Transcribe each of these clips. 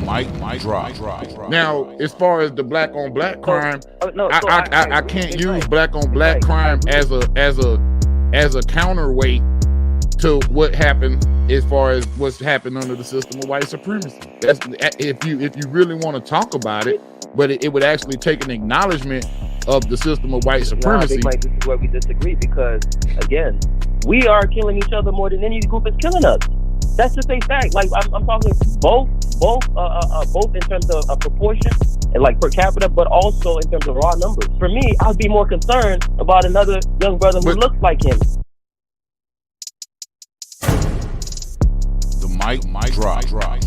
mic drop. Now, as far as the black on black crime, I can't use black on black crime as a counterweight to what happened as far as what's happened under the system of white supremacy. That's if you really want to talk about it, but it would actually take an acknowledgement of the system of white supremacy. This is where we disagree, because again, we are killing each other more than any group is killing us. That's just a fact. Like I'm talking both in terms of proportion and like per capita, but also in terms of raw numbers. For me, I'd be more concerned about another young brother who looks like him. The mic drop. Mic drop.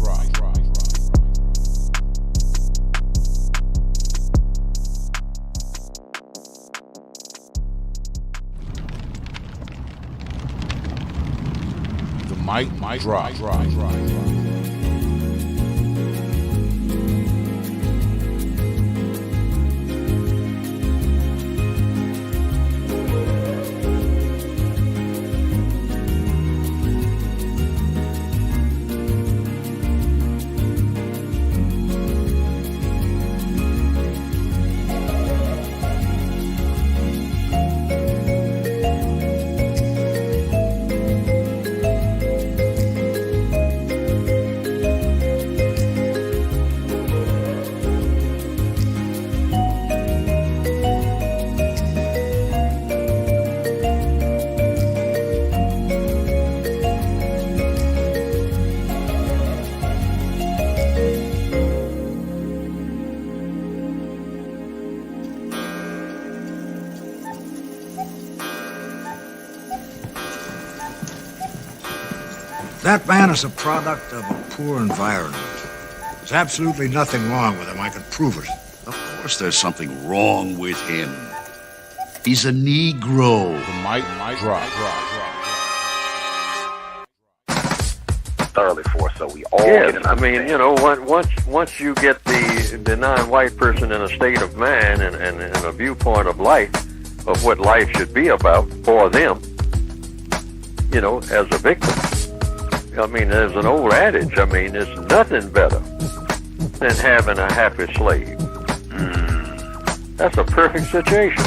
That man is a product of a poor environment. There's absolutely nothing wrong with him. I can prove it. Of course there's something wrong with him. He's a Negro. The mic drop. Thoroughly for, so we all yes, get an I mean, you know, once you get the non-white person in a state of mind and a viewpoint of life, of what life should be about for them, you know, as a victim. I mean, there's an old adage, I mean, there's nothing better than having a happy slave. That's a perfect situation.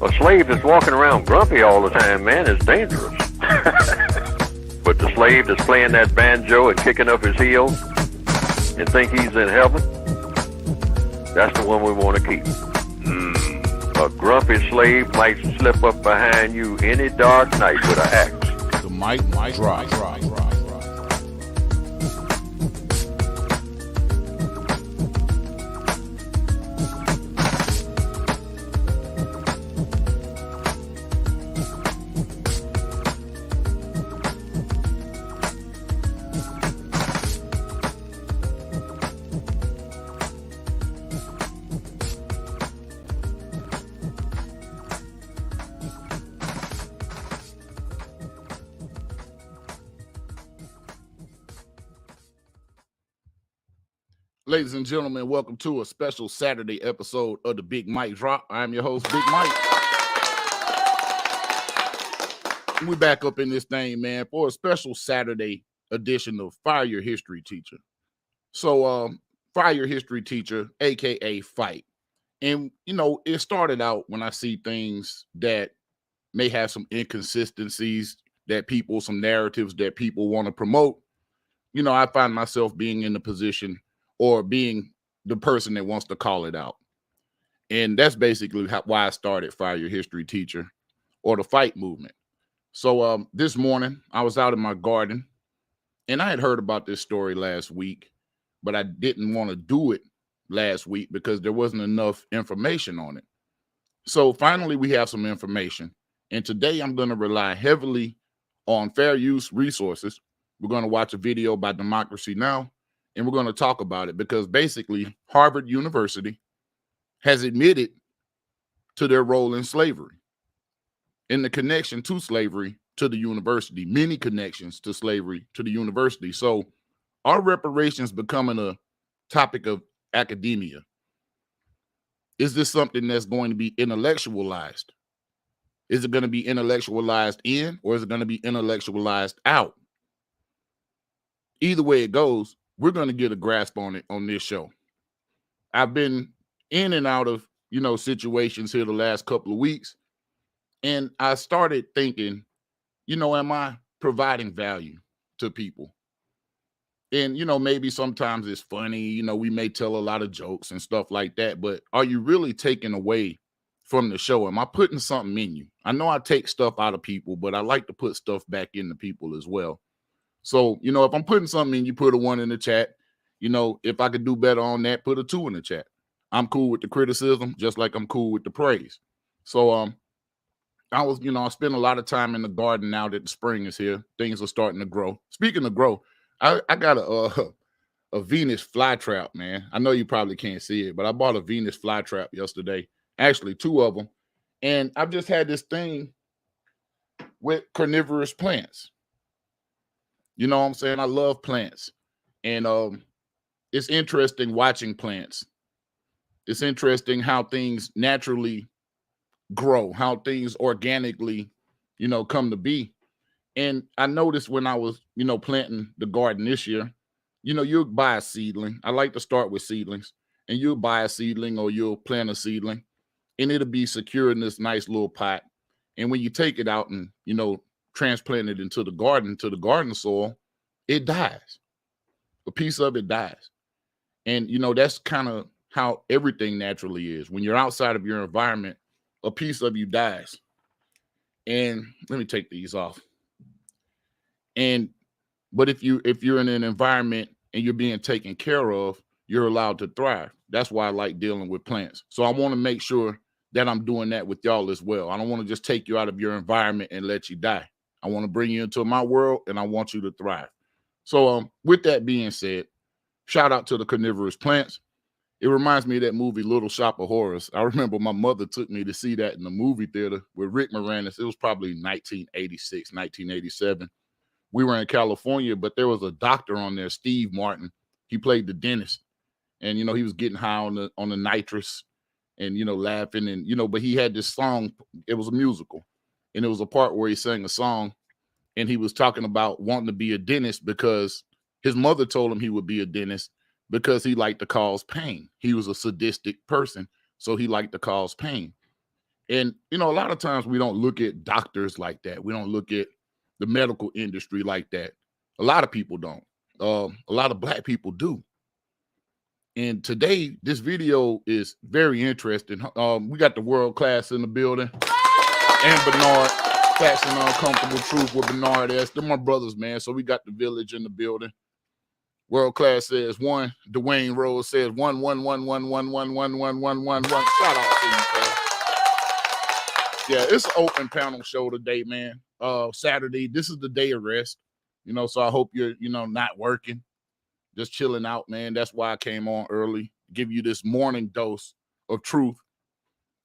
A slave that's walking around grumpy all the time, man, is dangerous. But the slave that's playing that banjo and kicking up his heels and think he's in heaven, that's the one we want to keep. A grumpy slave might slip up behind you any dark night with an axe. The mic drop. Ladies and gentlemen, welcome to a special Saturday episode of the Big Mike Drop. I'm your host, Big Mike. We back up in this thing, man, for a special Saturday edition of Fire Your History Teacher. So, Fire Your History Teacher, aka F.Y.H.T. And, you know, it started out when I see things that may have some inconsistencies that people, some narratives that people want to promote. You know, I find myself being in the position or being the person that wants to call it out. And that's basically why I started Fire Your History Teacher, or the F.Y.H.T movement. So this morning, I was out in my garden, and I had heard about this story last week, but I didn't want to do it last week because there wasn't enough information on it. So finally, we have some information. And today, I'm going to rely heavily on fair use resources. We're going to watch a video by Democracy Now!, and we're going to talk about it because basically Harvard University has admitted to their role in slavery, in the connection to slavery to the university, many connections to slavery to the university. So are reparations becoming a topic of academia? Is this something that's going to be intellectualized? Is it going to be intellectualized in, or is it going to be intellectualized out? Either way it goes, we're going to get a grasp on it on this show. I've been in and out of, situations here the last couple of weeks. And I started thinking, am I providing value to people? And, maybe sometimes it's funny, we may tell a lot of jokes and stuff like that, but are you really taking away from the show? Am I putting something in you? I know I take stuff out of people, but I like to put stuff back into people as well. So, if I'm putting something in you, put a 1 in the chat. If I could do better on that, put a 2 in the chat. I'm cool with the criticism, just like I'm cool with the praise. So, I spend a lot of time in the garden now that the spring is here. Things are starting to grow. Speaking of grow, I got a Venus flytrap, man. I know you probably can't see it, but I bought a Venus flytrap yesterday. Actually, 2 of them. And I've just had this thing with carnivorous plants. You know what I'm saying? I love plants. And it's interesting watching plants. It's interesting how things naturally grow, how things organically, come to be. And I noticed when I was, planting the garden this year, you'll buy a seedling. I like to start with seedlings. And you'll buy a seedling or you'll plant a seedling. And it'll be secure in this nice little pot. And when you take it out and, transplant it into the garden soil, it dies. A piece of it dies. And, that's kind of how everything naturally is. When you're outside of your environment, a piece of you dies. And let me take these off. But if you're in an environment and you're being taken care of, you're allowed to thrive. That's why I like dealing with plants. So I want to make sure that I'm doing that with y'all as well. I don't want to just take you out of your environment and let you die. I want to bring you into my world and I want you to thrive. So with that being said, shout out to the carnivorous plants. It reminds me of that movie, Little Shop of Horrors. I remember my mother took me to see that in the movie theater with Rick Moranis. It was probably 1986, 1987. We were in California, but there was a doctor on there, Steve Martin. He played the dentist. And, he was getting high on the nitrous and, laughing. And, but he had this song. It was a musical. And it was a part where he sang a song. And he was talking about wanting to be a dentist because his mother told him he would be a dentist because he liked to cause pain. He was a sadistic person, so he liked to cause pain. And, a lot of times we don't look at doctors like that. We don't look at the medical industry like that. A lot of people don't. A lot of Black people do. And today, this video is very interesting. We got the world class in the building. And Bernard, Facts and Uncomfortable Truth with Bernard S. They're my brothers, man. So we got the village in the building. World class says 1. Dwayne Rose says 1. Shout out to you, man. Yeah, it's an open panel show today, man. Saturday. This is the day of rest. So I hope you're, not working. Just chilling out, man. That's why I came on early. Give you this morning dose of truth.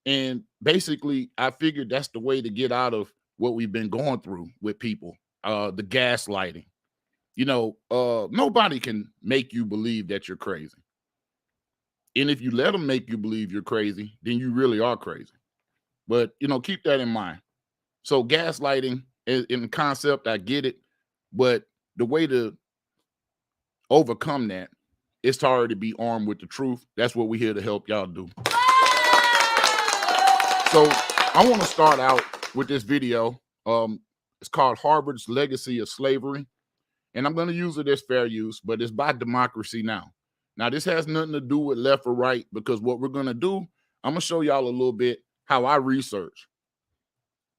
And basically, I figured that's the way to get out of what we've been going through with people. The gaslighting. Nobody can make you believe that you're crazy. And if you let them make you believe you're crazy, then you really are crazy. But, keep that in mind. So gaslighting in concept, I get it. But the way to overcome that is to already be armed with the truth. That's what we're here to help y'all do. So I want to start out with this video. It's called Harvard's Legacy of Slavery. And I'm going to use it as fair use, but it's by Democracy Now! Now, this has nothing to do with left or right, because what we're going to do, I'm going to show y'all a little bit how I research.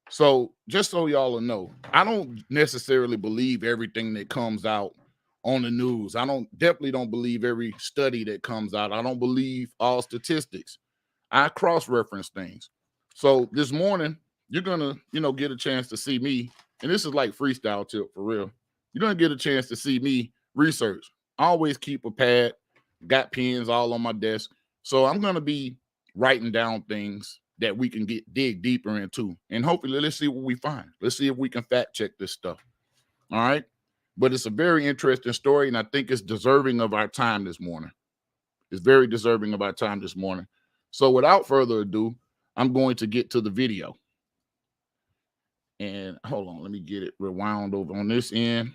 So just so y'all will know, I don't necessarily believe everything that comes out on the news. I definitely don't believe every study that comes out. I don't believe all statistics. I cross-reference things. So this morning, you're going to, get a chance to see me. And this is like freestyle tip for real. You're going to get a chance to see me research. I always keep a pad, got pens all on my desk. So I'm going to be writing down things that we can dig deeper into. And hopefully, let's see what we find. Let's see if we can fact check this stuff. All right. But it's a very interesting story, and I think it's deserving of our time this morning. It's very deserving of our time this morning. So without further ado, I'm going to get to the video. And hold on, let me get it rewound over on this end.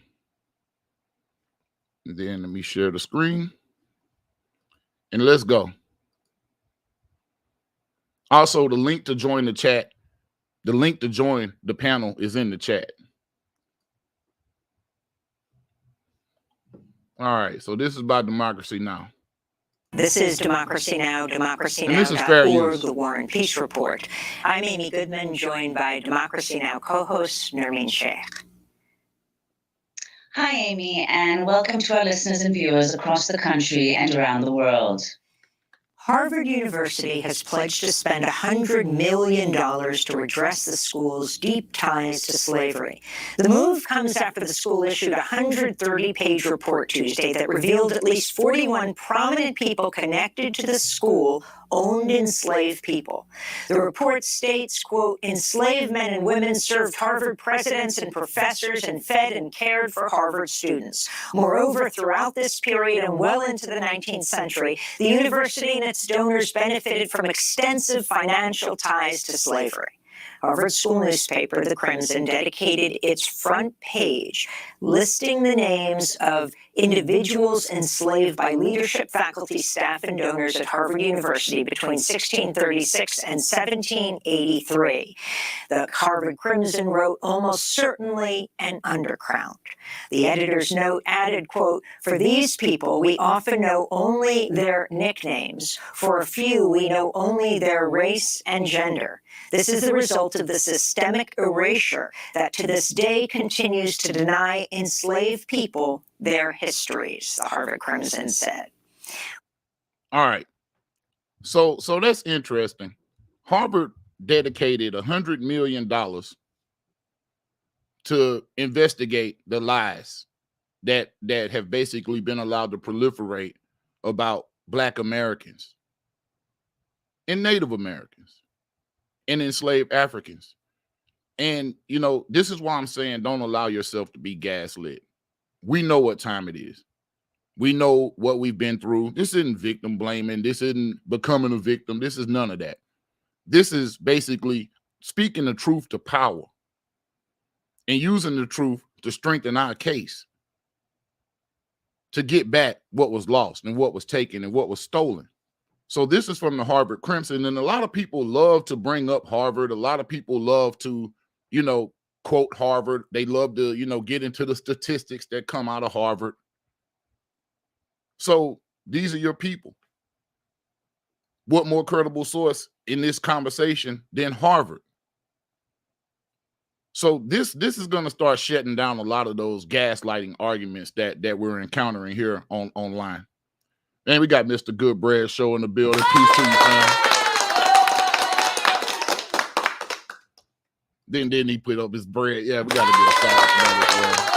And then let me share the screen. And let's go. Also, the link to join the chat, the link to join the panel is in the chat. All right, so this is about Democracy Now! This is Democracy Now!, democracynow.org, the War and Peace Report. I'm Amy Goodman, joined by Democracy Now! Co-host Nermeen Sheikh. Hi, Amy, and welcome to our listeners and viewers across the country and around the world. Harvard University has pledged to spend $100 million to redress the school's deep ties to slavery. The move comes after the school issued a 130-page report Tuesday that revealed at least 41 prominent people connected to the school owned enslaved people. The report states, quote, enslaved men and women served Harvard presidents and professors and fed and cared for Harvard students. Moreover, throughout this period and well into the 19th century, the university and its donors benefited from extensive financial ties to slavery. Harvard school newspaper, The Crimson, dedicated its front page listing the names of individuals enslaved by leadership, faculty, staff, and donors at Harvard University between 1636 and 1783. The Harvard Crimson wrote, almost certainly an undercount. The editor's note added, quote, for these people, we often know only their nicknames. For a few, we know only their race and gender. This is the result of the systemic erasure that to this day continues to deny enslaved people their histories, the Harvard Crimson said. All right. So that's interesting. Harvard dedicated $100 million to investigate the lies that have basically been allowed to proliferate about Black Americans and Native Americans and enslaved Africans. And, you know, this is why I'm saying don't allow yourself to be gaslit. We know what time it is. We know what we've been through. This isn't victim blaming. This isn't becoming a victim. This is none of that. This is basically speaking the truth to power and using the truth to strengthen our case, to get back what was lost and what was taken and what was stolen. So this is from the Harvard Crimson. And a lot of people love to bring up Harvard. A lot of people love to, you know, quote Harvard. They love to, you know, get into the statistics that come out of Harvard. So these are your people. What more credible source in this conversation than Harvard? So this is going to start shutting down a lot of those gaslighting arguments that we're encountering here online. And we got Mr. Good Bread Show in the building. Peace to you, fam. Then he put up his bread. Yeah, we got to get a shout out to that as well.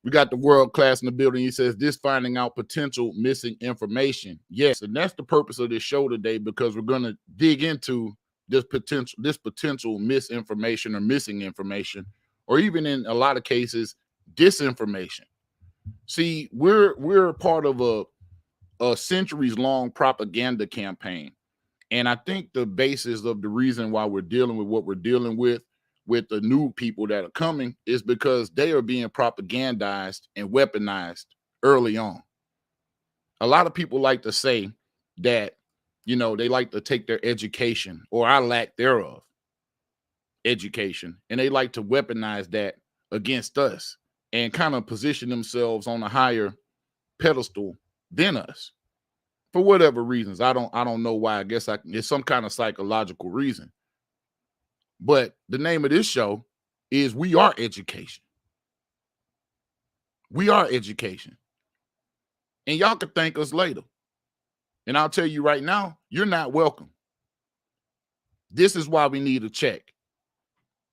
We got the world class in the building. He says, this finding out potential missing information. Yes, and that's the purpose of this show today, because we're going to dig into this potential misinformation or missing information, or even in a lot of cases, disinformation. See, we're part of a centuries-long propaganda campaign. And I think the basis of the reason why we're dealing with what we're dealing with the new people that are coming is because they are being propagandized and weaponized early on. A lot of people like to say that, you know, they like to take their education, or our lack thereof education, and they like to weaponize that against us and kind of position themselves on a higher pedestal than us for whatever reasons. I don't know why. I guess it's some kind of psychological reason. But the name of this show is We Are Education. We are education. And y'all can thank us later. And I'll tell you right now, you're not welcome. This is why we need a check.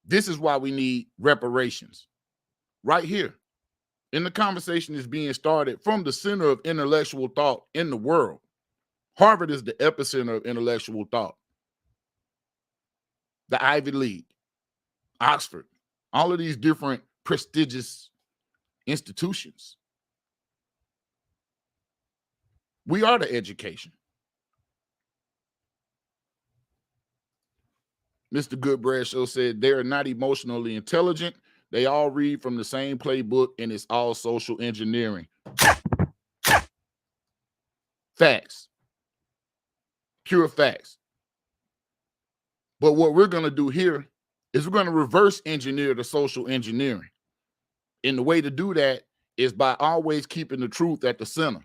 This is why we need reparations. Right here. And the conversation is being started from the center of intellectual thought in the world. Harvard is the epicenter of intellectual thought. The Ivy League, Oxford, all of these different prestigious institutions. We are the education. Mr. Goodbread Show said they are not emotionally intelligent. They all read from the same playbook, and it's all social engineering. Facts. Pure facts. But what we're going to do here is we're going to reverse engineer the social engineering. And the way to do that is by always keeping the truth at the center.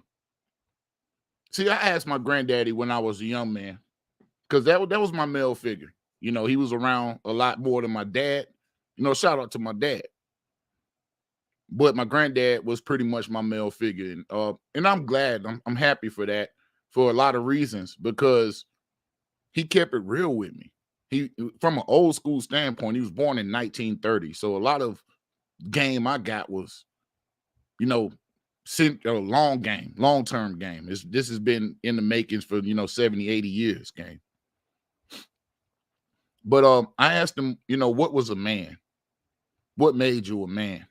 See, I asked my granddaddy when I was a young man, because that was my male figure. You know, he was around a lot more than my dad. You know, shout out to my dad. But my granddad was pretty much my male figure. And I'm glad, I'm happy for that, for a lot of reasons, because he kept it real with me. He, from an old school standpoint, he was born in 1930. So a lot of game I got was, you know, a long-term game. This has been in the makings for, 70, 80 years game. But I asked him, what was a man? What made you a man?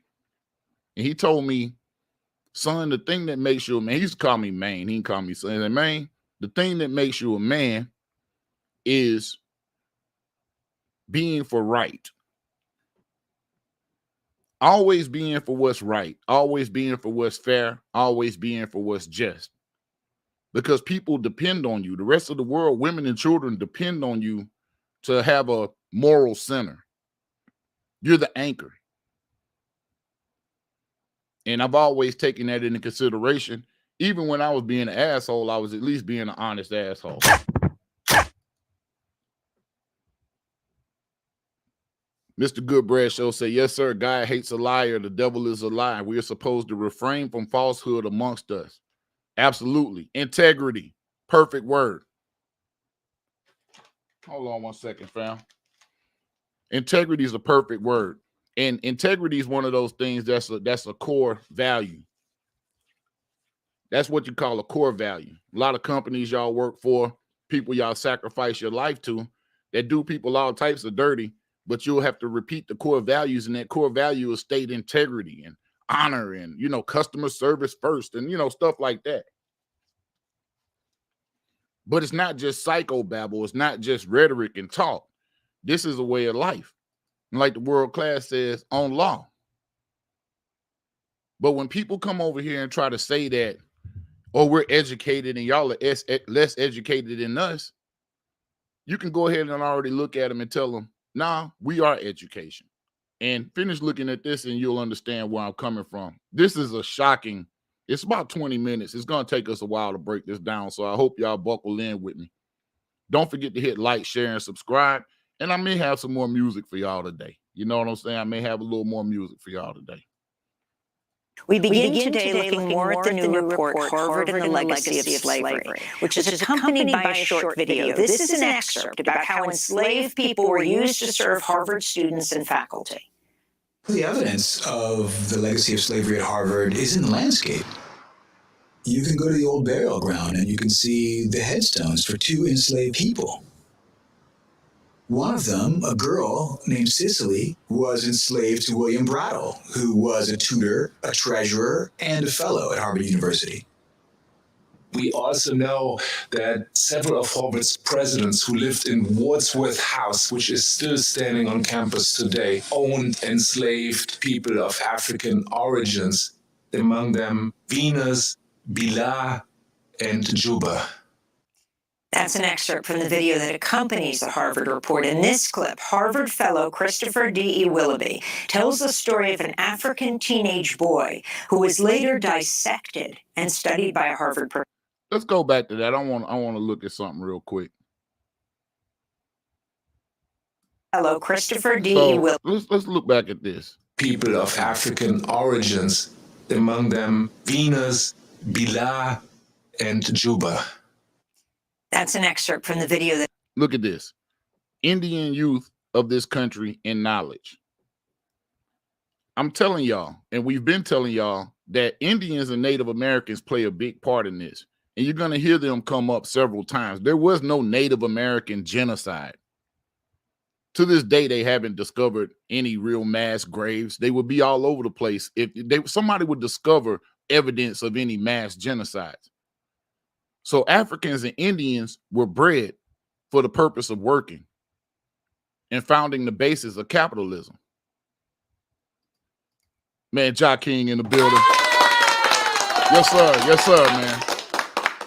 And he told me, son, the thing that makes you a man, he used to call me man. He didn't call me son. And man, the thing that makes you a man is being for right. Always being for what's right. Always being for what's fair. Always being for what's just. Because people depend on you. The rest of the world, women and children depend on you to have a moral center. You're the anchor. And I've always taken that into consideration. Even when I was being an asshole, I was at least being an honest asshole. Mr. Goodbread Show say, yes, sir, God hates a liar. The devil is a lie. We are supposed to refrain from falsehood amongst us. Absolutely. Integrity. Perfect word. Hold on one second, fam. Integrity is a perfect word. And integrity is one of those things that's a core value. That's what you call a core value. A lot of companies y'all work for, people y'all sacrifice your life to, that do people all types of dirty, but you'll have to repeat the core values, and that core value is state integrity and honor and, customer service first and, stuff like that. But it's not just psychobabble. It's not just rhetoric and talk. This is a way of life. And like the world class says, on law. But when people come over here and try to say that, oh, we're educated and y'all are less educated than us, you can go ahead and already look at them and tell them, nah, we are education. And finish looking at this and you'll understand where I'm coming from. This is a shocking, it's about 20 minutes. It's going to take us a while to break this down. So I hope y'all buckle in with me. Don't forget to hit like, share, and subscribe. And I may have some more music for y'all today. You know what I'm saying? I may have a little more music for y'all today. We begin today looking more at the new report, Harvard and the Legacy of Slavery, which is accompanied by a short video. This is an excerpt about how enslaved people were used to serve Harvard students and faculty. The evidence of the legacy of slavery at Harvard is in the landscape. You can go to the old burial ground and you can see the headstones for two enslaved people. One of them, a girl named Cicely, was enslaved to William Brattle, who was a tutor, a treasurer, and a fellow at Harvard University. We also know that several of Harvard's presidents who lived in Wordsworth House, which is still standing on campus today, owned enslaved people of African origins, among them Venus, Bila, and Juba. That's an excerpt from the video that accompanies the Harvard report. In this clip, Harvard fellow Christopher D.E. Willoughby tells the story of an African teenage boy who was later dissected and studied by a Harvard professor. Let's go back to that. I want to look at something real quick. Fellow Christopher D.E. Willoughby. Let's look back at this. People of African origins, among them Venus, Bila, and Juba. That's an excerpt from the video that. Look at this. Indian youth of this country in knowledge. I'm telling y'all, and we've been telling y'all, that Indians and Native Americans play a big part in this. And you're going to hear them come up several times. There was no Native American genocide. To this day, they haven't discovered any real mass graves. They would be all over the place if somebody would discover evidence of any mass genocides. So Africans and Indians were bred for the purpose of working and founding the basis of capitalism. Man, Jock King in the building. Yes, sir, man.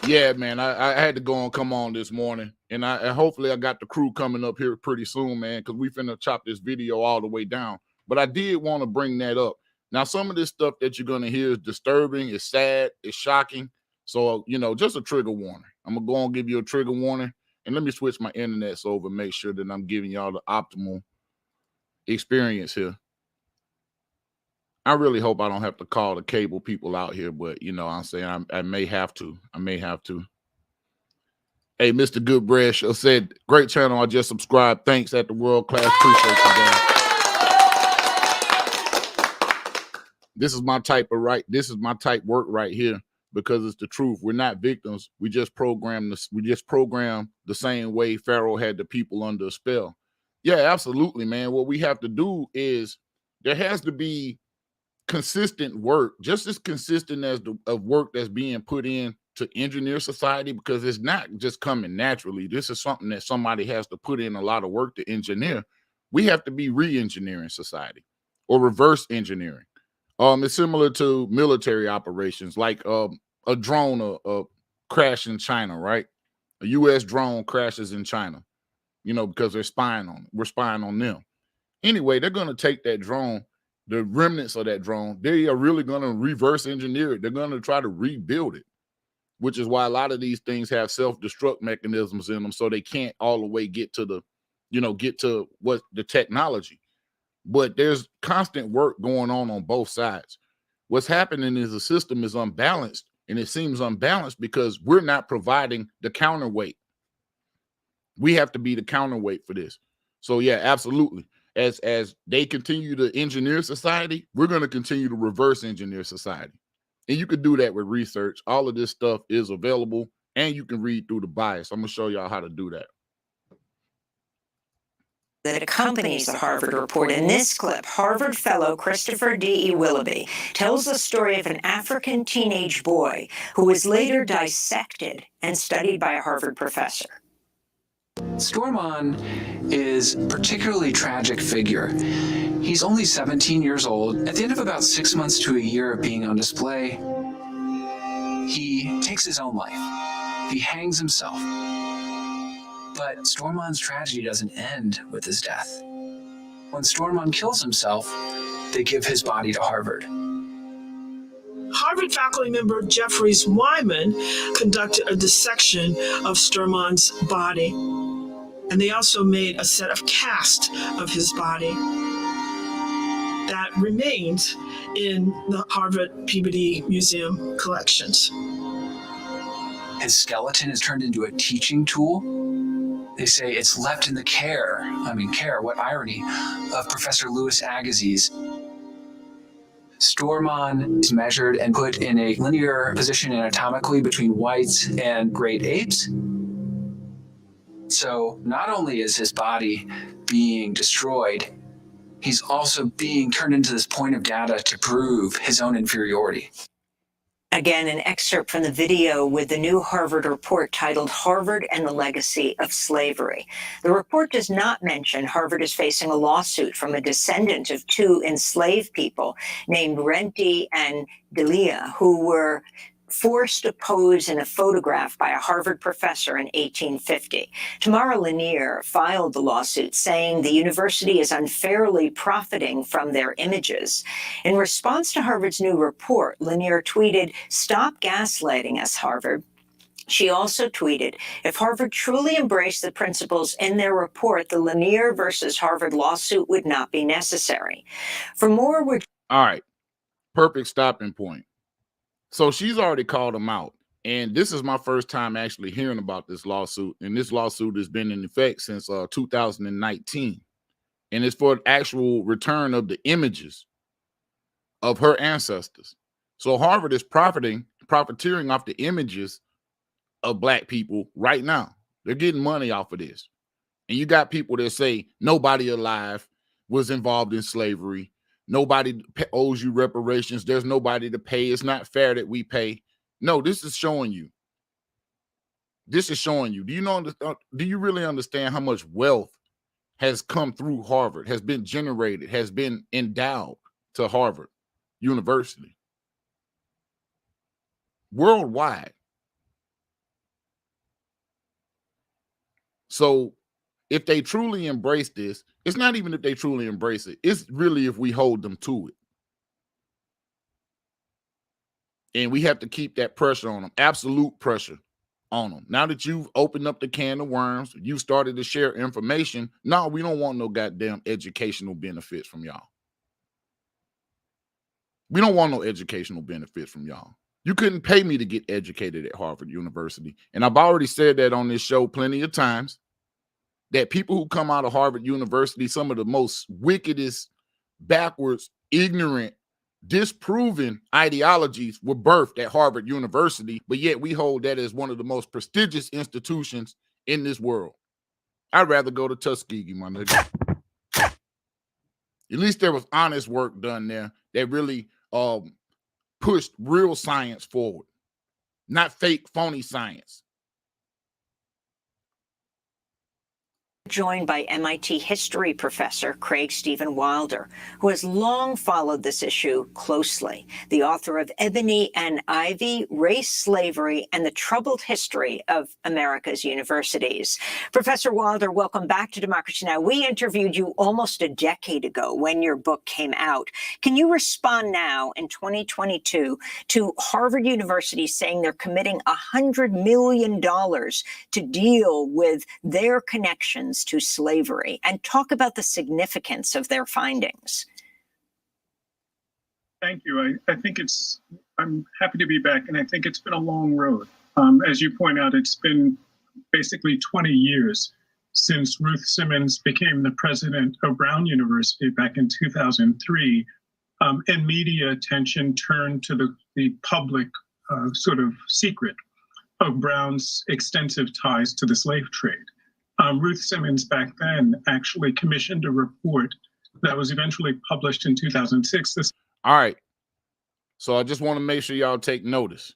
Yeah, man. I had to go and come on this morning, and hopefully I got the crew coming up here pretty soon, man, because we finna chop this video all the way down. But I did want to bring that up. Now, some of this stuff that you're gonna hear is disturbing, it's sad, it's shocking. So, just a trigger warning. I'm gonna go and give you a trigger warning, and let me switch my internet over and make sure that I'm giving y'all the optimal experience here. I really hope I don't have to call the cable people out here, but I'm saying I may have to. Hey, Mr. Goodbread Show said, great channel. I just subscribed. Thanks at the world class. Appreciate you, guys. This is my type work right here, because it's the truth. We're not victims. We just program the same way Pharaoh had the people under a spell. Yeah, absolutely, man. What we have to do is there has to be consistent work, just as consistent as of work that's being put in to engineer society, because it's not just coming naturally. This is something that somebody has to put in a lot of work to engineer. We have to be re-engineering society or reverse engineering. It's similar to military operations, like a drone crash in China, right? A U.S. drone crashes in China, because they're spying on it. We're spying on them. Anyway, they're going to take that drone, the remnants of that drone, they are really going to reverse engineer it. They're going to try to rebuild it, which is why a lot of these things have self-destruct mechanisms in them, so they can't all the way get to what the technology. But there's constant work going on both sides. What's happening is the system is unbalanced, and it seems unbalanced because we're not providing the counterweight. We have to be the counterweight for this. So yeah, absolutely. As they continue to engineer society, we're going to continue to reverse engineer society. And you can do that with research. All of this stuff is available, and you can read through the bias. I'm going to show y'all how to do that. That accompanies the Harvard report. In this clip, Harvard fellow Christopher D.E. Willoughby tells the story of an African teenage boy who was later dissected and studied by a Harvard professor. Stormon is a particularly tragic figure. He's only 17 years old. At the end of about 6 months to a year of being on display, he takes his own life. He hangs himself. But Stormon's tragedy doesn't end with his death. When Stormon kills himself, they give his body to Harvard. Harvard faculty member Jeffries Wyman conducted a dissection of Stormon's body, and they also made a set of casts of his body that remains in the Harvard Peabody Museum collections. His skeleton is turned into a teaching tool. They say it's left in the care, what irony, of Professor Louis Agassiz. Stormon is measured and put in a linear position anatomically between whites and great apes. So not only is his body being destroyed, he's also being turned into this point of data to prove his own inferiority. Again, an excerpt from the video with the new Harvard report titled Harvard and the Legacy of Slavery. The report does not mention Harvard is facing a lawsuit from a descendant of two enslaved people named Renti and Delia, who were forced to pose in a photograph by a Harvard professor in 1850. Tamara Lanier filed the lawsuit saying the university is unfairly profiting from their images. In response to Harvard's new report, Lanier tweeted, "Stop gaslighting us, Harvard." She also tweeted, if Harvard truly embraced the principles in their report, the Lanier versus Harvard lawsuit would not be necessary. For more, all right, perfect stopping point. So she's already called him out. And this is my first time actually hearing about this lawsuit. And this lawsuit has been in effect since 2019. And it's for actual return of the images of her ancestors. So Harvard is profiteering off the images of Black people right now. They're getting money off of this. And you got people that say nobody alive was involved in slavery. Nobody owes you reparations. There's nobody to pay. It's not fair that we pay. No, this is showing you. This is showing you. Do you really understand how much wealth has come through Harvard, has been generated, has been endowed to Harvard? University. Worldwide. So if they truly embrace this, it's not even if they truly embrace it. It's really if we hold them to it. And we have to keep that pressure on them, absolute pressure on them. Now that you've opened up the can of worms, you started to share information. No, we don't want no goddamn educational benefits from y'all. We don't want no educational benefits from y'all. You couldn't pay me to get educated at Harvard University. And I've already said that on this show plenty of times, that people who come out of Harvard University, some of the most wickedest, backwards, ignorant, disproven ideologies were birthed at Harvard University, but yet we hold that as one of the most prestigious institutions in this world. I'd rather go to Tuskegee, my nigga. At least there was honest work done there that really pushed real science forward, not fake, phony science. Joined by MIT history professor Craig Stephen Wilder, who has long followed this issue closely, the author of Ebony and Ivy, Race, Slavery, and the Troubled History of America's Universities. Professor Wilder, welcome back to Democracy Now! We interviewed you almost a decade ago when your book came out. Can you respond now in 2022 to Harvard University saying they're committing $100 million to deal with their connections to slavery, and talk about the significance of their findings? Thank you. I think I'm happy to be back, and I think it's been a long road. As you point out, it's been basically 20 years since Ruth Simmons became the president of Brown University back in 2003, and media attention turned to the public sort of secret of Brown's extensive ties to the slave trade. Ruth Simmons back then actually commissioned a report that was eventually published in 2006. All right. So I just want to make sure y'all take notice.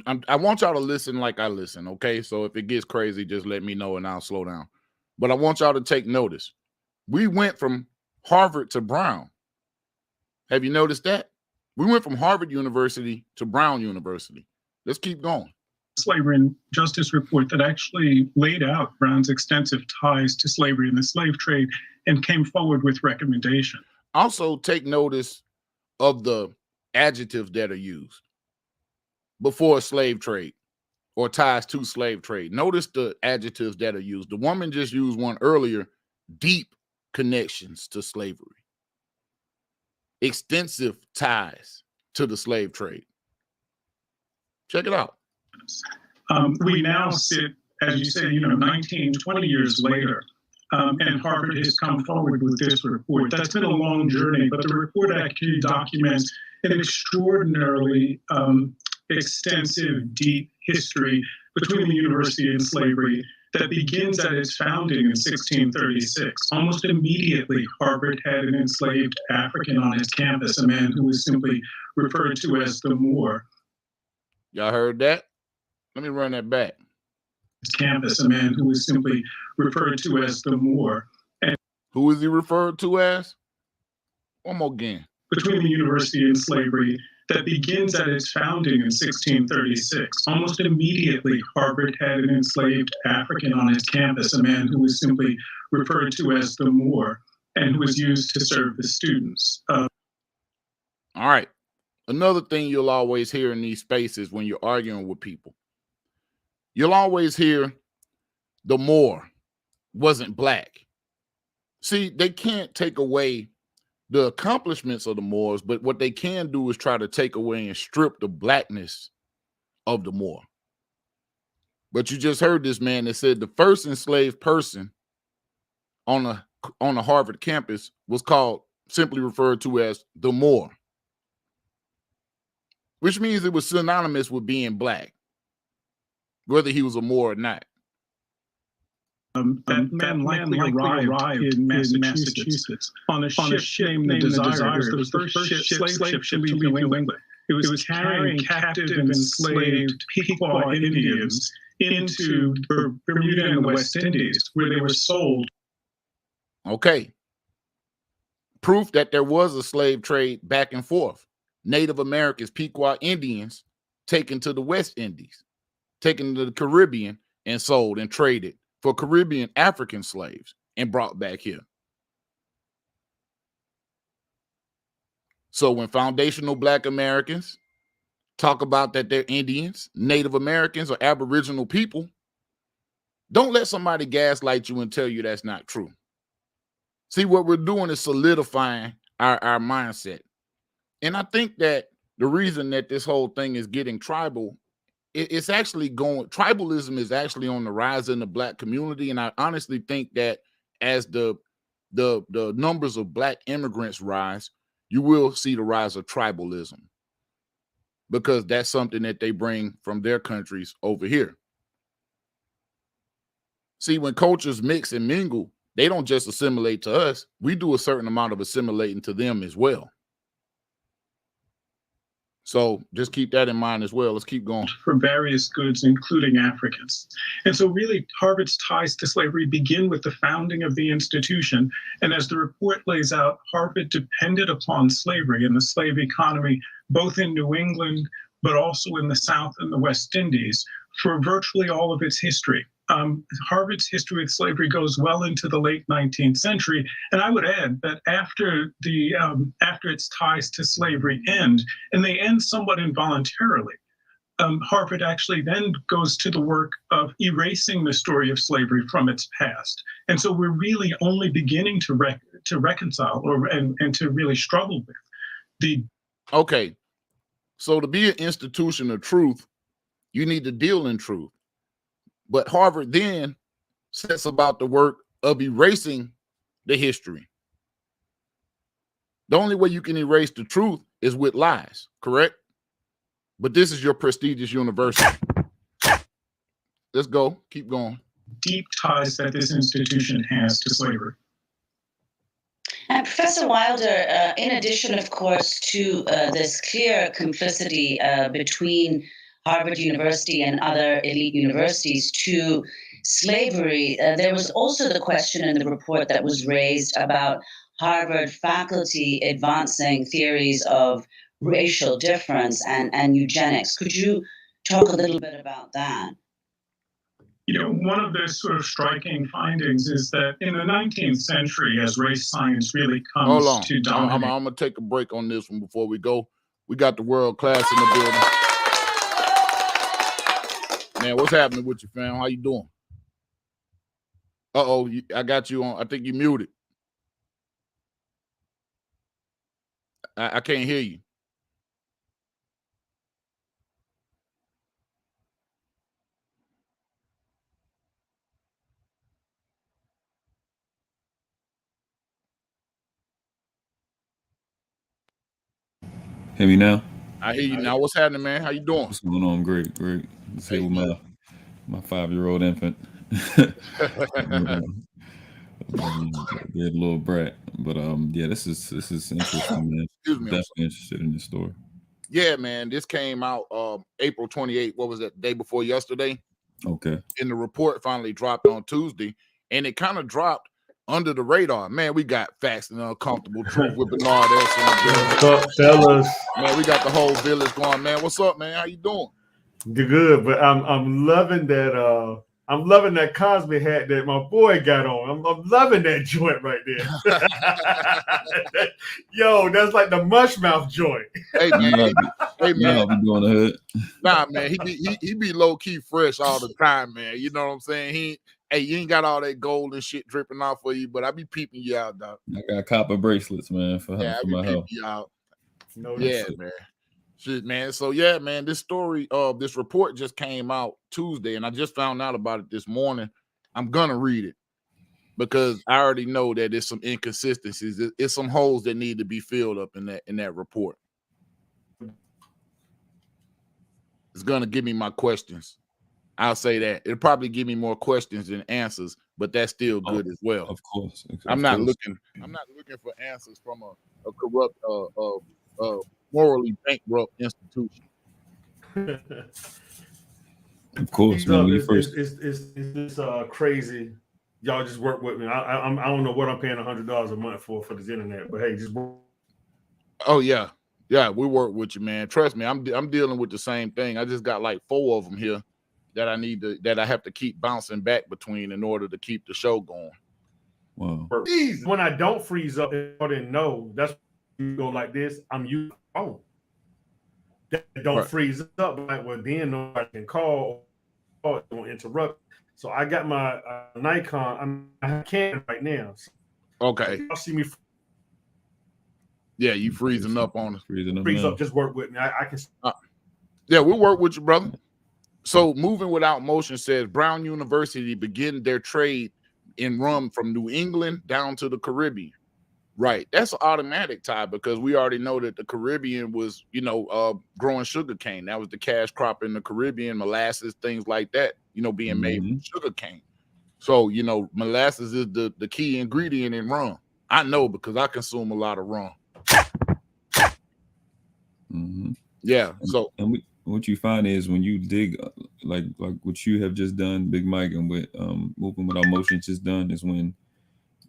I want y'all to listen like I listen, okay? So if it gets crazy, just let me know and I'll slow down. But I want y'all to take notice. We went from Harvard to Brown. Have you noticed that? We went from Harvard University to Brown University. Let's keep going. Slavery and Justice report that actually laid out Brown's extensive ties to slavery and the slave trade and came forward with recommendations. Also, take notice of the adjectives that are used before slave trade or ties to slave trade. Notice the adjectives that are used. The woman just used one earlier, deep connections to slavery, extensive ties to the slave trade. Check it out. We now sit, as you say, 19, 20 years later, and Harvard has come forward with this report. That's been a long journey, but the report actually documents an extraordinarily extensive, deep history between the university and slavery that begins at its founding in 1636. Almost immediately, Harvard had an enslaved African on its campus, a man who was simply referred to as the Moor. Y'all heard that? Let me run that back. Campus, a man who was simply referred to as the Moor. And who is he referred to as? One more again. Between the university and slavery that begins at its founding in 1636. Almost immediately, Harvard had an enslaved African on its campus, a man who was simply referred to as the Moor and who was used to serve the students. All right. Another thing you'll always hear in these spaces when you're arguing with people, you'll always hear the Moor wasn't black. See, they can't take away the accomplishments of the Moors, but what they can do is try to take away and strip the blackness of the Moor. But you just heard this man that said the first enslaved person on the Harvard campus was simply referred to as the Moor, which means it was synonymous with being black, whether he was a Moor or not. That man likely arrived in Massachusetts on a ship named the Desire. It was the first slave ship to leave New England. It was carrying captive and enslaved Pequot Indians into Bermuda and the West Indies, where they were sold. Okay. proof that there was a slave trade back and forth. Native Americans, Pequot Indians, taken to the West Indies, taken to the Caribbean and sold and traded for Caribbean African slaves and brought back here. So when foundational Black Americans talk about that they're Indians, Native Americans, or Aboriginal people, don't let somebody gaslight you and tell you that's not true. See, what we're doing is solidifying our mindset. And I think that the reason that this whole thing is getting tribal, it's actually going, tribalism is actually on the rise in the Black community. And I honestly think that as the numbers of Black immigrants rise, you will see the rise of tribalism, because that's something that they bring from their countries over here. See, when cultures mix and mingle, they don't just assimilate to us. We do a certain amount of assimilating to them as well. So just keep that in mind as well. Let's keep going. For various goods, including Africans. And so really, Harvard's ties to slavery begin with the founding of the institution. And as the report lays out, Harvard depended upon slavery and the slave economy, both in New England, but also in the South and the West Indies, for virtually all of its history. Harvard's history with slavery goes well into the late 19th century, and I would add that after its ties to slavery end, and they end somewhat involuntarily, Harvard actually then goes to the work of erasing the story of slavery from its past, and so we're really only beginning to reconcile and to really struggle with the. Okay, so to be an institution of truth, you need to deal in truth. But Harvard then sets about the work of erasing the history. The only way you can erase the truth is with lies, correct? But this is your prestigious university. Let's go. Keep going. Deep ties that this institution has to slavery. And Professor Wilder, in addition, of course, to this clear complicity between Harvard University and other elite universities to slavery, there was also the question in the report that was raised about Harvard faculty advancing theories of racial difference and eugenics. Could you talk a little bit about that? You know, one of the sort of striking findings is that in the 19th century, as race science really comes to dominate. I'm going to take a break on this one before we go. We got the world class in the building. Man, what's happening with you, fam? How you doing? Uh-oh, I got you on. I think you muted. I can't hear you. Hear me now? I hear you now. What's happening, man? How you doing? What's going on? Great. Let's here with my 5-year-old infant. Dead little brat. But yeah, this is interesting, man. Definitely interested in this story. Yeah, man. This came out April 28th. What was that? Day before yesterday? Okay. And the report finally dropped on Tuesday, and it kind of dropped under the radar. Man, we got Facts and Uncomfortable Truth with Bernard S. What's up, fellas? Man, we got the whole village going. Man, what's up, man? How you doing? Good, but I'm loving that. I'm loving that Cosby hat that my boy got on. I'm loving that joint right there. Yo, that's like the mush mouth joint. Hey man, I'll be doing the hood. Nah, man, he be low key fresh all the time, man. You know what I'm saying? You ain't got all that gold and shit dripping off for you, but I be peeping you out, dog. I got copper bracelets, man, for my health. Yeah, man. Shit, man. So yeah, man, this story this report just came out Tuesday, and I just found out about it this morning. I'm gonna read it because I already know that there's some inconsistencies. It's some holes that need to be filled up in that report. It's gonna give me my questions. I'll say that. It'll probably give me more questions than answers, but that's still good as well. Of course. I'm not looking for answers from a corrupt morally bankrupt institution. Of course, man. It's crazy y'all just work with me. I don't know what I'm paying $100 a month for this internet, but hey, just work. Oh yeah, yeah, we work with you, man. Trust me, I'm dealing with the same thing. I just got like 4 of them here that I have to keep bouncing back between in order to keep the show going. Wow. When I don't freeze up, I didn't know. That's when you go like this. I'm using the phone. That don't freeze up. Like, well, then nobody can call or it won't interrupt. So I got my Nikon. I can right now. So okay. Y'all see me. Yeah, you freezing up on us. Freeze up. Just work with me. I can. Yeah, we'll work with you, brother. So Moving Without Motion says Brown University began their trade in rum from New England down to the Caribbean. Right. That's an automatic tie because we already know that the Caribbean was, growing sugar cane. That was the cash crop in the Caribbean, molasses, things like that, being made from sugar cane. So, molasses is the key ingredient in rum. I know because I consume a lot of rum. Yeah. So what you find is when you dig like what you have just done, Big Mike, and what Moving Without Motion just done, is when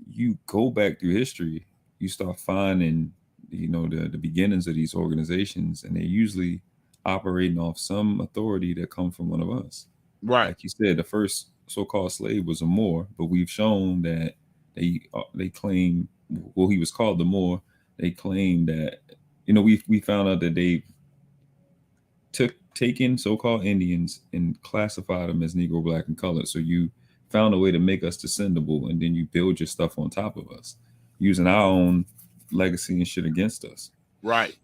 you go back through history, you start finding the beginnings of these organizations, and they're usually operating off some authority that comes from one of us. Right. Like you said, the first so-called slave was a Moor, but we've shown that they claim, well, he was called the Moor. They claim that we found out that they taken so-called Indians and classified them as Negro, Black, and colored. So you found a way to make us descendable, and then you build your stuff on top of us, using our own legacy and shit against us. Right.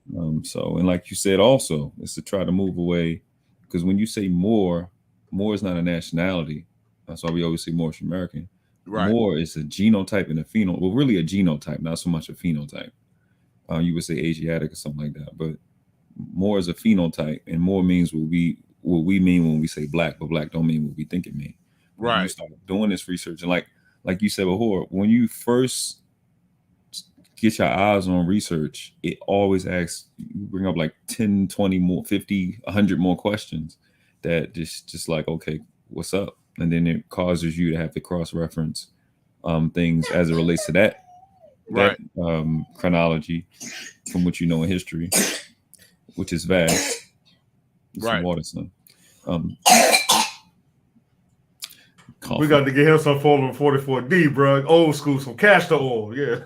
So, and like you said, also, is to try to move away, because when you say Moor is not a nationality. That's why we always say Moorish American. Right. Moor is a genotype and a phenotype. Well, really a genotype, not so much a phenotype. You would say Asiatic or something like that, but Moor is a phenotype, and Moor means what we mean when we say black, but black don't mean what we think it means. When you start doing this research, and like you said before, when you first get your eyes on research, it always asks, you bring up like 10, 20 more, 50, 100 more questions that just like, okay, what's up? And then it causes you to have to cross-reference things as it relates to that chronology from what you know in history, which is vast. Some water, son. We got to get him some 44D, bro. Old school, some castor oil. Yeah.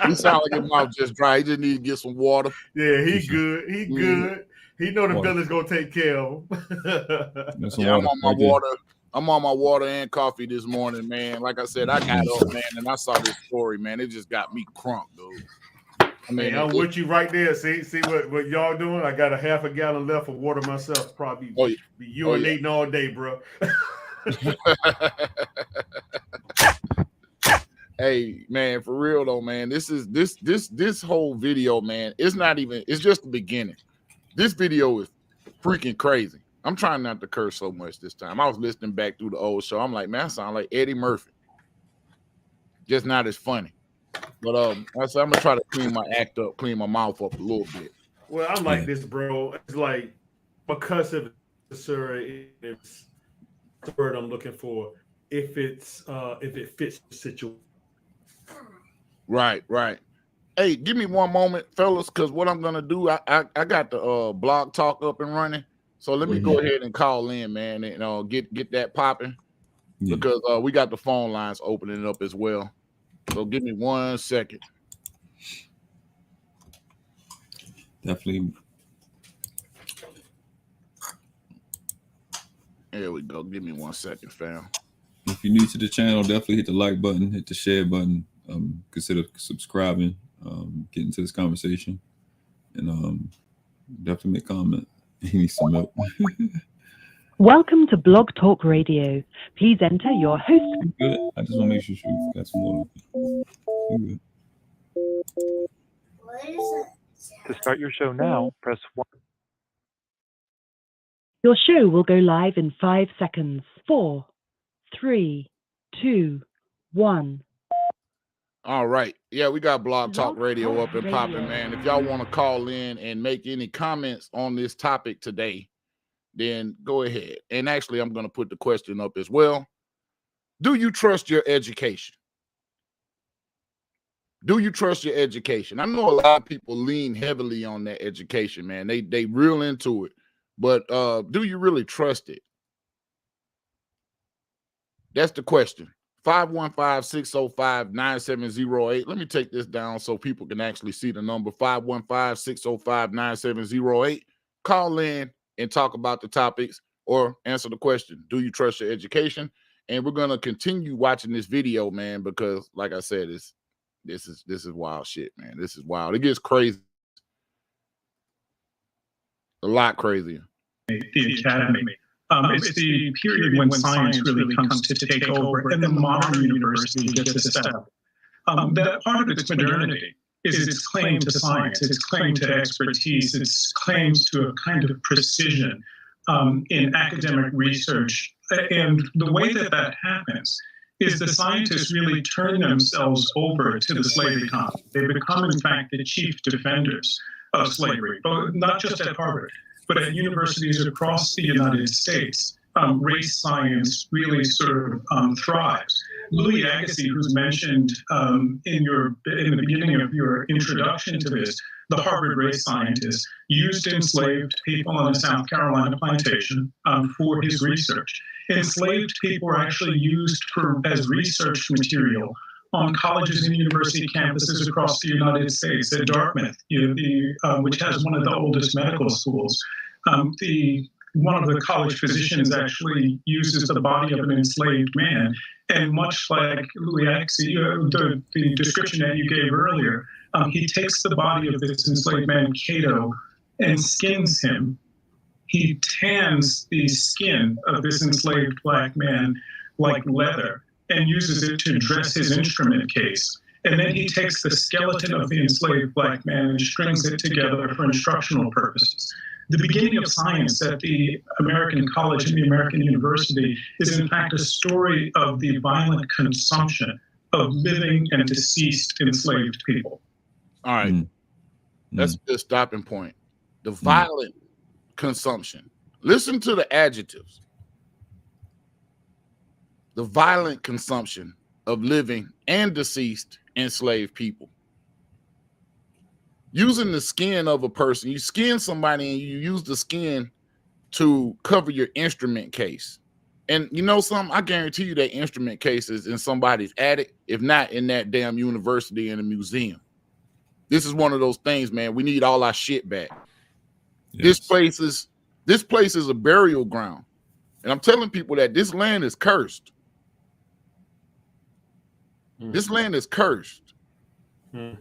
He sound like his mouth just dry. He just need to get some water. Yeah, he good. He good. He know the villain's gonna take care of him. Yeah, I'm on my water. I'm on my water and coffee this morning, man. Like I said, I got up, man, and I saw this story, man. It just got me crunk, dude. I mean, I'm with you right there. See what y'all doing? I got a half a gallon left of water myself. Probably be urinating all day, bro. Hey, man, for real though, man. This whole video, man, it's just the beginning. This video is freaking crazy. I'm trying not to curse so much this time. I was listening back through the old show. I'm like, man, I sound like Eddie Murphy. Just not as funny. But I said I'm gonna try to clean my act up, clean my mouth up a little bit. Well, I'm like this, bro. It's like because of it's the word I'm looking for. If it fits the situation. Right. Hey, give me one moment, fellas, because what I'm gonna do, I got the blog talk up and running. So let me go ahead and call in, man, and get that popping because we got the phone lines opening up as well. So give me 1 second. Definitely. There we go. Give me 1 second, fam. If you're new to the channel, definitely hit the like button, hit the share button. Consider subscribing, get into this conversation, and definitely make a comment. You need some milk. Welcome to Blog Talk Radio. Please enter your host. Good. I just want to make sure you got some more. Good. To start your show now, press 1. Your show will go live in 5 seconds. 4, 3, 2, 1. All right. Yeah, we got Blog Talk Radio up and popping, man. If y'all want to call in and make any comments on this topic today, then go ahead. And actually, I'm going to put the question up as well. Do you trust your education? Do you trust your education? I know a lot of people lean heavily on that education, man. They real into it. But do you really trust it? That's the question. 515-605-9708. Let me take this down so people can actually see the number. 515-605-9708. Call in and talk about the topics or answer the question. Do you trust your education? And we're going to continue watching this video, man, because like I said, this is wild shit, man. This is wild. It gets crazy. A lot crazier. The academy. It's the period when science really comes to take over and the modern university gets a step. That part of its modernity is its claim to science, its claim to expertise, its claims to a kind of precision in academic research. And the way that happens is the scientists really turn themselves over to the slave economy. They become, in fact, the chief defenders of slavery, but not just at Harvard, but at universities across the United States. Race science really sort of thrives. Louis Agassiz, who's mentioned in the beginning of your introduction to this, the Harvard race scientist, used enslaved people on a South Carolina plantation for his research. Enslaved people were actually used as research material on colleges and university campuses across the United States. At Dartmouth, which has one of the oldest medical schools, one of the college physicians actually uses the body of an enslaved man. And much like Louis Agassiz, the description that you gave earlier, he takes the body of this enslaved man, Cato, and skins him. He tans the skin of this enslaved black man like leather and uses it to dress his instrument case. And then he takes the skeleton of the enslaved black man and strings it together for instructional purposes. The beginning of science at the American college and the American university is in fact a story of the violent consumption of living and deceased enslaved people. All right. That's a good stopping point. The violent consumption. Listen to the adjectives. The violent consumption of living and deceased enslaved people. Using the skin of a person, you skin somebody and you use the skin to cover your instrument case. And you know something? I guarantee you that instrument case is in somebody's attic, if not in that damn university in a museum. This is one of those things, man. We need all our shit back. Yes. This place is a burial ground. And I'm telling people that this land is cursed. This land is cursed. And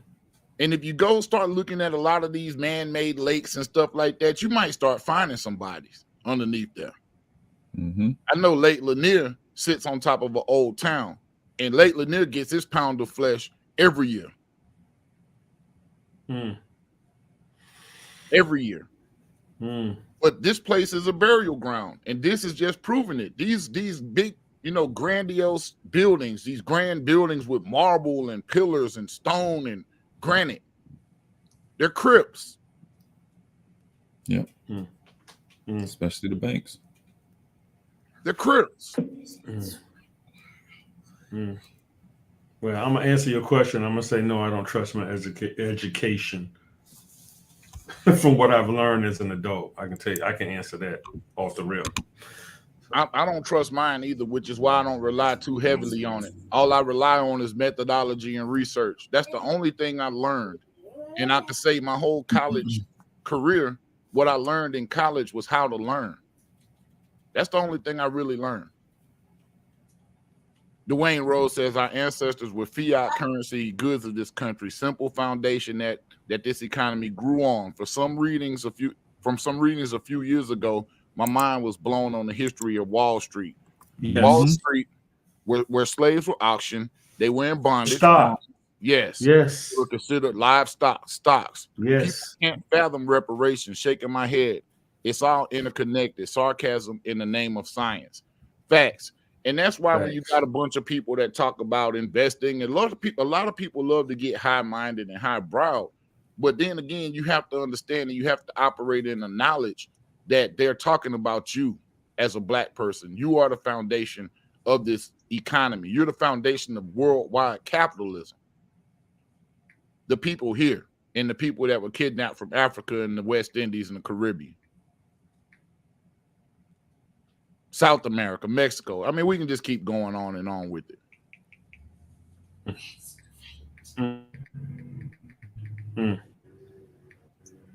if you go start looking at a lot of these man-made lakes and stuff like that, you might start finding some bodies underneath there. I know Lake Lanier sits on top of an old town, and Lake Lanier gets its pound of flesh every year. Every year. But this place is a burial ground, and this is just proving it. These big, grandiose buildings, these grand buildings with marble and pillars and stone and granite, they're crypts. Yep. Especially the banks. They're crypts. Well, I'm gonna answer your question. I'm gonna say no, I don't trust my education. From what I've learned as an adult, I can answer that off the rip. I don't trust mine either, which is why I don't rely too heavily on it. All I rely on is methodology and research. That's the only thing I learned. And I can say my whole college career, what I learned in college was how to learn. That's the only thing I really learned. Dwayne Rose says our ancestors were fiat currency goods of this country, simple foundation that this economy grew on. From some readings a few years ago, my mind was blown on the history of Wall Street. Yes. Wall Street, where slaves were auctioned, they were in bondage. Stop. Yes. Yes. They were considered livestock stocks. Yes. People can't fathom reparations. Shaking my head. It's all interconnected. Sarcasm in the name of science. Facts. And that's why when you got a bunch of people that talk about investing, and a lot of people love to get high-minded and high-browed. But then again, you have to understand and you have to operate in the knowledge that they're talking about you as a black person. You are the foundation of this economy. You're the foundation of worldwide capitalism. The people here and the people that were kidnapped from Africa and the West Indies and the Caribbean. South America, Mexico. I mean, we can just keep going on and on with it.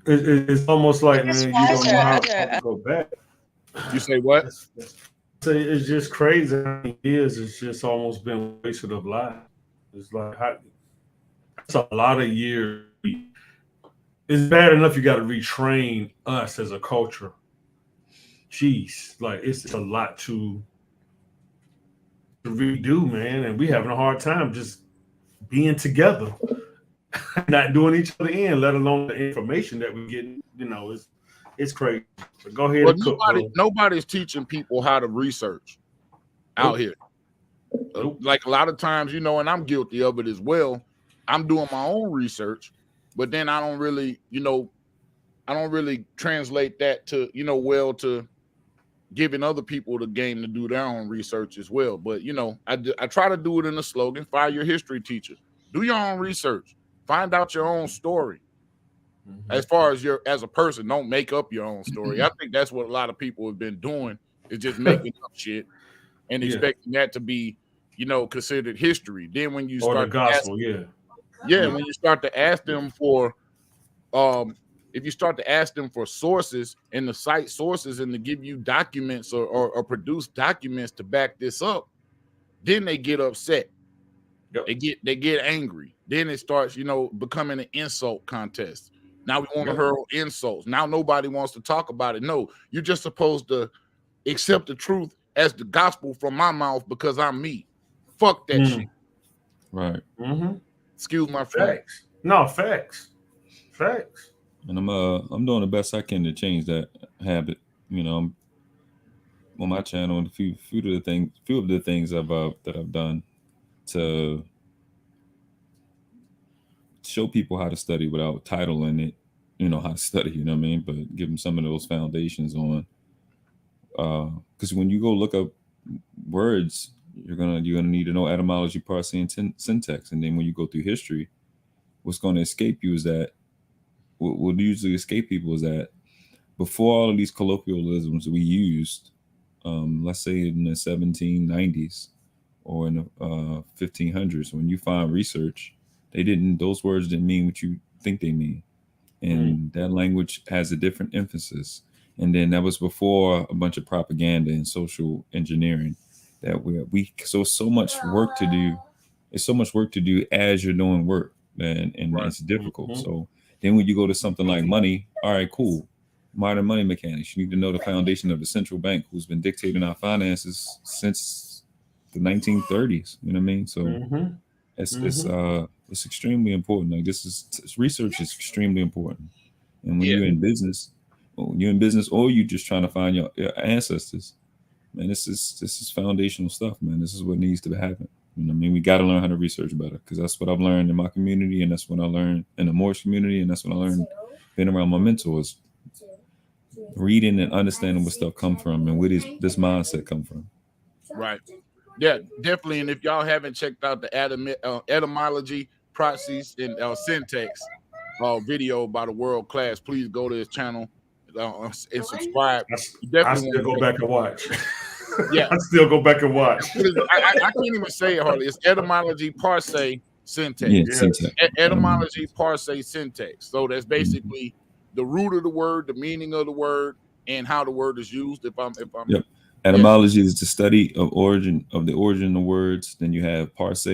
It's almost like, man, you don't know how to go back. You say what? It's just crazy. It's just almost been wasted of life. It's like it's a lot of years. It's bad enough you got to retrain us as a culture. Jeez, like it's a lot to redo, man, and we having a hard time just being together, not doing each other in, let alone the information that we get. You know, it's crazy. So go ahead and cook, bro. Nobody's teaching people how to research out here. Like a lot of times, you know, and I'm guilty of it as well. I'm doing my own research, but then I don't really, you know, translate that to, you know, well to giving other people the game to do their own research as well. But, you know, I try to do it in the slogan, fire your history teacher. Do your own research. Find out your own story. As far as as a person, don't make up your own story. I think that's what a lot of people have been doing, is just making up shit and expecting that to be, you know, considered history. Then when you start the gospel, when you start to ask them for if you start to ask them for sources and to cite sources and to give you documents or produce documents to back this up, then they get upset. They get angry. Then it starts, you know, becoming an insult contest. Now we want to hurl insults. Now nobody wants to talk about it. No, you're just supposed to accept the truth as the gospel from my mouth because I'm me. Fuck that shit. Right. Excuse my French. No, facts. And I'm doing the best I can to change that habit. You know, I'm on my channel, and a few of the things that I've done to show people how to study without titling it, you know, how to study, you know what I mean? But give them some of those foundations on, because when you go look up words, you're gonna need to know etymology, parsing, and syntax. And then when you go through history, what's going to escape you is that what will usually escape people is that before all of these colloquialisms we used, let's say in the 1790s or in the 1500s, when you find research, those words didn't mean what you think they mean. And that language has a different emphasis. And then that was before a bunch of propaganda and social engineering that so much work to do. It's so much work to do as you're doing work, and it's difficult. So then when you go to something like money, all right, cool. Modern money mechanics. You need to know the foundation of the central bank, who's been dictating our finances since the 1930s. You know what I mean? So it's extremely important. Like research is extremely important. And when you're in business, or you're just trying to find your ancestors, man, this is foundational stuff, man. This is what needs to happen. You know what I mean? We got to learn how to research better, because that's what I've learned in my community, and that's what I learned in the Moorish community, and that's what I learned being around my mentors. Reading and understanding where stuff come from and where this mindset come from. Right. Yeah, definitely. And if y'all haven't checked out the etymology, process, and syntax video by the world class, please go to his channel and subscribe. I still go back and watch. Yeah, I still go back and watch. I can't even say it hardly. It's etymology, parse, syntax. Yeah, syntax. Etymology, parse, syntax. So that's basically the root of the word, the meaning of the word, and how the word is used. Yep. Etymology is the study of the origin of words. Then you have parse,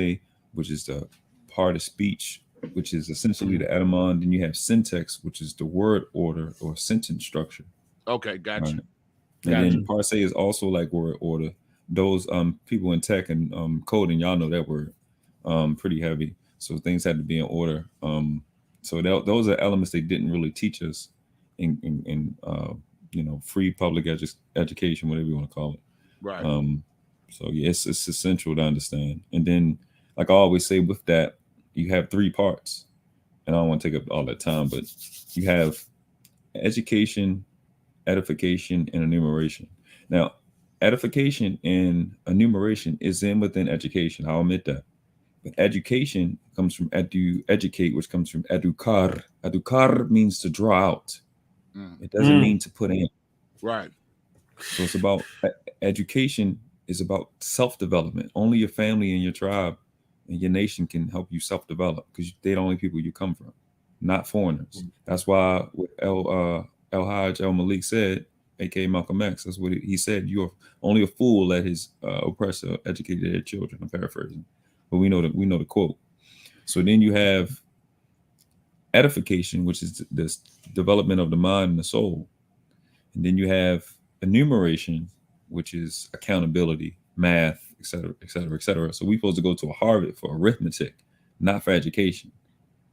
which is the part of speech, which is essentially the etymon. Then you have syntax, which is the word order or sentence structure. Okay, gotcha. Right. And then parse is also like word order. Those people in tech and coding, y'all know that word, pretty heavy. So things had to be in order. So those are elements they didn't really teach us in free public education, whatever you want to call it. Right. So yeah, it's essential to understand. And then, like I always say, with that, you have three parts. And I don't want to take up all that time, but you have education, edification, and enumeration. Now, edification and enumeration is within education. I'll admit that. But education comes from educate, which comes from educar. Educar means to draw out. It doesn't mean to put in. Right. So it's about education is about self-development. Only your family and your tribe and your nation can help you self-develop because they're the only people you come from, not foreigners. That's why what El-Hajj El-Malik said, aka Malcolm X, that's what he said. You're only a fool let his oppressor educate their children. I'm paraphrasing, but we know the quote. So then you have edification, which is this development of the mind and the soul, and then you have enumeration, which is accountability, math, et cetera, et cetera, et cetera. So we're supposed to go to a Harvard for arithmetic, not for education,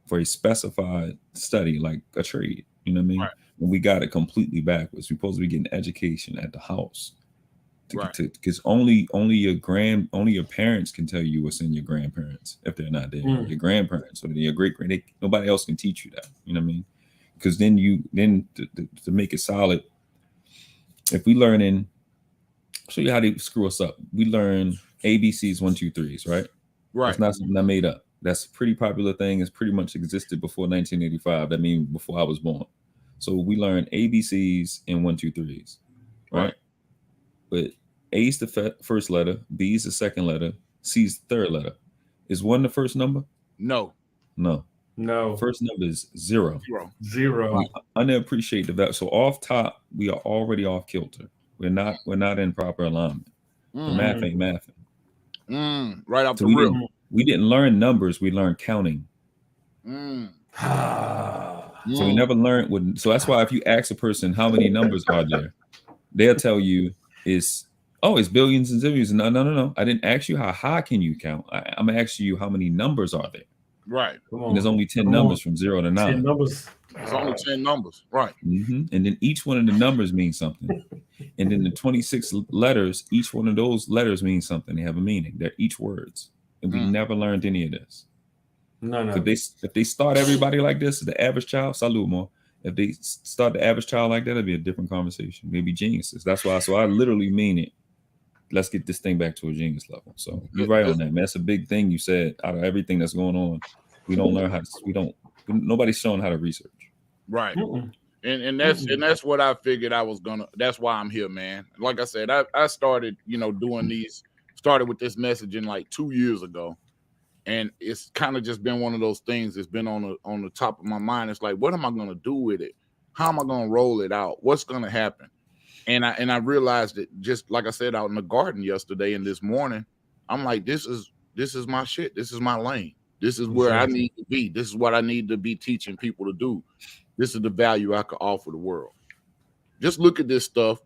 for a specified study like a trade. You know what I mean? Right. And we got it completely backwards. We're supposed to be getting education at the house, because only your parents can tell you what's in your grandparents if they're not there. Your grandparents or your great nobody else can teach you that. You know what I mean? Because then to make it solid, if we learn in, I'll show you how they screw us up. We learn ABCs 1, 2, 3s, right? Right. It's not something I made up. That's a pretty popular thing. It's pretty much existed before 1985. That means before I was born. So we learn ABCs and 1, 2, 3s, right? But A is the first letter, B is the second letter, C is the third letter. Is 1 the first number? No. First number is 0. Zero. I underappreciate the value. So off top, we are already off kilter. We're not in proper alignment. The math ain't mathing. Right off So the rip. We didn't learn numbers. We learned counting. So we never learned. So that's why if you ask a person how many numbers are there, they'll tell you it's billions and zillions. No. I didn't ask you how high can you count. I'm asking you how many numbers are there. Right. And there's only 10 numbers from 0 to 9. 10 numbers. There's only 10 numbers. Right. And then each one of the numbers means something. And then the 26 letters, each one of those letters means something. They have a meaning. They're each words. And we never learned any of this. No. If they start everybody like this, the average child, salute more. If they start the average child like that, it'd be a different conversation. Maybe geniuses. That's why. So I literally mean it. Let's get this thing back to a genius level. So you're right on that, man. That's a big thing you said. Out of everything that's going on, we don't learn how to. Nobody's showing how to research. Right. And that's what I figured I was gonna. That's why I'm here, man. Like I said, I started, started with this messaging like 2 years ago. And it's kind of just been one of those things that's been on the top of my mind. It's like, what am I going to do with it? How am I going to roll it out? What's going to happen? And I realized that, just like I said, out in the garden yesterday and this morning, I'm like, this is my shit. This is my lane. This is where I need to be. This is what I need to be teaching people to do. This is the value I could offer the world. Just look at this stuff.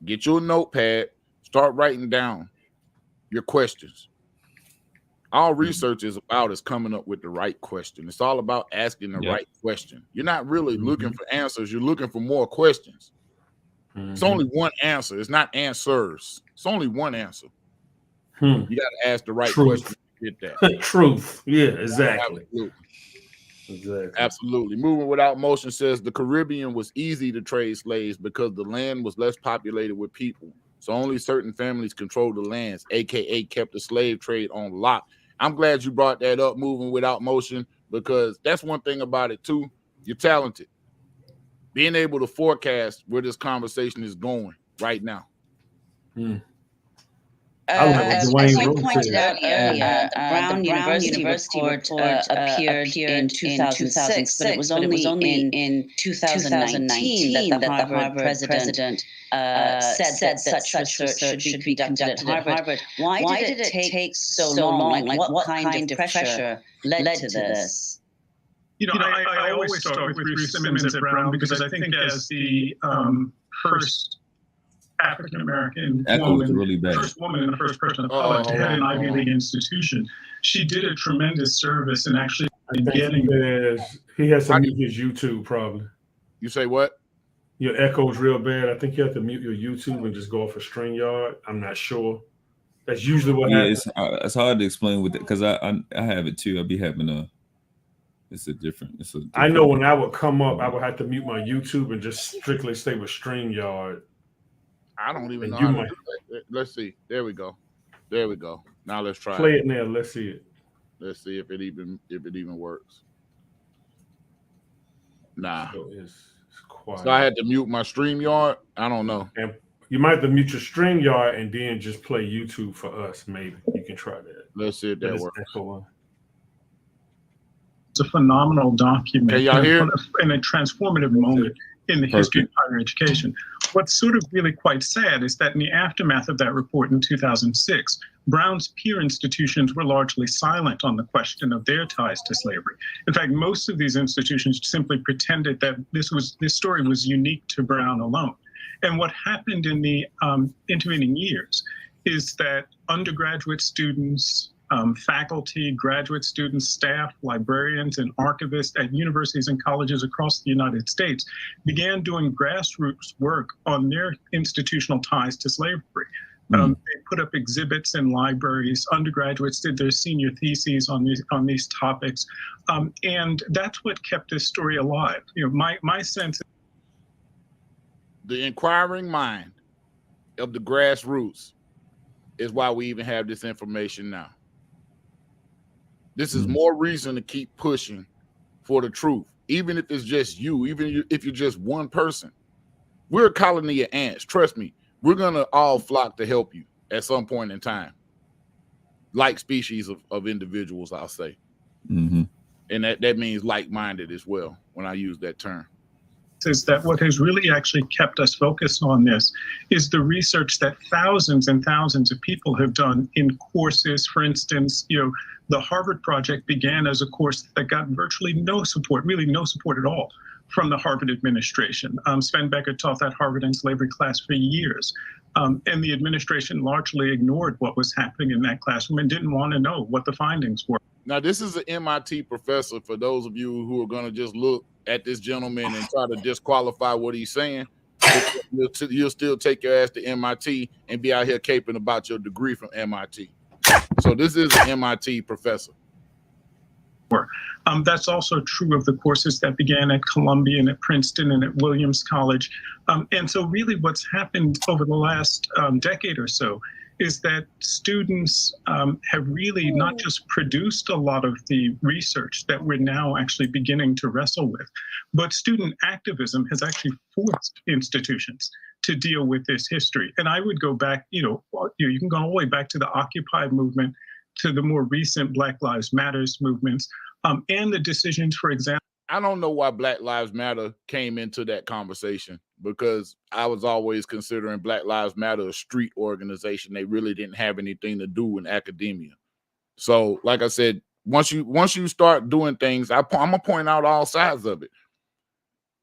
Get you a notepad. Start writing down your questions. All research is about is coming up with the right question. It's all about asking the right question. You're not really looking for answers. You're looking for more questions. It's only one answer. It's not answers. It's only one answer. You got to ask the right question to get that. Truth. Yeah, exactly. Absolutely. Moving Without Motion says the Caribbean was easy to trade slaves because the land was less populated with people. So only certain families controlled the lands, aka kept the slave trade on lock. I'm glad you brought that up, Moving Without Motion, because that's one thing about it too. You're talented. Being able to forecast where this conversation is going right now. As I pointed out earlier, the Brown University report appeared in 2006, but it was only in 2019 that the Harvard president said that such research should be conducted at Harvard. Why did it take so long? Like what kind of pressure led to this? I always start with Ruth Simmons at Brown because I think as the first African-American woman, really bad. First woman and the first person of color to head an Ivy League institution, she did a tremendous service in actually getting. He has to mute his YouTube probably. You say what? Your echo's real bad. I think you have to mute your YouTube and just go off a StreamYard. I'm not sure. That's usually what happens. It's hard to explain with it because I have it too. I'll be having I know when I would come up, I would have to mute my YouTube and just strictly stay with StreamYard. I don't even And know you how to might do that. Let's see. There we go. There we go. Now let's try play it now. Let's see it. Let's see if it even works. Nah. So it's quiet. So I had to mute my StreamYard. I don't know. And you might have to mute your StreamYard and then just play YouTube for us. Maybe you can try that. Let's see if that works. It's a phenomenal document. Can y'all hear? And a transformative moment in the history of higher education. What's sort of really quite sad is that in the aftermath of that report in 2006, Brown's peer institutions were largely silent on the question of their ties to slavery. In fact, most of these institutions simply pretended that this story was unique to Brown alone. And what happened in the intervening years is that undergraduate students, faculty, graduate students, staff, librarians, and archivists at universities and colleges across the United States began doing grassroots work on their institutional ties to slavery. They put up exhibits in libraries. Undergraduates did their senior theses on these topics, and that's what kept this story alive. You know, my sense. The inquiring mind of the grassroots is why we even have this information now. This is more reason to keep pushing for the truth, even if it's just you, even if you're just one person. We're a colony of ants. Trust me, we're going to all flock to help you at some point in time. Like species of individuals, I'll say. Mm-hmm. And that means like-minded as well when I use that term. Is that what has really actually kept us focused on this is the research that thousands and thousands of people have done in courses. For instance, you know, the Harvard Project began as a course that got virtually no support, really no support at all from the Harvard administration. Sven Becker taught that Harvard and slavery class for years. And the administration largely ignored what was happening in that classroom and didn't want to know what the findings were. Now, this is an MIT professor, for those of you who are going to just look at this gentleman and try to disqualify what he's saying. You'll still take your ass to MIT and be out here caping about your degree from MIT. So this is an MIT professor. That's also true of the courses that began at Columbia and at Princeton and at Williams College. And so really what's happened over the last decade or so is that students have really not just produced a lot of the research that we're now actually beginning to wrestle with, but student activism has actually forced institutions to deal with this history. And I would go back, you can go all the way back to the Occupy movement, to the more recent Black Lives Matters movements, and the decisions, for example. I don't know why Black Lives Matter came into that conversation, because I was always considering Black Lives Matter a street organization. They really didn't have anything to do in academia. So, like I said, once you start doing things, I'm gonna point out all sides of it.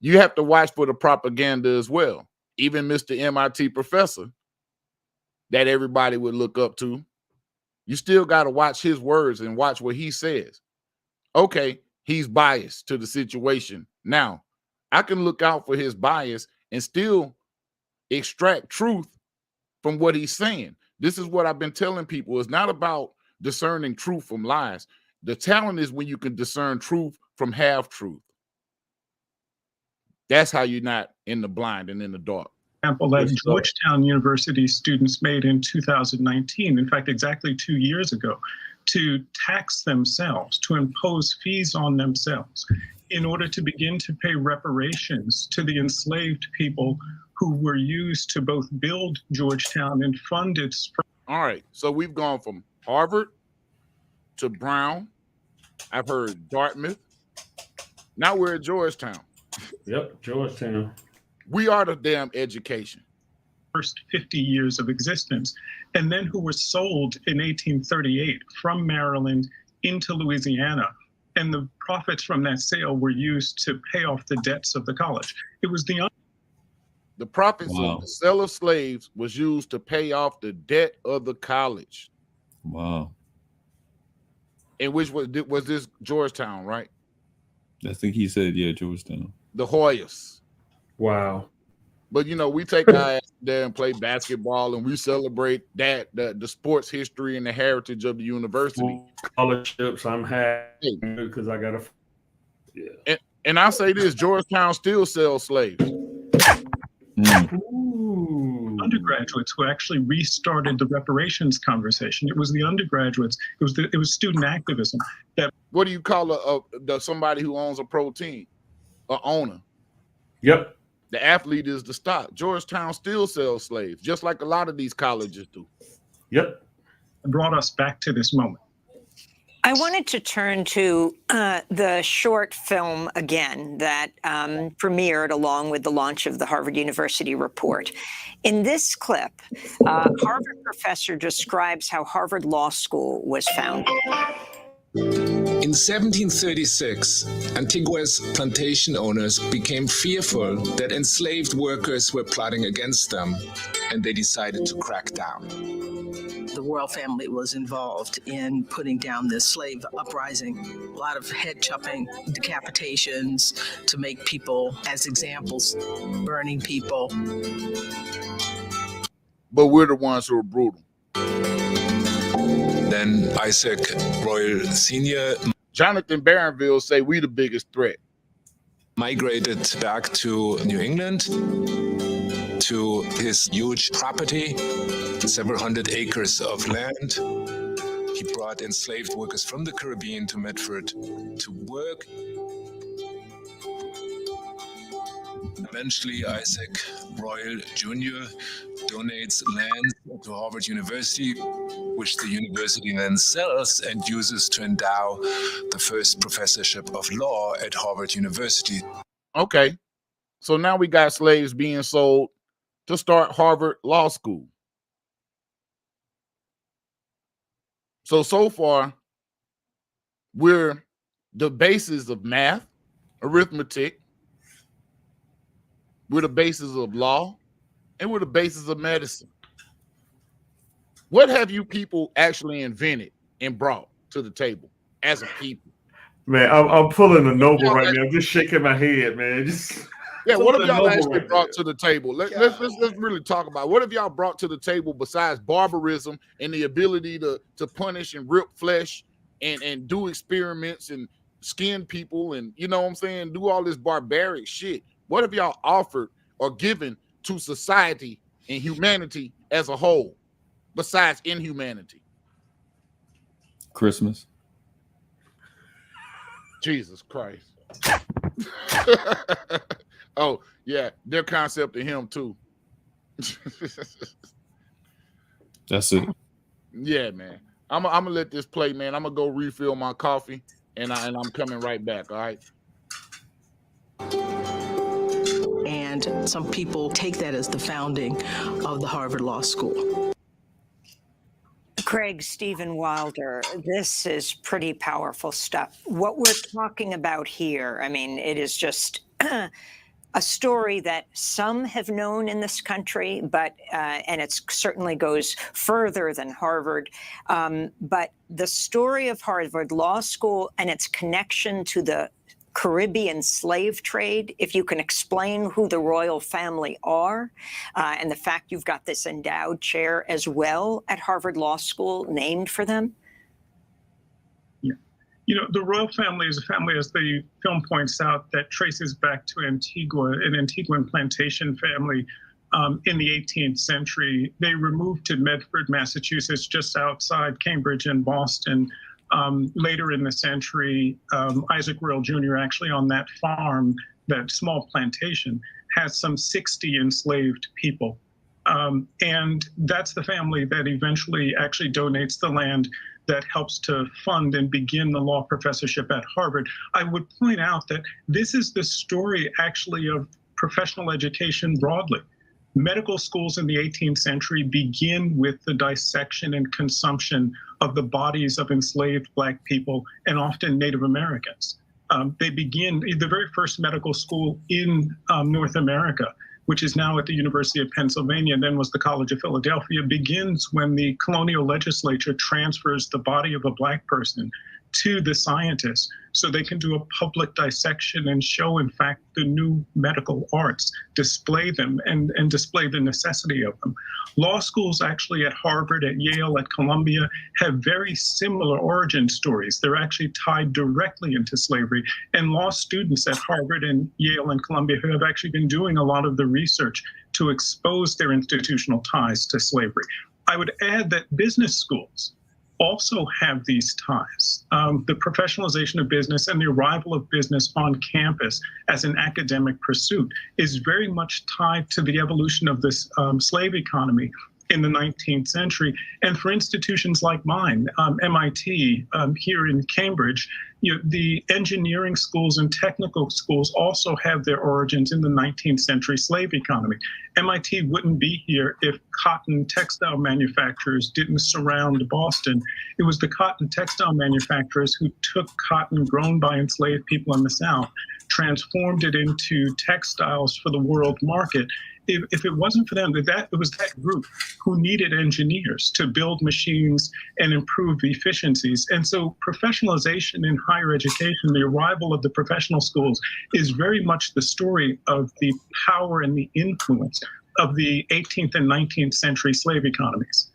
You have to watch for the propaganda as well. Even Mr. MIT professor that everybody would look up to, you still got to watch his words and watch what he says. Okay, he's biased to the situation. Now, I can look out for his bias and still extract truth from what he's saying. This is what I've been telling people. It's not about discerning truth from lies. The talent is when you can discern truth from half-truth. That's how you're not in the blind and in the dark. Example that Georgetown University students made in 2019, in fact, exactly 2 years ago, to tax themselves, to impose fees on themselves in order to begin to pay reparations to the enslaved people who were used to both build Georgetown and fund its. All right, so we've gone from Harvard to Brown. I've heard Dartmouth. Now we're at Georgetown. Yep, Georgetown. We are the damn education. First 50 years of existence, and then who were sold in 1838 from Maryland into Louisiana. And the profits from that sale were used to pay off the debts of the college. It was the profits of the sale of slaves was used to pay off the debt of the college. Wow. And which was this Georgetown, right? I think he said, yeah, Georgetown. The Hoyas. Wow. But we take our ass there and play basketball, and we celebrate that the sports history and the heritage of the university. Scholarships, I'm happy because I got a. Yeah. And I say this: Georgetown still sells slaves. Ooh. undergraduates who actually restarted the reparations conversation. It was the undergraduates. It was student activism that. What do you call somebody who owns a pro team? A owner. Yep. The athlete is the stock. Georgetown still sells slaves, just like a lot of these colleges do. Yep. Brought us back to this moment. I wanted to turn to the short film again that premiered along with the launch of the Harvard University report. In this clip, Harvard professor describes how Harvard Law School was founded. In 1736, Antigua's plantation owners became fearful that enslaved workers were plotting against them, and they decided to crack down. The royal family was involved in putting down this slave uprising. A lot of head chopping, decapitations to make people as examples, burning people. But we're the ones who are brutal. Then Isaac Royal Sr. Jonathan Barronville say we the biggest threat. Migrated back to New England, to his huge property, several hundred acres of land. He brought enslaved workers from the Caribbean to Medford to work. Eventually, Isaac Royal Jr. donates land to Harvard University, which the university then sells and uses to endow the first professorship of law at Harvard University. Okay, so now we got slaves being sold to start Harvard Law School. So far, we're the basis of math, arithmetic, we're the basis of law, and we're the basis of medicine. What have you people actually invented and brought to the table as a people? Man, I'm pulling a Nobel right now. I'm just shaking my head, man. What have y'all actually brought to the table? Let's really talk about what have y'all brought to the table besides barbarism and the ability to punish and rip flesh and do experiments and skin people and, you know what I'm saying, do all this barbaric shit. What have y'all offered or given to society and humanity as a whole besides inhumanity? Christmas. Jesus Christ. Oh, yeah, their concept of him too. That's it. Yeah, man. I'm gonna let this play, man. I'm gonna go refill my coffee and I'm coming right back, all right? And some people take that as the founding of the Harvard Law School. Craig, Stephen Wilder, this is pretty powerful stuff. What we're talking about here, I mean, it is just a story that some have known in this country, but and it certainly goes further than Harvard. But the story of Harvard Law School and its connection to the Caribbean slave trade, if you can explain who the royal family are, and the fact you've got this endowed chair as well at Harvard Law School named for them. Yeah. You know, the royal family is a family, as the film points out, that traces back to Antigua, an Antiguan plantation family in the 18th century. They removed to Medford, Massachusetts, just outside Cambridge and Boston. Later in the century, Isaac Royal Jr. actually on that farm, that small plantation, has some 60 enslaved people. And that's the family that eventually actually donates the land that helps to fund and begin the law professorship at Harvard. I would point out that this is the story actually of professional education broadly. Medical schools in the 18th century begin with the dissection and consumption of the bodies of enslaved Black people and often Native Americans. They begin, the very first medical school in North America, which is now at the University of Pennsylvania, and then was the College of Philadelphia, begins when the colonial legislature transfers the body of a Black person to the scientists so they can do a public dissection and show, in fact, the new medical arts, display them and display the necessity of them. Law schools actually at Harvard, at Yale, at Columbia have very similar origin stories. They're actually tied directly into slavery. And law students at Harvard and Yale and Columbia who have actually been doing a lot of the research to expose their institutional ties to slavery. I would add that business schools also have these ties. The professionalization of business and the arrival of business on campus as an academic pursuit is very much tied to the evolution of this slave economy in the 19th century. And for institutions like mine, MIT here in Cambridge, the engineering schools and technical schools also have their origins in the 19th century slave economy. MIT wouldn't be here if cotton textile manufacturers didn't surround Boston. It was the cotton textile manufacturers who took cotton grown by enslaved people in the South, transformed it into textiles for the world market. If it wasn't for them, it was that group who needed engineers to build machines and improve efficiencies. And so professionalization in higher education, the arrival of the professional schools, is very much the story of the power and the influence of the 18th and 19th century slave economies.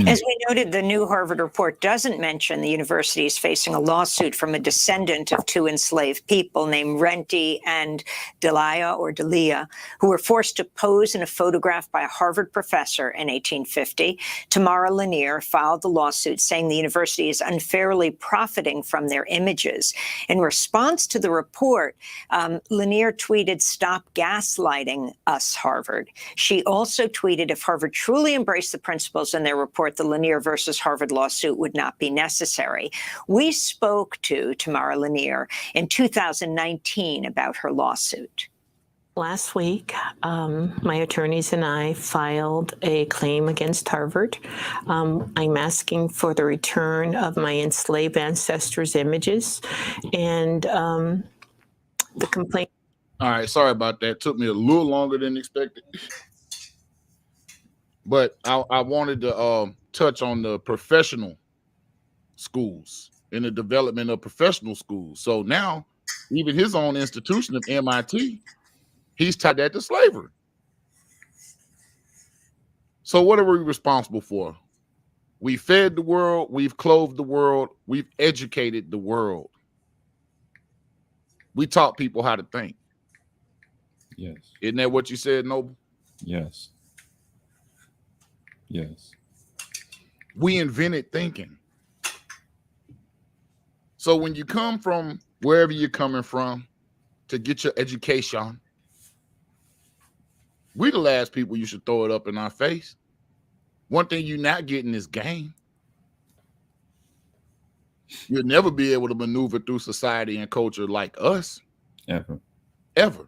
As we noted, the new Harvard report doesn't mention the university is facing a lawsuit from a descendant of two enslaved people named Renty and Delia, who were forced to pose in a photograph by a Harvard professor in 1850. Tamara Lanier filed the lawsuit saying the university is unfairly profiting from their images. In response to the report, Lanier tweeted, "Stop gaslighting us, Harvard." She also tweeted, if Harvard truly embraced the principles in their report, the Lanier versus Harvard lawsuit would not be necessary. We spoke to Tamara Lanier in 2019 about her lawsuit. Last week, my attorneys and I filed a claim against Harvard. I'm asking for the return of my enslaved ancestors' images, and the complaint. All right, sorry about that. Took me a little longer than expected. But I wanted to touch on the professional schools and the development of professional schools. So now, even his own institution of MIT, he's tied that to slavery. So what are we responsible for? We fed the world, we've clothed the world, we've educated the world. We taught people how to think. Yes. Isn't that what you said, Noble? Yes. Yes. We invented thinking. So when you come from wherever you're coming from to get your education, we the last people you should throw it up in our face. One thing you're not getting is game. You'll never be able to maneuver through society and culture like us. Ever. Ever.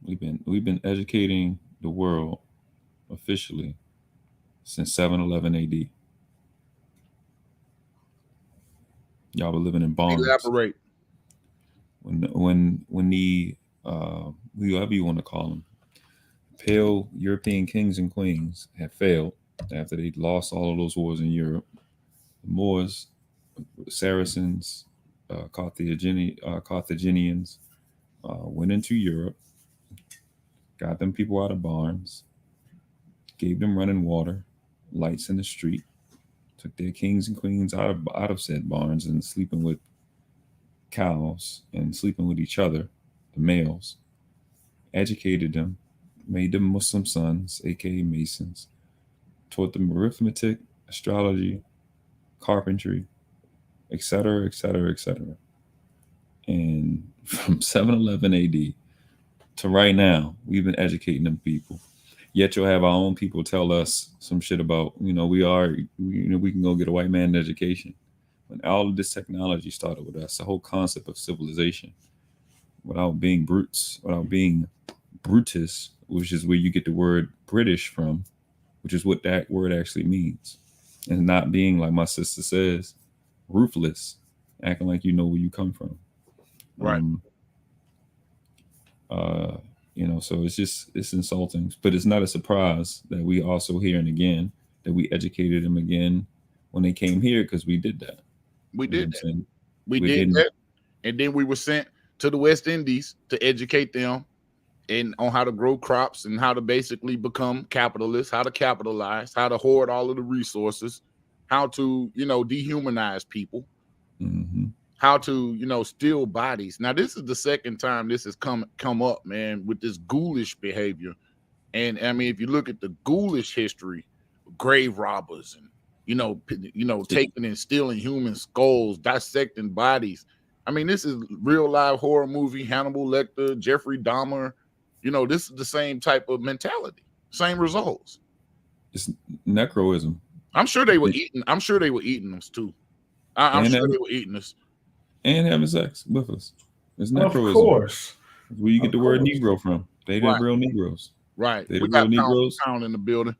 We've been educating the world officially since 711 AD. Y'all were living in barns. Elaborate. When the whoever you want to call them, pale European kings and queens had failed after they lost all of those wars in Europe. The Moors, Saracens, Carthaginians went into Europe, got them people out of barns, gave them running water, lights in the street, took their kings and queens out of said barns and sleeping with cows and sleeping with each other, the males, educated them, made them Muslim sons, aka Masons, taught them arithmetic, astrology, carpentry, etc., etc., etc. And from 711 AD to right now, we've been educating them people. Yet you'll have our own people tell us some shit about, we can go get a white man education. When all of this technology started with us, the whole concept of civilization, without being brutes, without being Brutus, which is where you get the word British from, which is what that word actually means. And not being, like my sister says, ruthless, acting like you know where you come from. Right. So it's insulting, but it's not a surprise that we also hearing again that we educated them again when they came here, because we did that. We did that. We did that. And then we were sent to the West Indies to educate them on how to grow crops and how to basically become capitalists, how to capitalize, how to hoard all of the resources, how to, dehumanize people. Mm-hmm. how to, you know, steal bodies. Now, this is the second time this has come up, man, with this ghoulish behavior. And I mean, if you look at the ghoulish history, grave robbers and taking and stealing human skulls, dissecting bodies. I mean, this is real live horror movie, Hannibal Lecter, Jeffrey Dahmer. You know, this is the same type of mentality, same results. It's necroism. I'm sure they were eating. I'm sure they were eating us too. I'm sure they were eating us and having sex with us. It's necroism. Of course. That's where you get the word Negro from. They the real Negroes. Right. They We the got real Negroes. pound in the building.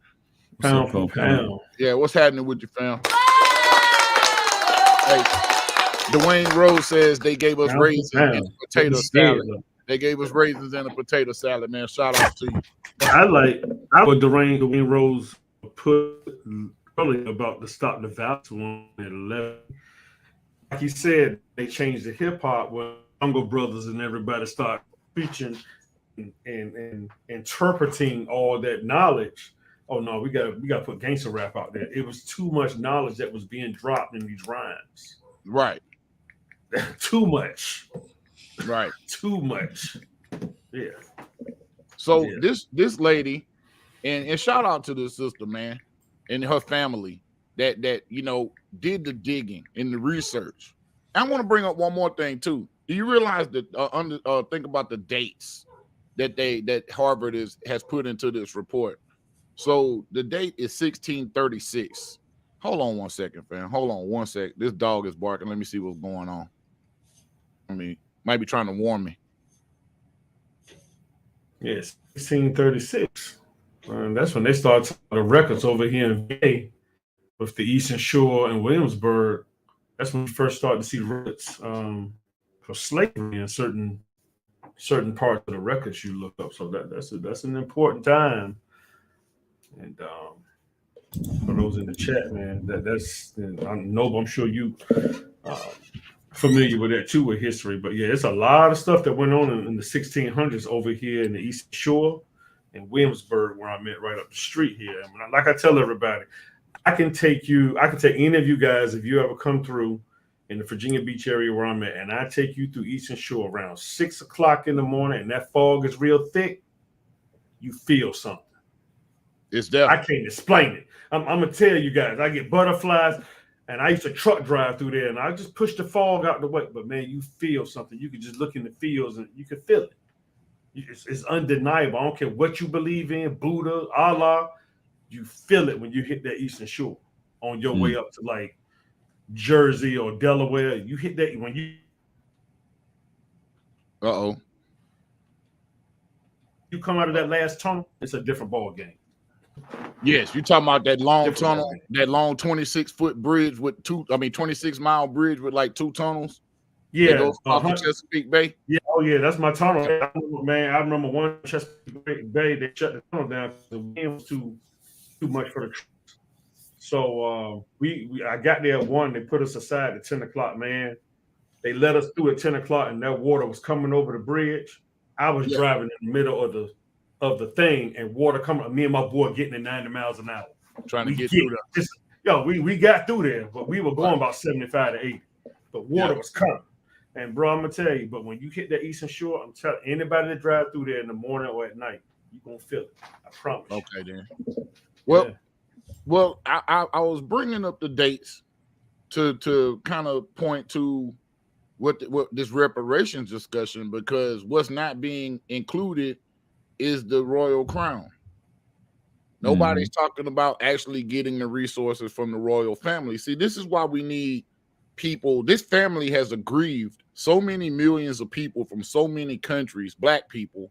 Pound for pound. Yeah, what's happening with you, fam? Hey, Dwayne Rose says they gave us raisins and a potato salad. They gave us raisins and a potato salad, man. Shout out to you. I what Dwayne Rose put earlier about to stop the voucher one at 11. Like he said, they changed the hip hop when Jungle Brothers and everybody start preaching and interpreting all that knowledge. Oh no, we got to put gangster rap out there. It was too much knowledge that was being dropped in these rhymes. Right. Too much. Right. Too much. Yeah. So this lady, and shout out to this sister, man, and her family that you know did the digging and the research. I want to bring up one more thing too. Do you realize that think about the dates that Harvard has put into this report? So the date is 1636. Hold on one second, fam. Hold on one sec. This dog is barking. Let me see what's going on. I mean, might be trying to warn me. Yes, 1636. That's when they started the records over here in VA with the Eastern Shore and Williamsburg. That's when we first started to see records for slavery in certain parts of the records you look up. So that's an important time. And for those in the chat, man, that's I know I'm sure you familiar with that too with history. But yeah, it's a lot of stuff that went on in the 1600s over here in the Eastern Shore and Williamsburg, where I'm at, right up the street here. And like I tell everybody, I can take any of you guys if you ever come through in the Virginia Beach area where I'm at, and I take you through Eastern Shore around 6 o'clock in the morning, and that fog is real thick. You feel something. It's there. I can't explain it. I'm gonna tell you guys. I get butterflies, and I used to truck drive through there, and I just push the fog out the way. But man, you feel something. You can just look in the fields, and you can feel it. It's undeniable. I don't care what you believe in, Buddha, Allah. You feel it when you hit that Eastern Shore on your way up to like Jersey or Delaware. You hit that when you. You come out of that last tunnel, it's a different ball game. Yes, you talking about that long tunnel, that long 26-foot bridge with 26-mile bridge with like 2 tunnels. Yeah, goes off to Chesapeake Bay. Yeah, oh yeah, that's my tunnel. I remember one Chesapeake Bay. They shut the tunnel down because the wind was too much for the troops. So I got there at 1. They put us aside at 10 o'clock. Man, they let us through at 10 o'clock, and that water was coming over the bridge. I was driving in the middle of the thing, and water coming. Me and my boy getting at 90 miles an hour, trying to get through there. We got through there, but we were going about 75 to 80. But water was coming. And bro, I'm gonna tell you, but when you hit that Eastern Shore, I'm telling anybody that drive through there in the morning or at night, you're gonna feel it. I promise. Okay, then. Well, I was bringing up the dates to kind of point to what this reparations discussion, because what's not being included is the royal crown. Nobody's talking about actually getting the resources from the royal family. See, this is why we need people. This family has aggrieved so many millions of people from so many countries, black people,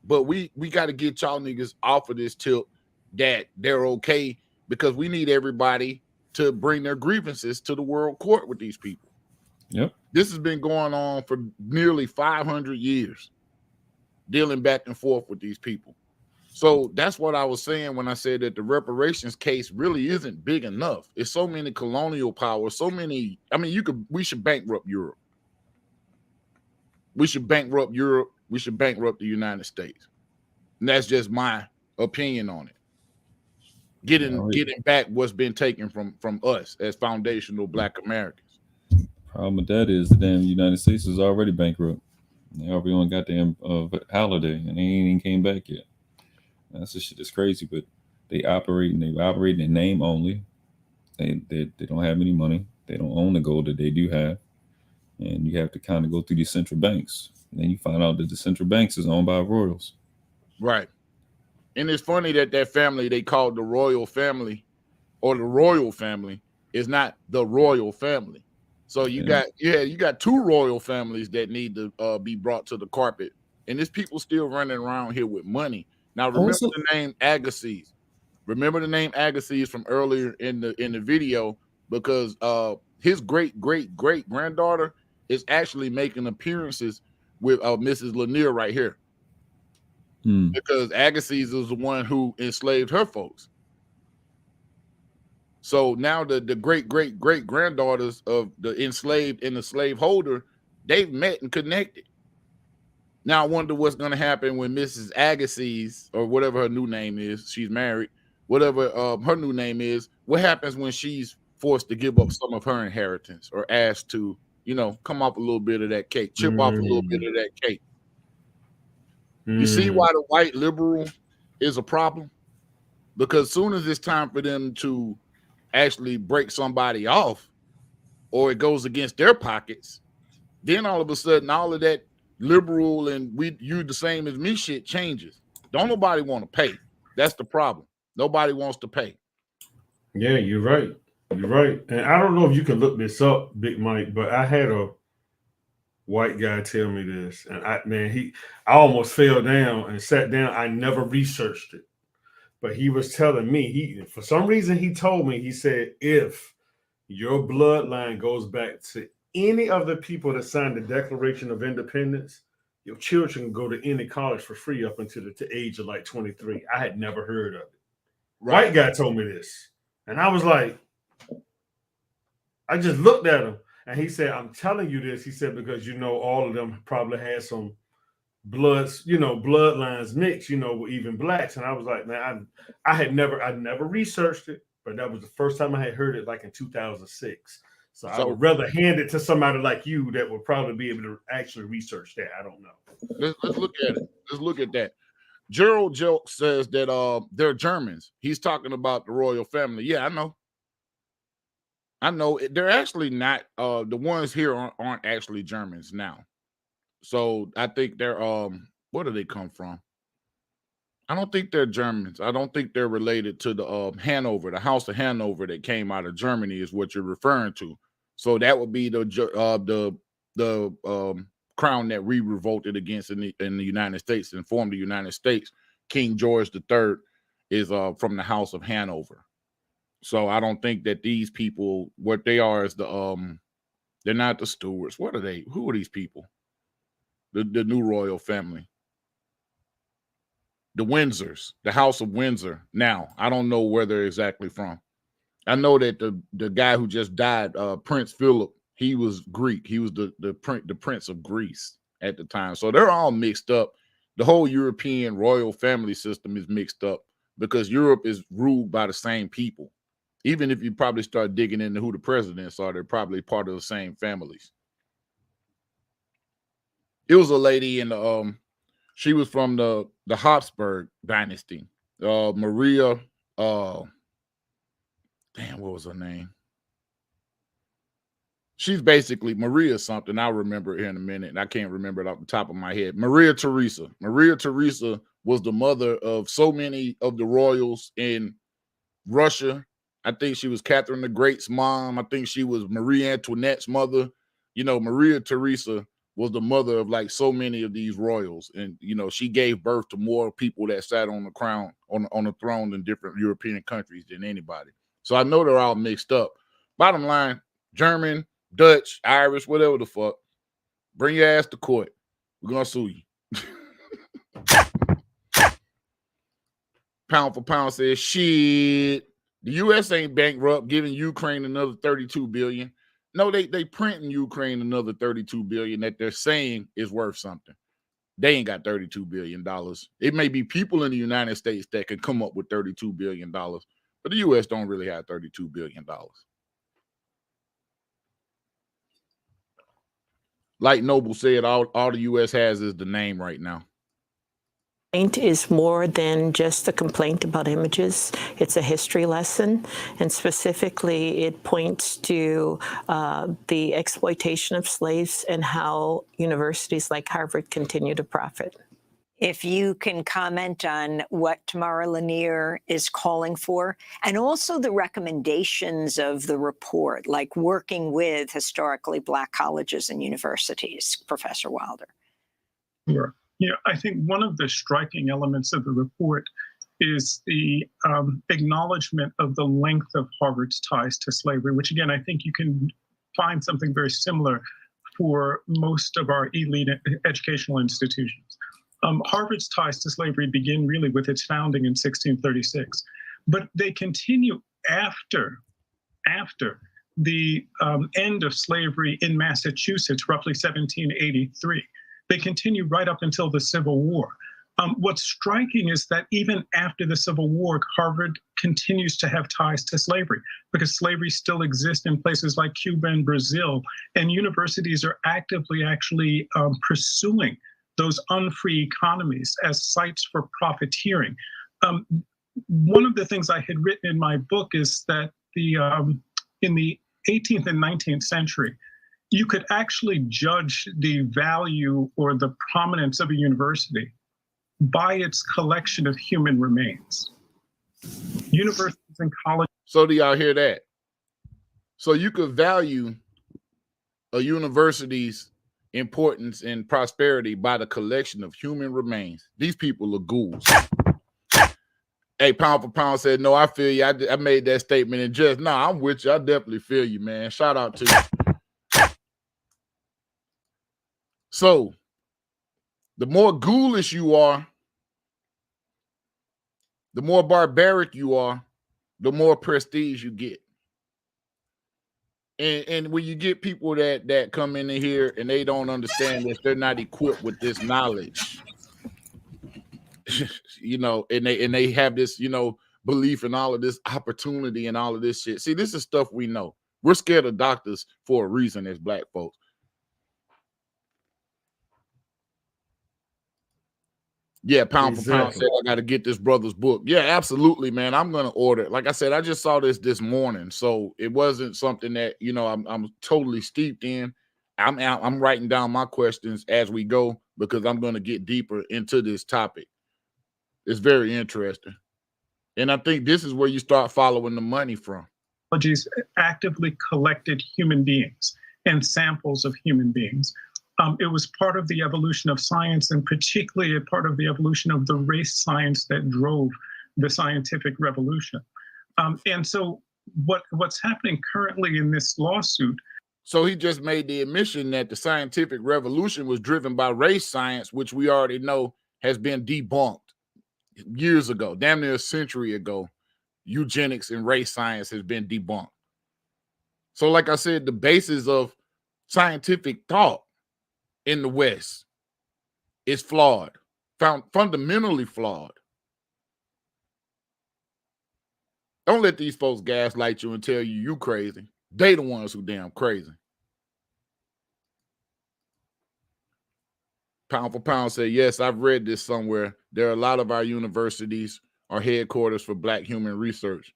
but we got to get y'all niggas off of this tilt that they're okay, because we need everybody to bring their grievances to the world court with these people. Yep. This has been going on for nearly 500 years, dealing back and forth with these people. So that's what I was saying when I said that the reparations case really isn't big enough. It's so many colonial powers, so many. I mean, we should bankrupt Europe. We should bankrupt Europe. We should bankrupt the United States. And that's just my opinion on it. Getting back what's been taken from us as foundational Black Americans. Problem with that is the damn United States is already bankrupt. They already on goddamn holiday, and they ain't even came back yet. That's just shit that's crazy. But they operate in name only. They don't have any money. They don't own the gold that they do have, and you have to kind of go through these central banks. And then you find out that the central banks is owned by royals. Right. And it's funny that that family they called the royal family or the royal family is not the royal family. So you got two royal families that need to be brought to the carpet. And there's people still running around here with money. Now remember the name Agassiz. Remember the name Agassiz from earlier in the video, because his great granddaughter is actually making appearances with Mrs. Lanier right here. Because Agassiz is the one who enslaved her folks. So now the great granddaughters of the enslaved and the slaveholder, they've met and connected. Now I wonder what's going to happen when Mrs. Agassiz, or whatever her new name is, she's married, whatever her new name is, what happens when she's forced to give up some of her inheritance or asked to, come off a little bit of that cake, chip off a little bit of that cake. You see why the white liberal is a problem? Because as soon as it's time for them to actually break somebody off, or it goes against their pockets, then all of a sudden all of that liberal and you the same as me shit changes. Don't nobody want to pay. That's the problem. Nobody wants to pay. Yeah, you're right. You're right. And I don't know if you can look this up, Big Mike, but I had a white guy tell me this, and I almost fell down and sat down. I never researched it, but he was telling me, for some reason he told me, he said, if your bloodline goes back to any of the people that signed the Declaration of Independence, your children can go to any college for free up until the age of like 23. I had never heard of it. Right. White guy told me this, and I was like, I just looked at him. And he said, I'm telling you this, he said, because all of them probably had some bloodlines mixed, with even blacks. And I was like, man, I never researched it, but that was the first time I had heard it, like in 2006. So I would rather hand it to somebody like you that would probably be able to actually research that. I don't know. Let's look at it. Let's look at that. Gerald Joke says that they're Germans. He's talking about the royal family. Yeah, I know they're actually not. The ones here aren't actually Germans now. So I think they're where do they come from? I don't think they're Germans. I don't think they're related to the Hanover, the House of Hanover that came out of Germany is what you're referring to. So that would be the crown that we revolted against in the United States and formed the United States. King George III is from the House of Hanover. So I don't think that these people, what they are is they're not the stewards. What are they? Who are these people? The new royal family. The Windsors, the House of Windsor. Now, I don't know where they're exactly from. I know that the guy who just died, Prince Philip, he was Greek. He was the Prince of Greece at the time. So they're all mixed up. The whole European royal family system is mixed up because Europe is ruled by the same people. Even if you probably start digging into who the presidents are, they're probably part of the same families. It was a lady in the she was from the Habsburg dynasty. Maria, what was her name? She's basically Maria something. I'll remember it in a minute. And I can't remember it off the top of my head. Maria Theresa. Maria Theresa was the mother of so many of the royals in Russia. I think she was Catherine the Great's mom. I think she was Marie Antoinette's mother. Maria Theresa was the mother of like so many of these royals. And, she gave birth to more people that sat on the crown, on the throne in different European countries than anybody. So I know they're all mixed up. Bottom line, German, Dutch, Irish, whatever the fuck. Bring your ass to court. We're going to sue you. Pound for pound says, shit. The U.S. ain't bankrupt, giving Ukraine another $32 billion. No, they printing Ukraine another $32 billion that they're saying is worth something. They ain't got $32 billion. It may be people in the United States that can come up with $32 billion, but the U.S. don't really have $32 billion. Like Noble said, all the U.S. has is the name right now. Complaint is more than just a complaint about images. It's a history lesson, and specifically it points to the exploitation of slaves and how universities like Harvard continue to profit. If you can comment on what Tamara Lanier is calling for, and also the recommendations of the report, like working with historically Black colleges and universities, Professor Wilder. Sure. I think one of the striking elements of the report is the acknowledgement of the length of Harvard's ties to slavery, which again, I think you can find something very similar for most of our elite educational institutions. Harvard's ties to slavery begin really with its founding in 1636, but they continue after the end of slavery in Massachusetts, roughly 1783. They continue right up until the Civil War. What's striking is that even after the Civil War, Harvard continues to have ties to slavery because slavery still exists in places like Cuba and Brazil, and universities are actively actually pursuing those unfree economies as sites for profiteering. One of the things I had written in my book is that in the 18th and 19th century, you could actually judge the value or the prominence of a university by its collection of human remains. Universities and colleges. So do y'all hear that? So you could value a university's importance and prosperity by the collection of human remains. These people are ghouls. Hey, Pound for Pound said, no, I feel you. I made that statement and just, no, I'm with you. I definitely feel you, man. Shout out to you. So, the more ghoulish you are, the more barbaric you are, the more prestige you get. And when you get people that come in here and they don't understand this, they're not equipped with this knowledge, and they have this, belief in all of this opportunity and all of this shit. See, this is stuff we know. We're scared of doctors for a reason as Black folks. Yeah, Pound for Pound said I got to get this brother's book. Yeah, absolutely, man. I'm gonna order it. Like I said, I just saw this morning, so it wasn't something that I'm totally steeped in. I'm writing down my questions as we go because I'm gonna get deeper into this topic. It's very interesting, and I think this is where you start following the money from. Actively collected human beings and samples of human beings. It was part of the evolution of science, and particularly a part of the evolution of the race science that drove the scientific revolution. And so what's happening currently in this lawsuit. So he just made the admission that the scientific revolution was driven by race science, which we already know has been debunked years ago, damn near a century ago. Eugenics and race science has been debunked. So like I said, the basis of scientific thought in the West is flawed, fundamentally flawed. Don't let these folks gaslight you and tell you crazy. They the ones who damn crazy. Pound for Pound said, yes, I've read this somewhere. There are a lot of our universities are headquarters for Black human research.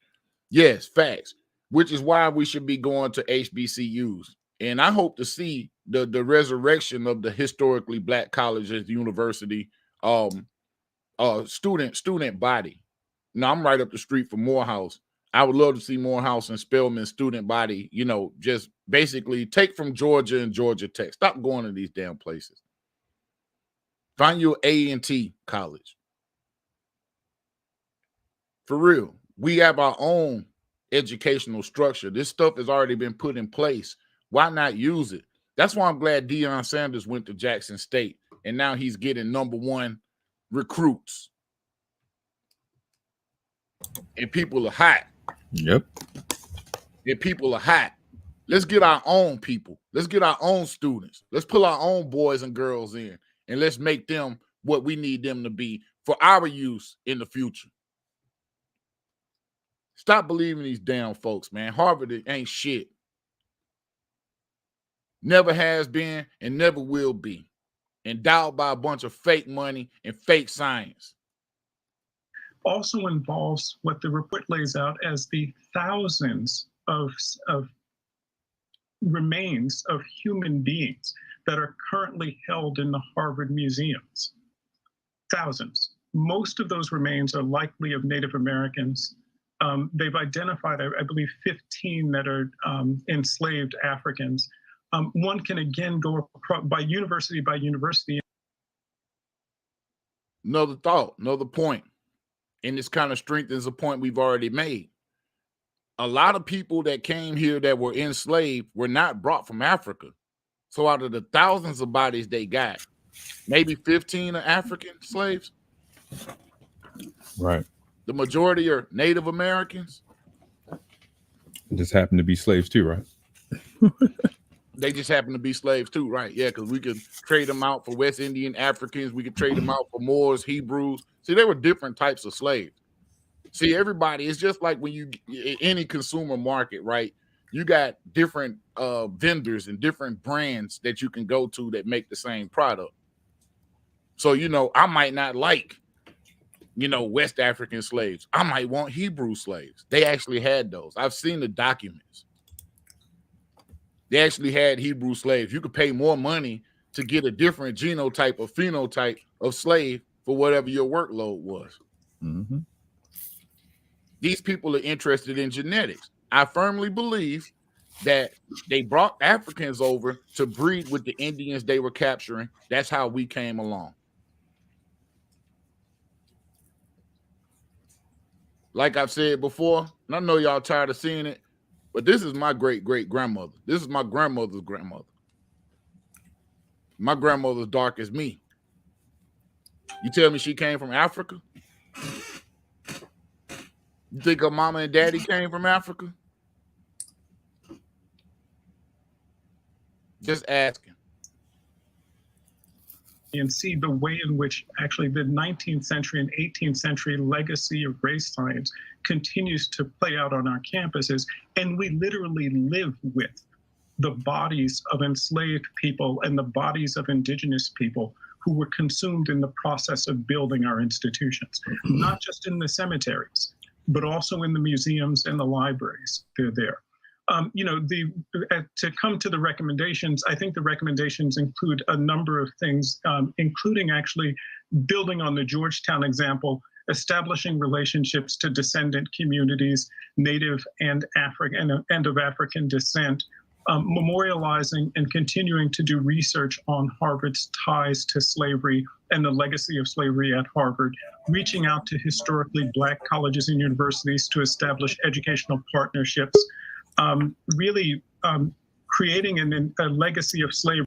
Yes, facts, which is why we should be going to HBCUs. And I hope to see the resurrection of the historically Black colleges, university, student body. Now, I'm right up the street from Morehouse. I would love to see Morehouse and Spelman student body, just basically take from Georgia and Georgia Tech. Stop going to these damn places. Find your A&T college. For real. We have our own educational structure. This stuff has already been put in place. Why not use it? That's why I'm glad Deion Sanders went to Jackson State, and now he's getting #1 recruits. And people are hot. Yep. And people are hot. Let's get our own people. Let's get our own students. Let's pull our own boys and girls in, and let's make them what we need them to be for our use in the future. Stop believing these damn folks, man. Harvard ain't shit. never has been and never will be, endowed by a bunch of fake money and fake science. Also involves what the report lays out as the thousands of remains of human beings that are currently held in the Harvard museums. Thousands. Most of those remains are likely of Native Americans. They've identified, I believe, 15 that are enslaved Africans. One can again go by university. Another thought, another point, and this kind of strengthens a point we've already made. A lot of people that came here that were enslaved were not brought from Africa. So out of the thousands of bodies they got, maybe 15 are African slaves. Right. The majority are Native Americans. Just happen to be slaves too, right? They just happen to be slaves too, right? Yeah, because we could trade them out for West Indian Africans. We could trade them out for Moors, Hebrews. See, there were different types of slaves. See, everybody, it's just like when you any consumer market, right? You got different vendors and different brands that you can go to that make the same product. So, you know, I might not like, you know, West African slaves. I might want Hebrew slaves. They actually had those. I've seen the documents. They actually had Hebrew slaves. You could pay more money to get a different genotype or phenotype of slave for whatever your workload was. Mm-hmm. These people are interested in genetics. I firmly believe that they brought Africans over to breed with the Indians they were capturing. That's how we came along. Like I've said before, and I know y'all tired of seeing it, but this is my great-great-grandmother. This is my grandmother's grandmother. My grandmother's dark as me. You tell me she came from Africa? You think her mama and daddy came from Africa? Just asking. And see the way in which actually the 19th century and 18th century legacy of race science continues to play out on our campuses. And we literally live with the bodies of enslaved people and the bodies of indigenous people who were consumed in the process of building our institutions, not just in the cemeteries, but also in the museums and the libraries. They're there. You know, to come to the recommendations, I think the recommendations include a number of things, including actually building on the Georgetown example, establishing relationships to descendant communities, Native and African and of African descent, memorializing and continuing to do research on Harvard's ties to slavery and the legacy of slavery at Harvard, reaching out to historically Black colleges and universities to establish educational partnerships, really creating a legacy of slavery.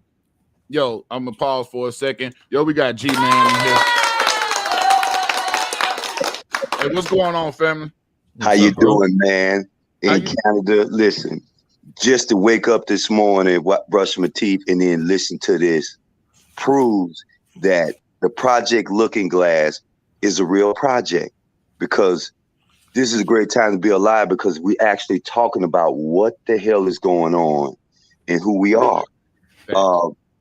Yo, I'm gonna pause for a second. Yo, we got G-Man in here. Hey, what's going on, family? How you doing, man? In Canada, listen, just to wake up this morning, brush my teeth, and then listen to this proves that the Project Looking Glass is a real project, because this is a great time to be alive, because we actually talking about what the hell is going on and who we are.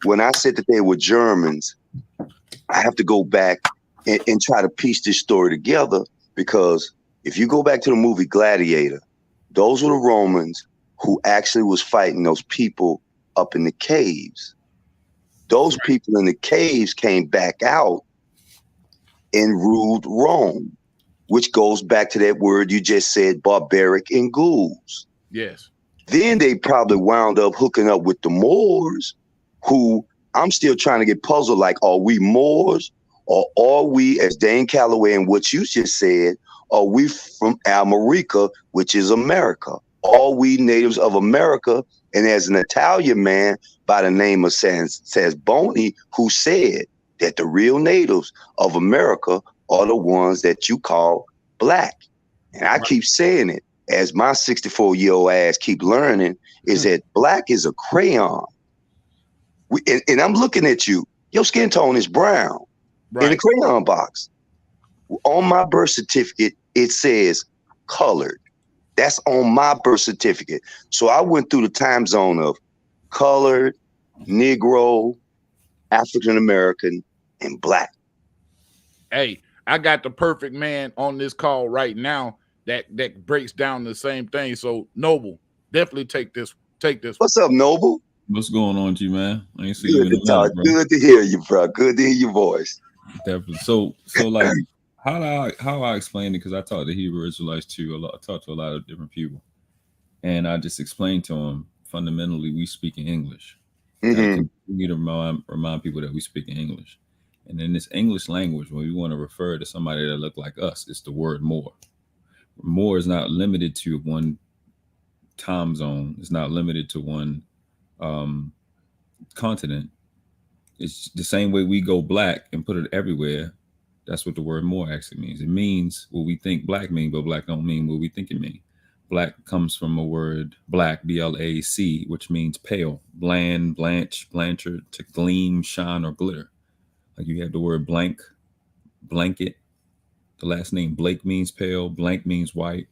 When I said that they were Germans, I have to go back and try to piece this story together, because if you go back to the movie Gladiator, those were the Romans who actually was fighting those people up in the caves. Those people in the caves came back out and ruled Rome, which goes back to that word you just said, barbaric and ghouls. Yes. Then they probably wound up hooking up with the Moors, who I'm still trying to get puzzled, like, are we Moors, or are we, as Dane Calloway and what you just said, are we from America, which is America? Are we natives of America? And as an Italian man by the name of Sasboni, who said that the real natives of America are the ones that you call Black. And I keep saying it, as my 64-year-old ass keep learning, is that Black is a crayon. And I'm looking at you, your skin tone is brown in the crayon box. On my birth certificate, it says colored. That's on my birth certificate. So I went through the time zone of colored, Negro, African American, and Black. Hey, I got the perfect man on this call right now that breaks down the same thing. So Noble, definitely take this. What's up, Noble? What's going on, G man? I ain't see you Good in to a talk. minute, bro. Good to hear you, bro. Good to hear your voice. Definitely. So like, how I explain it? Because I talk to Hebrew Israelites too. I talk to a lot of different people, and I just explained to them fundamentally we speak in English. Got to continue to remind people that we speak in English, and in this English language, when we want to refer to somebody that look like us, it's the word more. More is not limited to one time zone. It's not limited to one continent. It's the same way we go black and put it everywhere. That's what the word more actually means. It means what we think black mean, but black don't mean what we think it mean. Black comes from a word black, B-L-A-C, which means pale, bland, blanch, blanchard, to gleam, shine, or glitter. Like you have the word blank, blanket. The last name Blake means pale, blank means white,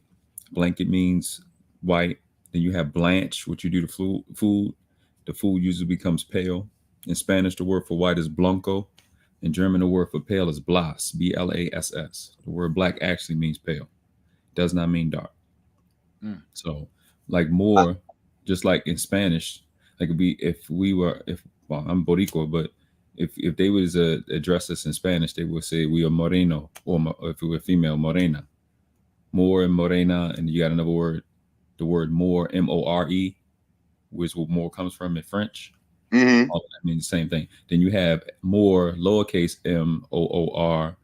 blanket means white. Then you have blanch, which you do to food. The food usually becomes pale. In Spanish, the word for white is blanco. In German, the word for pale is blas, B-L-A-S-S. The word black actually means pale. Does not mean dark. So, like more, just like in Spanish, like if I'm Boricua, but if they was address us in Spanish, they would say we are moreno, or if we were female, morena. More and morena, and you got another word, the word more, M-O-R-E, which where more comes from in French. All of that means the same thing. Then you have more, lowercase M-O-O-R,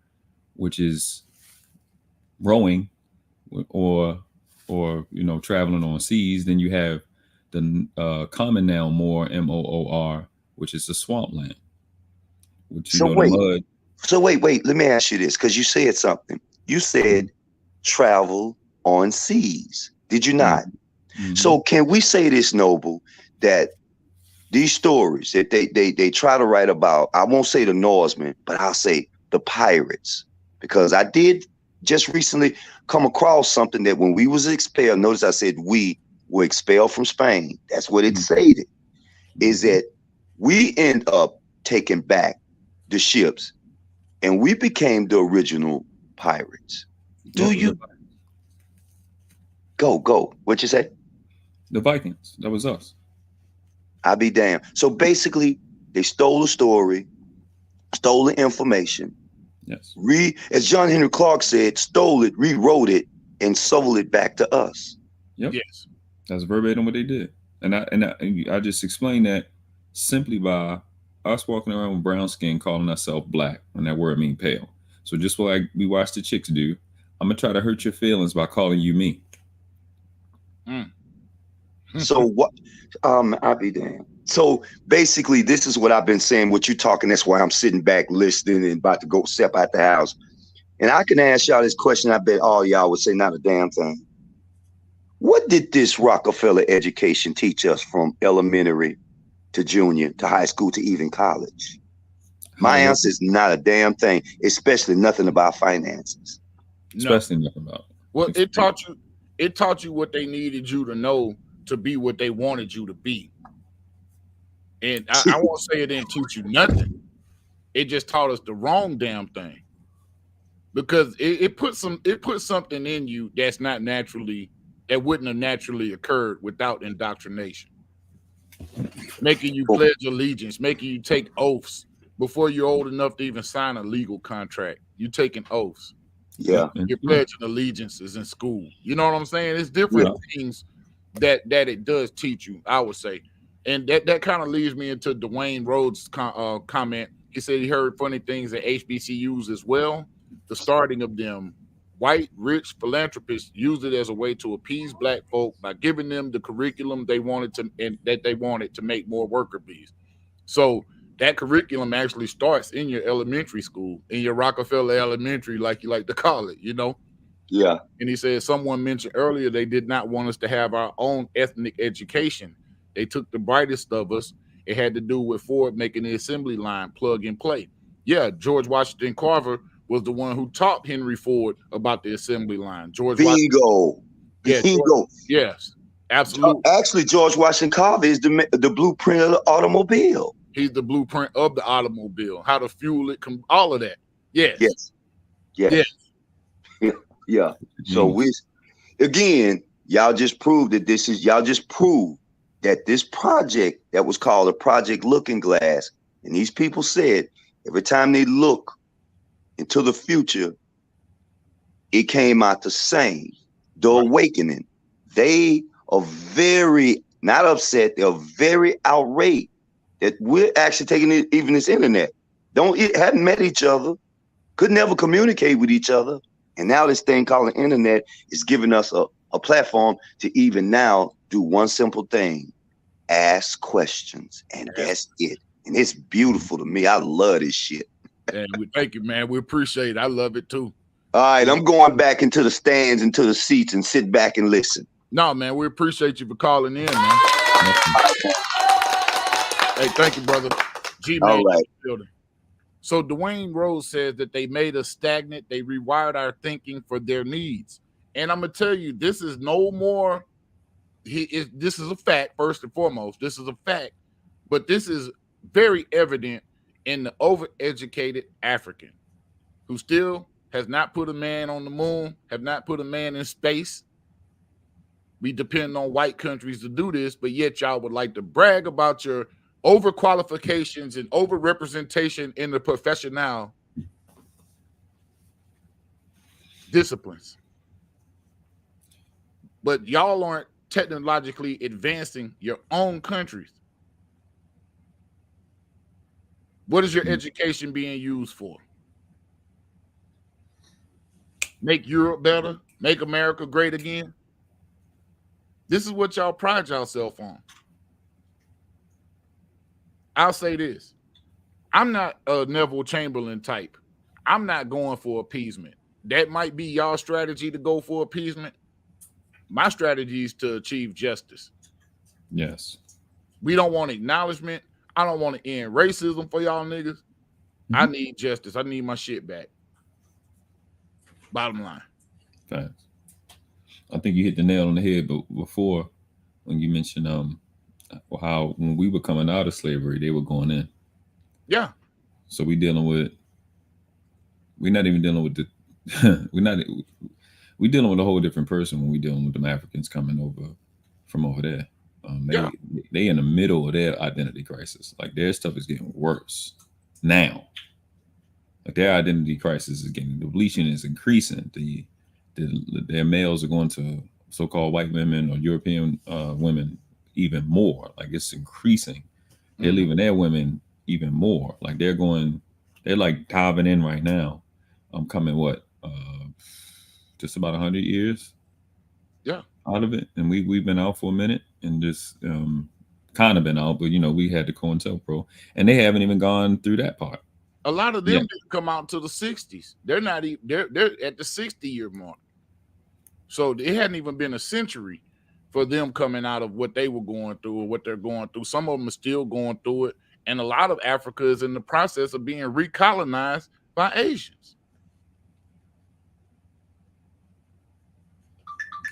which is rowing, or traveling on seas. Then you have the common noun more, M-O-O-R, which is the swampland. Which So wait. Let me ask you this, because you said something. You said travel on seas. Did you not? So can we say this, Noble, that these stories that they try to write about, I won't say the Norsemen, but I'll say the pirates, because I did just recently come across something that when we was expelled, notice I said we were expelled from Spain. That's what it stated, is that we end up taking back the ships and we became the original pirates. Do you go? What you say? The Vikings. That was us. I'll be damned. So basically, they stole the story, stole the information. Yes. As John Henry Clark said, stole it, rewrote it, and sold it back to us. Yep. Yes. That's verbatim what they did. And I just explained that simply by us walking around with brown skin, calling ourselves black, when that word mean pale. So just like we watch the chicks do, I'm gonna try to hurt your feelings by calling you me. So what? I'll be damned. So basically, this is what I've been saying. What you talking? That's why I'm sitting back listening and about to go step out the house. And I can ask y'all this question. I bet all y'all would say not a damn thing. What did this Rockefeller education teach us from elementary to junior to high school to even college? My answer is not a damn thing, especially nothing about finances. Especially nothing about it. Well, it taught you what they needed you to know to be what they wanted you to be. And I won't say it didn't teach you nothing. It just taught us the wrong damn thing. Because it put something in you that wouldn't have naturally occurred without indoctrination. Making you pledge allegiance, making you take oaths before you're old enough to even sign a legal contract. You taking oaths. Yeah. You're pledging allegiances in school. You know what I'm saying? It's different things that it does teach you, I would say. And that kind of leads me into Dwayne Rhodes' comment. He said he heard funny things at HBCUs as well. The starting of them, white, rich philanthropists used it as a way to appease black folk by giving them the curriculum they wanted to make more worker bees. So that curriculum actually starts in your elementary school, in your Rockefeller Elementary, like you like to call it, you know? Yeah. And he said, someone mentioned earlier, they did not want us to have our own ethnic education. They took the brightest of us. It had to do with Ford making the assembly line plug and play. Yeah, George Washington Carver was the one who taught Henry Ford about the assembly line. Bingo. Bingo. Yes, Absolutely. Actually, George Washington Carver is the blueprint of the automobile. He's the blueprint of the automobile, how to fuel it, all of that. Yes. Yes. Yeah. So again, y'all just proved that this project that was called a Project Looking Glass, and these people said every time they look into the future, it came out the same. The awakening. They are very not upset. They're very outraged that we're actually taking even this internet. Hadn't met each other, could never communicate with each other, and now this thing called the internet is giving us a platform to even now do one simple thing: ask questions, and that's it. And it's beautiful to me. I love this shit. And we thank you, man. We appreciate it. I love it too. All right, I'm going back into the stands, into the seats, and sit back and listen. No, man, we appreciate you for calling in, man. Hey, thank you, brother. All right. So Dwayne Rose says that they made us stagnant. They rewired our thinking for their needs. And I'm going to tell you, this is no more. This is a fact, first and foremost. This is a fact. But this is very evident in the overeducated African who still has not put a man on the moon, have not put a man in space. We depend on white countries to do this, but yet y'all would like to brag about your overqualifications and overrepresentation in the professional disciplines. But y'all aren't technologically advancing your own countries. What is your education being used for? Make Europe better? Make America great again? This is what y'all pride yourself on. I'll say this. I'm not a Neville Chamberlain type. I'm not going for appeasement. That might be y'all strategy to go for appeasement. My strategy is to achieve justice. Yes. We don't want acknowledgement. I don't want to end racism for y'all niggas. I need justice. I need my shit back. Bottom line. Facts. I think you hit the nail on the head, but before when you mentioned how when we were coming out of slavery, they were going in. Yeah. So we're not even dealing with we're dealing with a whole different person when we're dealing with them Africans coming over from over there. They in the middle of their identity crisis. Like their stuff is getting worse now. Like their identity crisis is getting, the bleaching is increasing. Their males are going to so-called white women or European women even more. Like it's increasing. They're leaving their women even more. Like they're like diving in right now. I'm coming just about 100 years. Yeah. Out of it, and we've been out for a minute, and just kind of been out, but we had the COINTELPRO, and they haven't even gone through that part. A lot of them didn't come out until the 60s. They're not even they're at the 60-year mark. So it hadn't even been a century for them coming out of what they were going through or what they're going through. Some of them are still going through it, and a lot of Africa is in the process of being recolonized by Asians.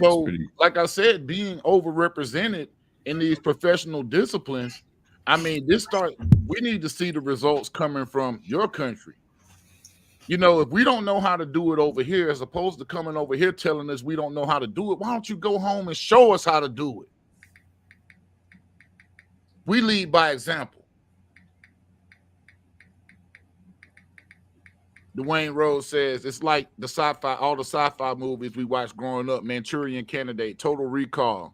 So, like I said, being overrepresented in these professional disciplines, I mean, we need to see the results coming from your country. If we don't know how to do it over here, as opposed to coming over here telling us we don't know how to do it, why don't you go home and show us how to do it? We lead by example. Dwayne Rose says it's like all the sci-fi movies we watched growing up. Manchurian Candidate, Total Recall,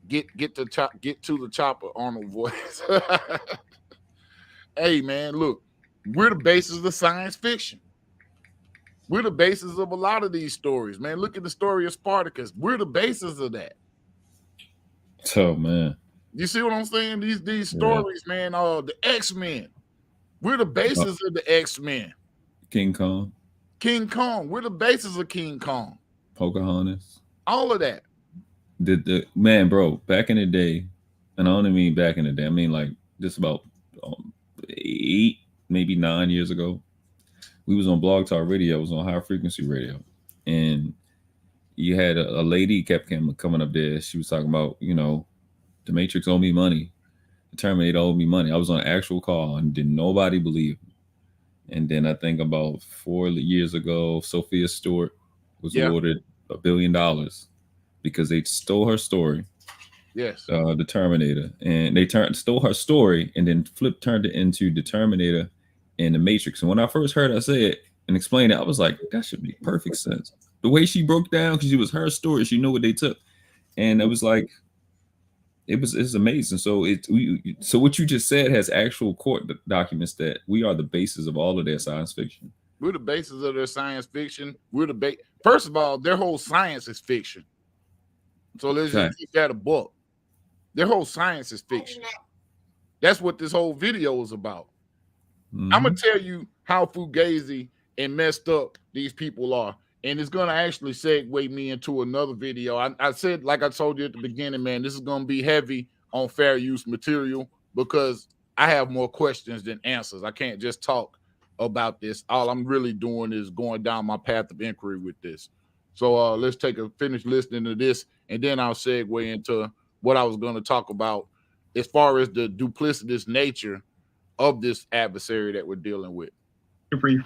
get to the chopper, Arnold voice. Hey man, look, we're the basis of science fiction. We're the basis of a lot of these stories, man. Look at the story of Spartacus. We're the basis of that. Oh man, you see what I'm saying? These stories, man. The X-Men. We're the basis of the X-Men. King Kong. We're the basis of King Kong. Pocahontas. All of that. Man, bro, back in the day, and I don't mean back in the day, I mean like just about 8, maybe 9 years ago, we was on Blog Talk Radio. I was on High Frequency Radio, and you had a lady kept coming up there. She was talking about, the Matrix owed me money. The Terminator owed me money. I was on an actual call and didn't nobody believe me. And then I think about 4 years ago, Sophia Stewart was awarded $1 billion because they stole her story. Yes. The Terminator. And they stole her story and then turned it into the Terminator and the Matrix. And when I first heard her say it and explain it, I was like, that should make perfect sense. The way she broke down, because it was her story, she knew what they took. And it was like, it's amazing. So so what you just said has actual court documents that we are the basis of all of their science fiction. We're the basis of their science fiction. We're the First of all, their whole science is fiction. So let's just keep that a book. Their whole science is fiction. That's what this whole video is about. I'm gonna tell you how fugazi and messed up these people are. And it's going to actually segue me into another video. I said, like I told you at the beginning, man, this is going to be heavy on fair use material because I have more questions than answers. I can't just talk about this. All I'm really doing is going down my path of inquiry with this. So let's finish listening to this, and then I'll segue into what I was going to talk about as far as the duplicitous nature of this adversary that we're dealing with.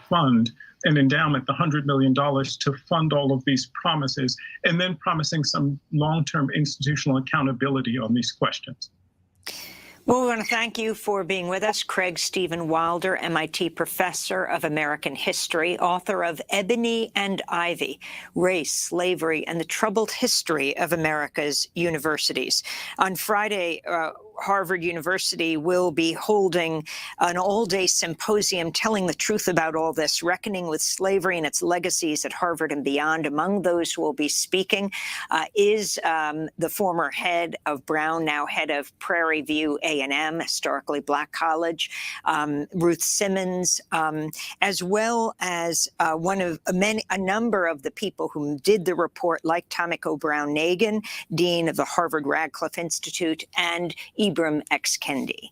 Fund an endowment, the $100 million to fund all of these promises, and then promising some long-term institutional accountability on these questions. Well, we want to thank you for being with us. Craig Stephen Wilder, MIT professor of American history, author of Ebony and Ivy, Race, Slavery, and the Troubled History of America's Universities. On Friday, Harvard University will be holding an all-day symposium telling the truth about all this, reckoning with slavery and its legacies at Harvard and beyond. Among those who will be speaking is the former head of Brown, now head of Prairie View A&M, historically black college, Ruth Simmons, as well as a number of the people who did the report, like Tomiko Brown-Nagin, dean of the Harvard Radcliffe Institute, and Ibram X. Kendi.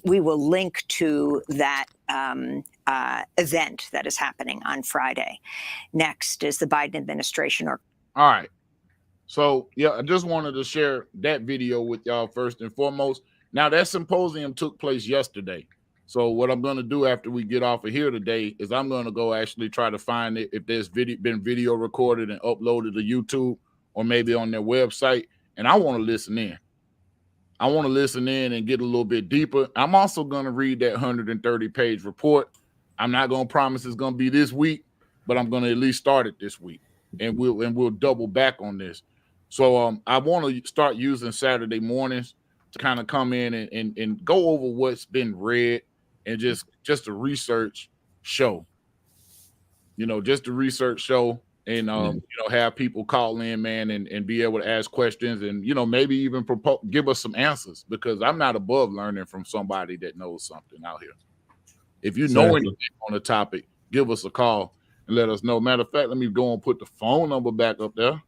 We will link to that event that is happening on Friday. Next is the Biden administration. All right. So, yeah, I just wanted to share that video with y'all first and foremost. Now, that symposium took place yesterday. So what I'm going to do after we get off of here today is I'm going to go actually try to find it if there's been video recorded and uploaded to YouTube or maybe on their website. And I want to listen in. I want to listen in and get a little bit deeper. I'm also going to read that 130-page report. I'm not going to promise it's going to be this week, but I'm going to at least start it this week, and we'll double back on this. So I want to start using Saturday mornings to kind of come in and go over what's been read and just a research show. Just a research show. And have people call in, man, and be able to ask questions and maybe even give us some answers, because I'm not above learning from somebody that knows something out here. If you know anything on the topic, give us a call and let us know. Matter of fact, let me go and put the phone number back up there.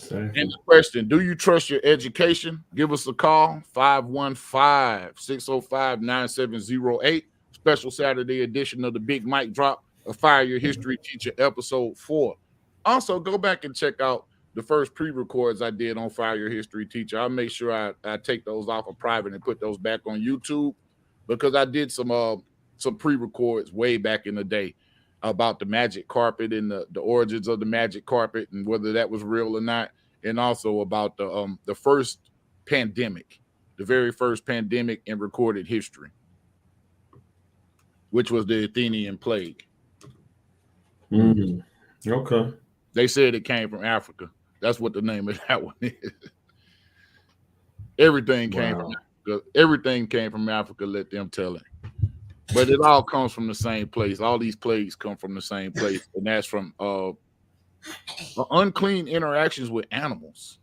And the question: do you trust your education? Give us a call, 515-605-9708. Special Saturday edition of the Big Mic Drop, a Fire Your History Teacher, episode 4. Also, go back and check out the first pre-records I did on Fire Your History Teacher. I'll make sure I take those off of private and put those back on YouTube, because I did some pre-records way back in the day about the magic carpet and the origins of the magic carpet and whether that was real or not, and also about the first pandemic, the very first pandemic in recorded history, which was the Athenian plague. Okay. They said it came from Africa. That's what the name of that one is. Everything came from Africa. Everything came from Africa. Let them tell it. But it all comes from the same place. All these plagues come from the same place, and that's from unclean interactions with animals.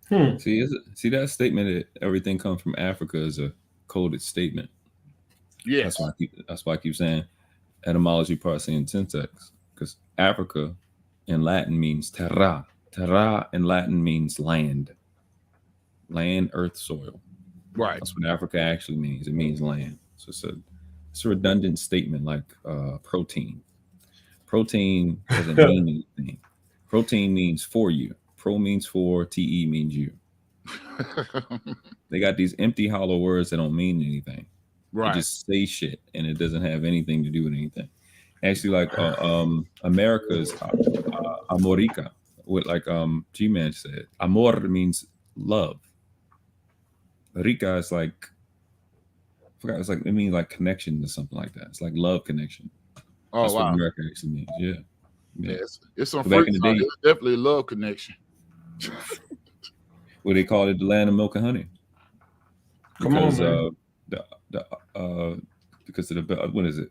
See that statement that everything comes from Africa is a coded statement. Yeah, that's why I keep saying etymology, parsing, and syntax, because Africa in Latin means terra. Terra in Latin means land, earth, soil. Right. That's what Africa actually means. It means land. So it's a redundant statement, like protein. Protein doesn't mean anything. Protein means for you. Pro means for, TE means you. They got these empty, hollow words that don't mean anything. Right. They just say shit, and it doesn't have anything to do with anything. Actually, like America's amorica, what like G-Man said. Amor means love. Rica is like, I forgot, it's like, it means like connection or something like that. It's like love connection. Oh, that's wow. what America actually means. Yeah. Yeah, it's some So back freaks in the out day, there. Definitely a love connection. well, they called it the land of milk and honey. Come on, Because man. because of the, what is it?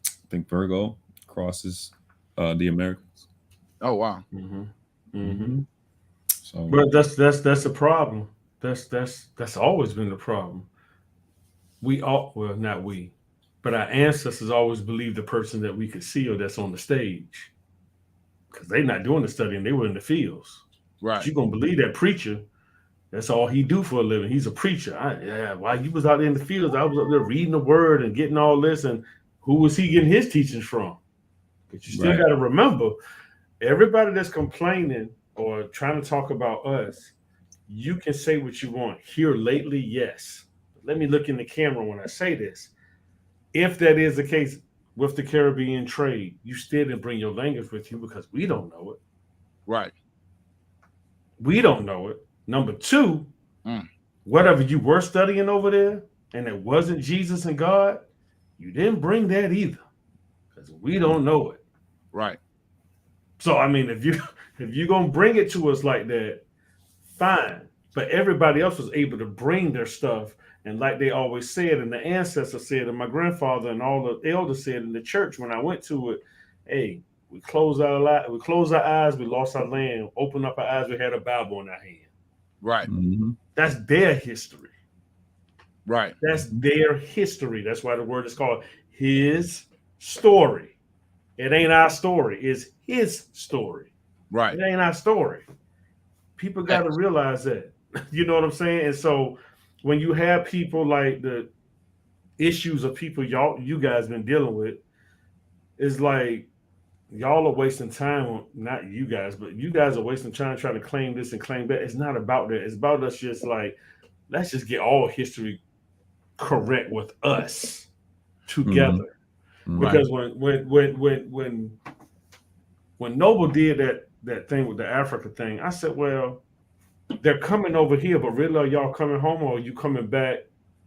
I think Virgo crosses the Americans. Oh, wow. So, But that's the problem. That's always been the problem. We all, well, not we, but our ancestors always believed the person that we could see or that's on the stage, because they're not doing the studying; they were in the fields. Right. But you gonna believe that preacher? That's all he do for a living. He's a preacher. While you was out in the fields, I was up there reading the word and getting all this. And who was he getting his teachings from? But you still got to remember, everybody that's complaining or trying to talk about us, you can say what you want. Here lately, yes. Let me look in the camera when I say this. If that is the case with the Caribbean trade, you still didn't bring your language with you because we don't know it. Right. We don't know it. Number two, whatever you were studying over there, and it wasn't Jesus and God, you didn't bring that either, because we don't know it. Right. So I mean, if you're gonna bring it to us like that, fine. But everybody else was able to bring their stuff, and like they always said, and the ancestors said, and my grandfather and all the elders said in the church when I went to it, hey, we closed our eyes, we lost our land, opened up our eyes, we had a Bible in our hand. Right. That's their history. Right. That's their history. That's why the word is called his story. It ain't our story. It's his story. Right. It ain't our story. People got to realize that. You know what I'm saying? And so when you have people like the issues of people you guys been dealing with, it's like y'all are wasting time on, not you guys, but you guys are wasting time trying to claim this and claim that. It's not about that. It's about us just like, let's just get all history correct with us together. Because when Noble did that thing with the Africa thing, I said, well, they're coming over here, but really are y'all coming home, or are you coming back?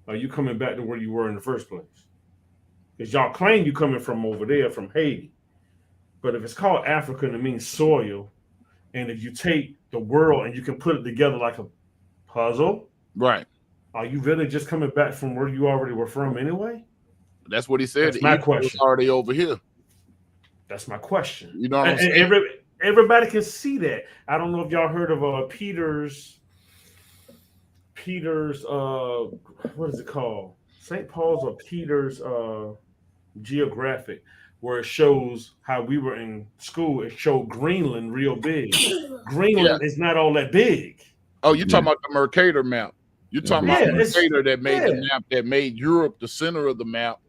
Are you coming back to where you were in the first place? Because y'all claim you coming from over there, from Haiti. But if it's called Africa and it means soil, and if you take the world and you can put it together like a puzzle, right? Are you really just coming back from where you already were from anyway? That's what he said. That's my question. Was already over here. That's my question. You know what I'm saying? Everybody can see that. I don't know if y'all heard of Peter's what is it called? St. Paul's or Peter's geographic, where it shows how we were in school. It showed Greenland real big. Greenland is not all that big. Oh, you're talking about the Mercator map. You're talking about the Mercator that made the map, that made Europe the center of the map.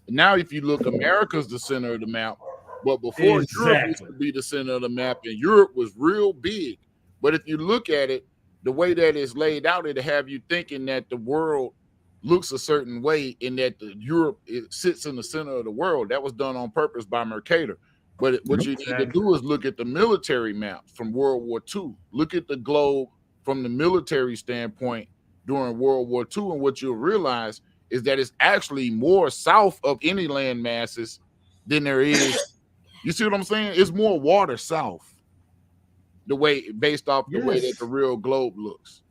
Now, if you look, America's the center of the map. But before, Europe used to be the center of the map, and Europe was real big. But if you look at it, the way that it's laid out, it'll have you thinking that the world looks a certain way, and that Europe sits in the center of the world. That was done on purpose by Mercator. But what you need to do is look at the military maps from World War II. Look at the globe from the military standpoint during World War II, and what you'll realize is that it's actually more south of any land masses than there is. You see what I'm saying? It's more water south, based off the way that the real globe looks.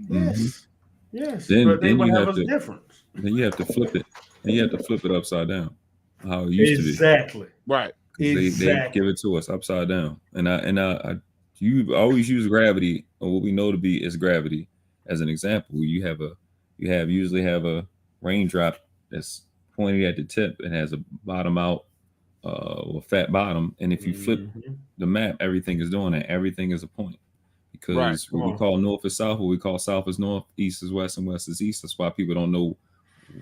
Yes. Yes. Then but they you would have have a to difference. Then you have to flip it, and you have to flip it upside down, how it used to be. Exactly. Right. They give it to us upside down, and you always use gravity, or what we know to be is gravity, as an example. You usually have a raindrop that's pointed at the tip and has a bottom out, or fat bottom, and if you flip the map, everything is doing that. Everything is a point, because what we call north is south, what we call south is north, east is west, and west is east. That's why people don't know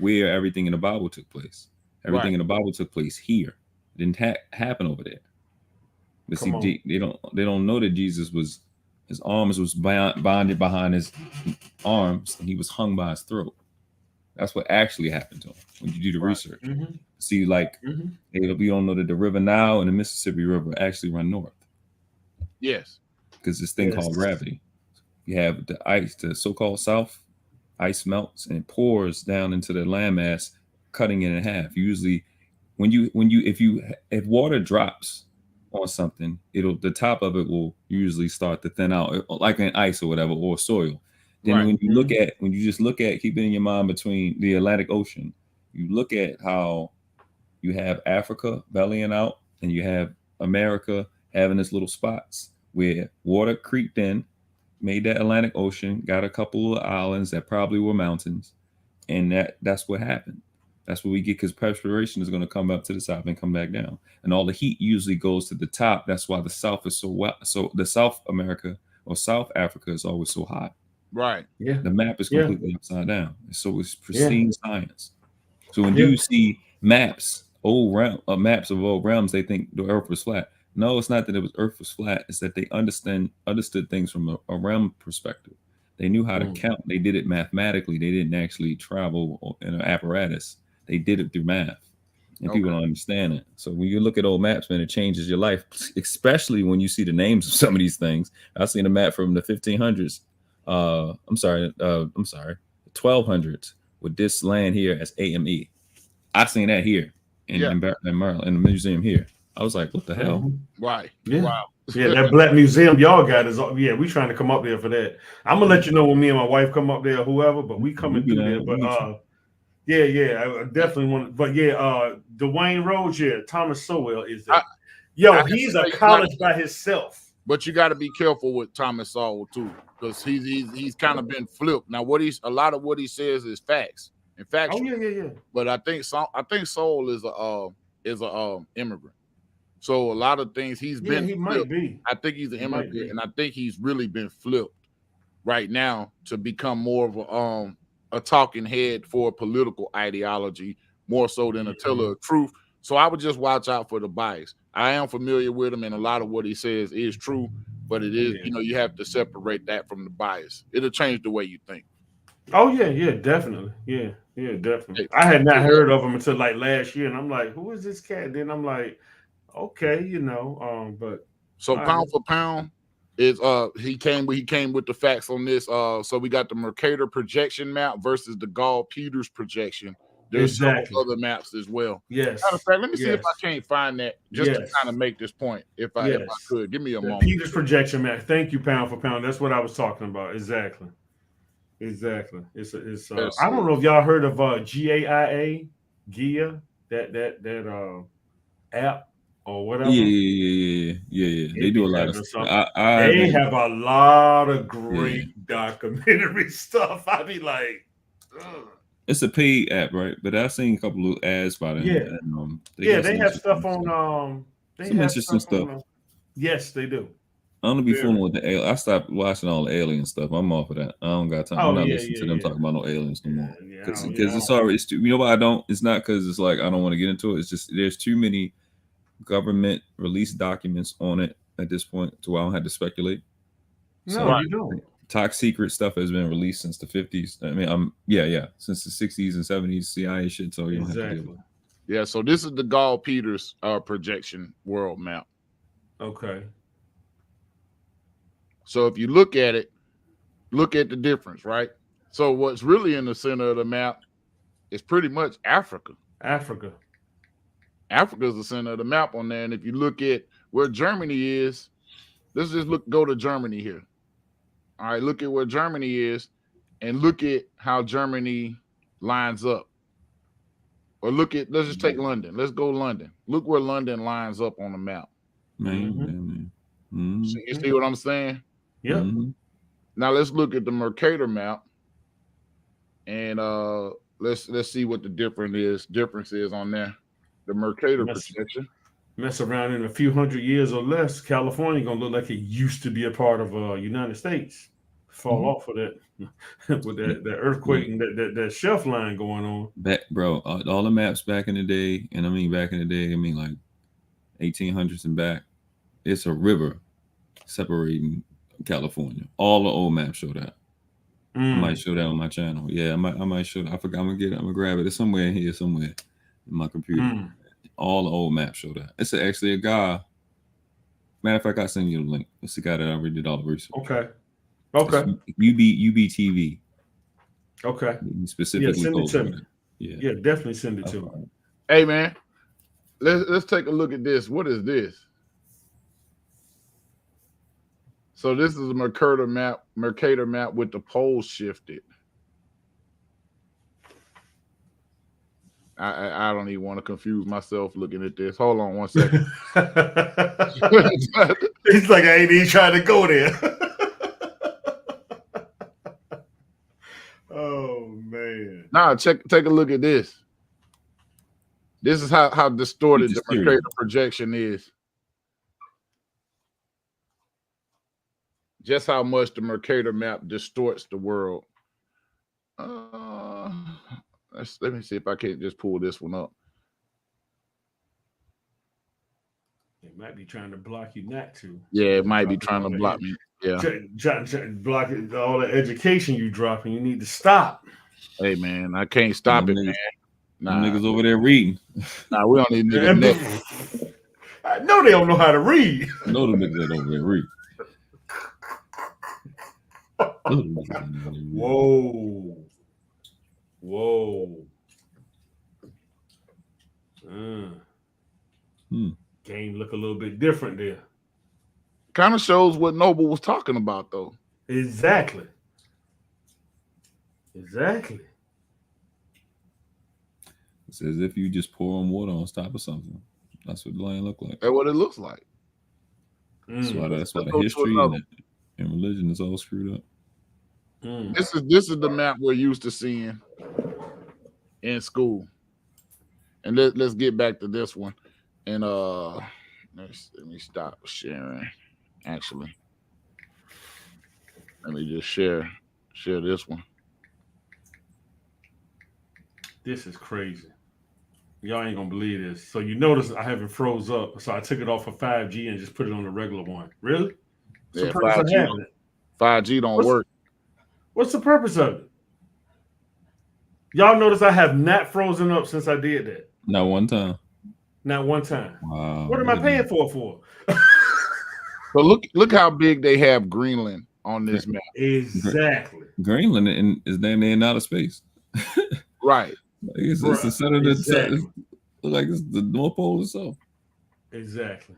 where everything in the Bible took place. Everything in the Bible took place here. didn't happen over there. But Come see, they don't know that Jesus was, his arms was bonded behind his arms, and he was hung by his throat. That's what actually happened to him when you do the research. See, like, we don't know that the River Nile and the Mississippi River actually run north. Yes. Because this thing called gravity. You have the ice, the so-called South, ice melts and it pours down into the landmass, cutting it in half. Usually, if water drops on something, the top of it will usually start to thin out, like in ice or whatever, or soil. Then when you just look at, keep it in your mind between the Atlantic Ocean, you look at how you have Africa bellying out and you have America having its little spots where water creeped in, made that Atlantic Ocean, got a couple of islands that probably were mountains, and that's what happened. That's what we get, because perspiration is going to come up to the top and come back down, and all the heat usually goes to the top. That's why the South is so the South America or South Africa is always so hot. Right. Yeah. The map is completely upside down. So it's pristine science. So when you see maps of old realms, they think the Earth was flat. No, it's not that the Earth was flat. It's that they understood things from a realm perspective. They knew how to count. They did it mathematically. They didn't actually travel in an apparatus. They did it through math, and people don't understand it. So when you look at old maps, man, it changes your life, especially when you see the names of some of these things. I've seen a map from the 1500s. 1200s with this land here as AME. I've seen that here in Maryland, in the museum here. I was like, what the hell? Right. Yeah. Wow. Yeah, that black museum y'all got is, we trying to come up there for that. I'm gonna let you know when me and my wife come up there, or whoever, but we coming through there. But I definitely want. But Dwayne Rhodes, Thomas Sowell is there. He's a college by himself. But you got to be careful with Thomas Sowell too, because he's kind of been flipped. Now a lot of what he says is facts and factual. Oh yeah. But I think Sowell is a immigrant. So a lot of things he might be. I think he's an immigrant, and I think he's really been flipped right now to become more of a talking head for a political ideology, more so than a teller of truth. So I would just watch out for the bias. I am familiar with him, and a lot of what he says is true, but it is, you have to separate that from the bias. It'll change the way you think. Oh yeah, definitely. Yeah, definitely. I had not heard of him until like last year, and I'm like, who is this cat? Then I'm like, okay, but so pound for pound is he came with the facts on this. So we got the Mercator projection map versus the Gall-Peters projection. There's several other maps as well. Yes. Matter of fact, let me see if I can't find that just to kind of make this point. If I could, give me a moment. Peters projection map. Thank you, pound for pound. That's what I was talking about. Exactly. It's I don't know if y'all heard of GAIA, that app or whatever. Yeah. They do a lot of stuff. They have a lot of great documentary stuff. I be like, ugh. It's a paid app, right? But I've seen a couple of ads by them. And, they have stuff on. Some interesting stuff. Yes, they do. I'm gonna be fooling with the alien. I stopped watching all the alien stuff. I'm off of that. I don't got time. I'm not listening to them talking about no aliens no more. Because it's already. You know why I don't? It's not because it's like I don't want to get into it. It's just there's too many government release documents on it at this point to where I don't have to speculate. No, you don't. Top secret stuff has been released since the 50s. I mean, since the 60s and 70s CIA shit. So you don't have to deal with it. Yeah. So this is the Gall-Peters projection world map. Okay. So if you look at it, look at the difference, right? So what's really in the center of the map is pretty much Africa. Africa is the center of the map on there. And if you look at where Germany is, let's just go to Germany here. All right, look at where Germany is and look at how Germany lines up. Or let's just take London. Let's go London. Look where London lines up on the map. Man. So you see what I'm saying? Yeah. Now let's look at the Mercator map, and let's see what the difference is on there. The Mercator projection. Mess around in a few hundred years or less, California gonna look like it used to be a part of United States. Fall off of that with that earthquake and that shelf line going on. Bro, all the maps back in the day, and I mean like 1800s and back. It's a river separating California. All the old maps show that. I might show that on my channel. Yeah, I might show that. I forgot. I'm gonna grab it. It's somewhere in here, somewhere in my computer. All the old maps show that. It's actually a guy. Matter of fact, I send you the link. It's the guy that already did all the research. Okay. UBTV. Okay. He specifically send it goes to over me. that. Yeah. Yeah, definitely send it to me. Hey man, let's take a look at this. What is this? So this is a Mercator map with the poles shifted. I don't even want to confuse myself looking at this. Hold on one second. He's like, I ain't even trying to go there. Oh man. Nah, take a look at this. This is how distorted the Mercator projection is. Just how much the Mercator map distorts the world. Let me see if I can't just pull this one up. It might be trying to block you not to. Yeah, it might be trying to block me. Yeah. Trying to block it, all the education you dropping. You need to stop. Hey man, I can't stop it, man. Nah, niggas over there reading. Nah, we don't need niggas. I know they don't know how to read. I know the niggas that over there read. Whoa. Game look a little bit different there. Kind of shows what Noble was talking about, though. Exactly. It's as if you just pour on water on top of something. That's what the land look like. That's what it looks like. That's why the history and religion is all screwed up. This is the map we're used to seeing in school. And let's get back to this one. And let me stop sharing. Actually, let me just share this one. This is crazy. Y'all ain't gonna believe this. So you notice I haven't froze up. So I took it off of 5G and just put it on the regular one. Really? Yeah, 5G don't work. What's the purpose of it? Y'all notice I have not frozen up since I did that. Not one time. Not one time. Wow. What am I paying for? So look how big they have Greenland on this map. Exactly. Greenland is damn near in outer space. Right. It's the center of the like it's the North Pole itself. Exactly.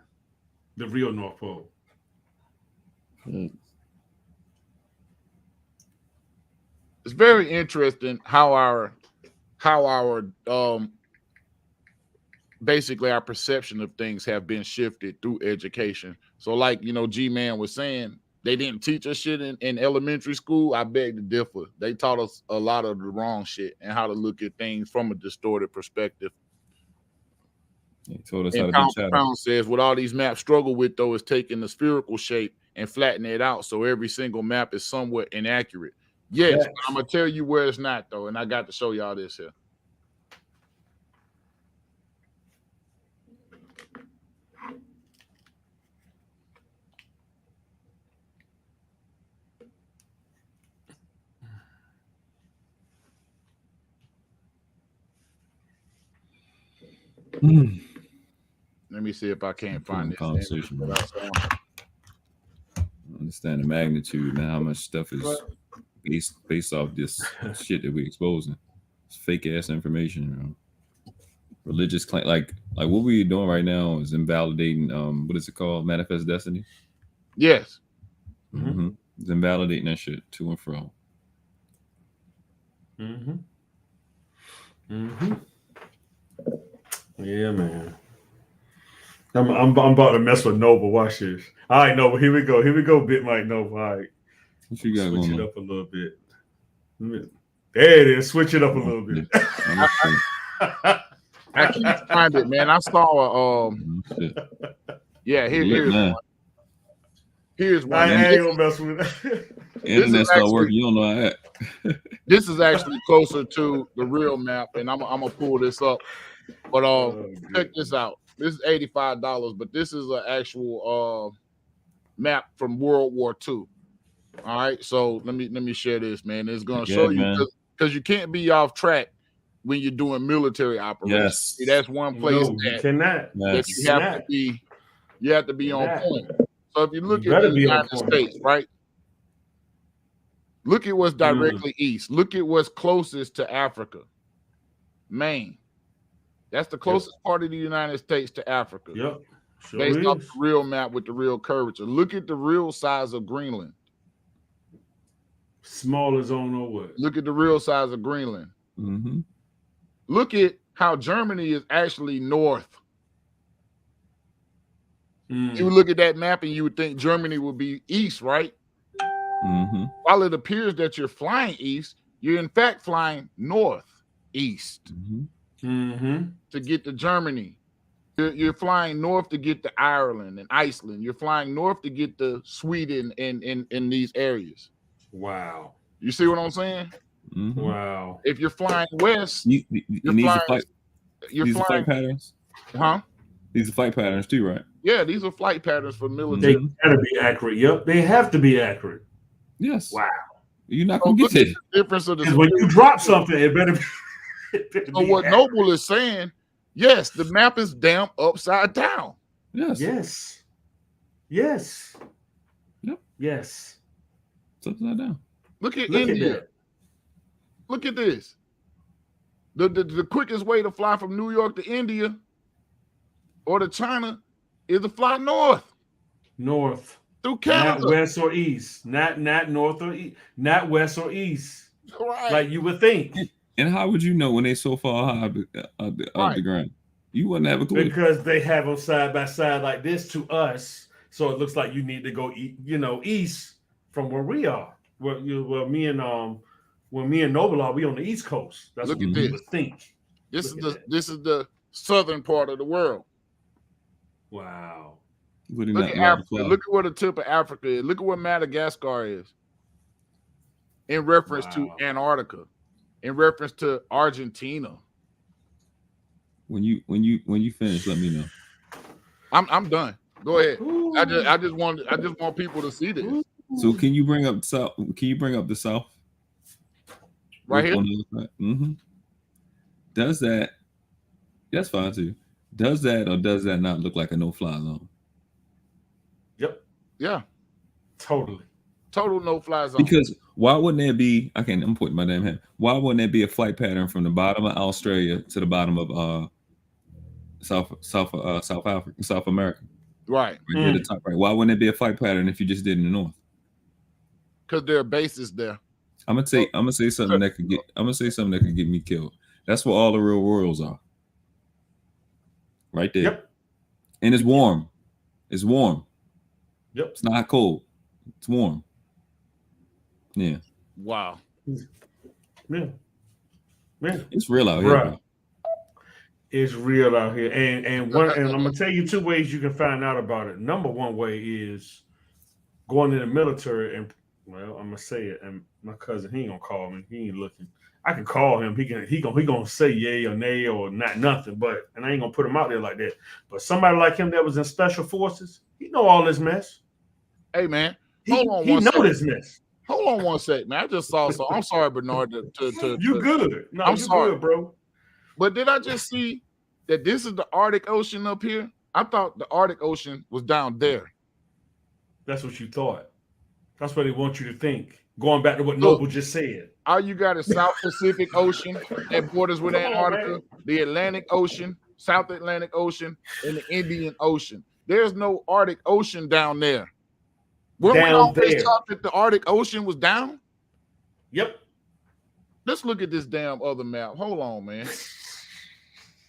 The real North Pole. It's very interesting how our basically our perception of things have been shifted through education. So like, G-Man was saying, they didn't teach us shit in elementary school. I beg to differ. They taught us a lot of the wrong shit and how to look at things from a distorted perspective. He told us and how to be Pound says, what all these maps struggle with, though, is taking the spherical shape and flattening it out. So every single map is somewhat inaccurate. Yes, but I'm going to tell you where it's not, though. And I got to show y'all this here. Let me see if I can't find this conversation. Understand the magnitude and how much stuff is based off this shit that we exposing. It's fake ass information. Religious claim, like what we're doing right now is invalidating. What is it called? Manifest destiny. Yes. It's invalidating that shit to and fro. Yeah, man. I'm about to mess with Nova. Watch this. All right, Nova. Here we go. Bit Mike Nova. All right. What you got Switch it up a little bit. There it is. Switch it up a little bit. I can't find it, man. I saw here's one. Here's one. I ain't gonna mess with it. Internet's not working. You don't know how that. This is actually closer to the real map, and I'm gonna pull this up. But check this out. This is $85, but this is an actual map from World War II. All right, so let me share this, man. It's gonna show you because you can't be off track when you're doing military operations. Yes. See, that's one place No, you cannot. that you have to be on point. So if you look You at the better be on United States, right? Look at what's directly east. Look at what's closest to Africa. Maine. That's the closest part of the United States to Africa. Yep. Sure Based off is. the real map with the real curvature. Look at the real size of Greenland. Smaller zone or what? Look at the real size of Greenland. Mm-hmm. Look at how Germany is actually north. You would look at that map and you would think Germany would be east, right? Mm-hmm. While it appears that you're flying east, you're in fact flying northeast to get to Germany. You're flying north to get to Ireland and Iceland. You're flying north to get to Sweden and in these areas. Wow. You see what I'm saying? Mm-hmm. Wow. If you're flying west, these are flight patterns. Huh? These are flight patterns too, right? Yeah, these are flight patterns for military. They gotta be accurate. Yep, they have to be accurate. Yes. Wow. You're not gonna get it. The difference of the when you drop something, it better be. So what Noble is saying, yes, the map is damn upside down. Yes. Yes. Yes. Yep. Yes. It's upside down. Look at India. Look at this. The quickest way to fly from New York to India or to China is to fly north. North. Through Canada. Not west or east. Not north or east. Not west or east. Right. Like you would think. And how would you know when they so far high up the ground? You wouldn't have a clue. Because they have them side by side like this to us. So it looks like you need to go east from where we are. Well, me and Noble are, we on the East Coast. That's Look what at we this. would think. This is the southern part of the world. Wow. Look at Africa. Look at where the tip of Africa is. Look at where Madagascar is. In reference to Antarctica. In reference to Argentina. When you finish, let me know. I'm done. Go ahead. I just want people to see this. So can you bring up South? Can you bring up the South? Right here. Mm-hmm. Does that? That's fine too. Does that or does that not look like a no-fly zone? Yep. Yeah. Totally. Total no-fly zone. Because why wouldn't there be? I'm putting my damn hand. Why wouldn't there be a flight pattern from the bottom of Australia to the bottom of South America? Right. Right near the top right. Why wouldn't there be a flight pattern if you just did in the north? Because there are bases there. I'm gonna say something that could get me killed. That's where all the real worlds are. Right there. Yep. And it's warm. It's warm. Yep. It's not cold. It's warm. Yeah. Wow. Yeah. It's real out here. Bro. It's real out here. And I'm gonna tell you 2 ways you can find out about it. Number one way is going in the military and I'm gonna say it, and my cousin, he ain't gonna call me. He ain't looking. I can call him. He gonna say yay or nay or not nothing. But and I ain't gonna put him out there like that. But somebody like him that was in special forces, he know all this mess. Hey man, he know this mess. Hold on one sec, man. I just saw so. I'm sorry, Bernard. You good? No, I'm you sorry, good, bro. But did I just see that this is the Arctic Ocean up here? I thought the Arctic Ocean was down there. That's what you thought. That's what they want you to think. Going back to what Noble just said. All you got is South Pacific Ocean that borders with Antarctica, the Atlantic Ocean, South Atlantic Ocean, and the Indian Ocean. There's no Arctic Ocean down there. Weren't we always taught that the Arctic Ocean was down? Yep. Let's look at this damn other map. Hold on, man.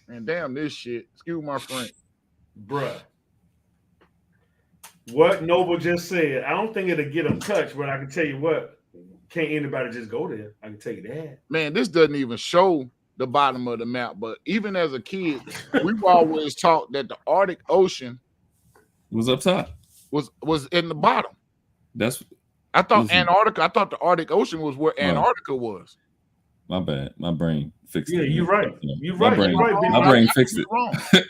And damn this shit. Excuse my French. Bruh. What Noble just said, I don't think it'll get them touched, but I can tell you what, can't anybody just go there. I can tell you that. Man, this doesn't even show the bottom of the map, but even as a kid, we've always taught that the Arctic Ocean was up top. Was in the bottom. I thought Antarctica, I thought the Arctic Ocean was where Antarctica was. My bad. My brain fixed it. Yeah, you're right. You're right. My brain fixed it.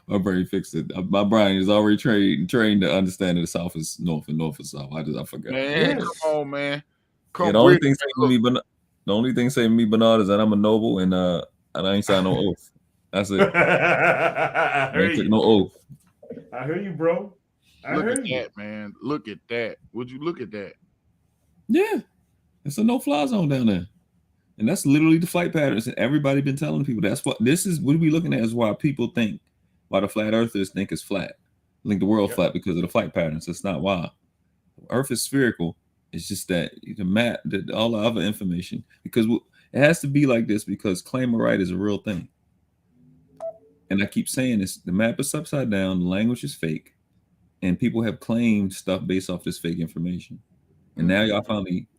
My brain fixed it. My brain is already trained to understand that the South is North and North is South. I forgot. Man, come on, man. Yeah, the only thing saving me, but the only thing saving me, Bernard, is that I'm a noble and I ain't signed no oath. That's it. I ain't took no oath. I hear you, bro. Look at that, man. Look at that. Would you look at that? Yeah, it's a no-fly zone down there, and that's literally the flight patterns. And everybody been telling people that's what this is. What we looking at is why people think, why the flat earthers think it's flat, think the world flat because of the flight patterns. It's not why. Earth is spherical. It's just that the map, all the other information, because it has to be like this because claim of right is a real thing. And I keep saying this: the map is upside down, the language is fake, and people have claimed stuff based off this fake information. And now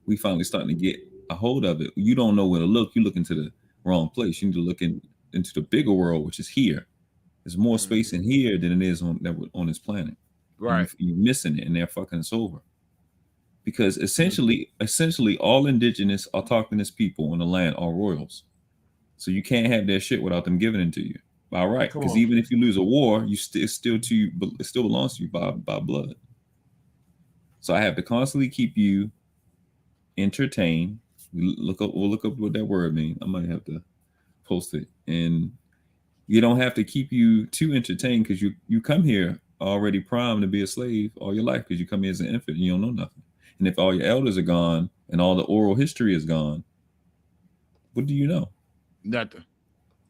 we finally starting to get a hold of it. You don't know where to look. You look into the wrong place. You need to look into the bigger world, which is here. There's more space in here than it is on this planet. Right. You're missing it, and they're fucking us over. Because essentially, all indigenous autochthonous people on the land are royals. So you can't have their shit without them giving it to you by right. Because even if you lose a war, it still belongs to you by blood. So I have to constantly keep you entertained. We'll look up what that word means. I might have to post it. And you don't have to keep you too entertained because you come here already primed to be a slave all your life because you come here as an infant and you don't know nothing. And if all your elders are gone and all the oral history is gone, what do you know? Nothing.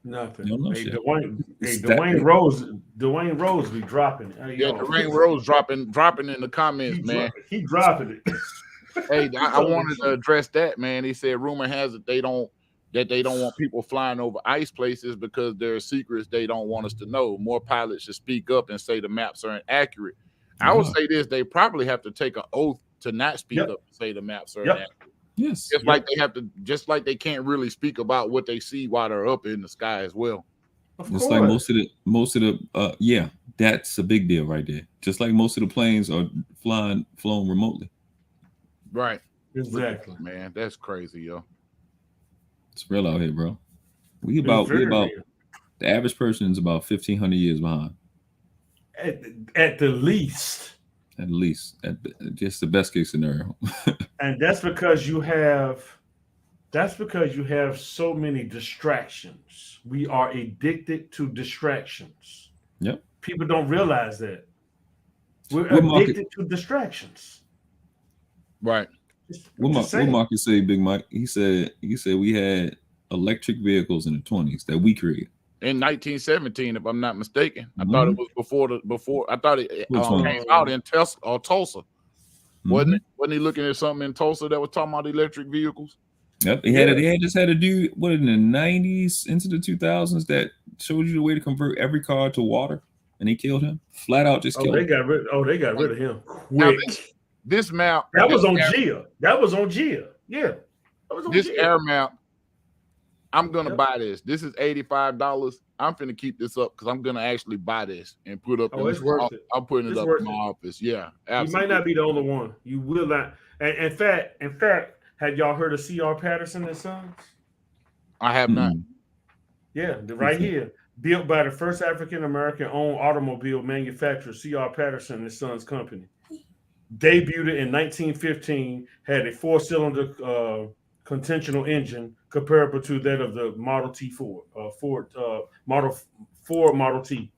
You don't know shit. Dwayne Rose be dropping it. Hey, Dwayne Rose dropping in the comments, man. He dropping it. Hey, I wanted to address that, man. He said rumor has it they don't want people flying over ice places because there are secrets they don't want us to know. More pilots should speak up and say the maps are inaccurate. I would say this: they probably have to take an oath to not speak up and say the maps are inaccurate. Yes. Just like they can't really speak about what they see while they're up in the sky as well. Just like most of the yeah, that's a big deal right there. Just like most of the planes are flown remotely. Right. Exactly. Man, that's crazy, yo. It's real out here, bro. We about the average person is about 1,500 years behind. At the least. At least, just the best case scenario. And that's because you have so many distractions. We are addicted to distractions. Yep. People don't realize that. We're addicted to distractions. Right. What Marcus say, Big Mike? He said we had electric vehicles in the 20s that we created. In 1917, if I'm not mistaken. I thought it was before. I thought it came out in Tulsa. Wasn't it? Wasn't he looking at something in Tulsa that was talking about electric vehicles? Yep. They just had a dude in the 90s into the 2000s that showed you the way to convert every car to water, and they killed him. Flat out just killed him. They got rid of him quick. This map. That was on Gia. That was on Gia. Yeah. That was on this Gia. air map. I'm gonna buy this. This is $85. I'm finna keep this up because I'm gonna actually buy this and put up. It's worth it. I'm putting it up in my office. Yeah, absolutely. You might not be the only one. You will not. And in fact, have y'all heard of C.R. Patterson and Sons? I have not. Yeah, right here. Built by the first African American owned automobile manufacturer, C.R. Patterson and Sons Company. Debuted in 1915, had a 4-cylinder conventional engine comparable to that of the Model T Ford Model T.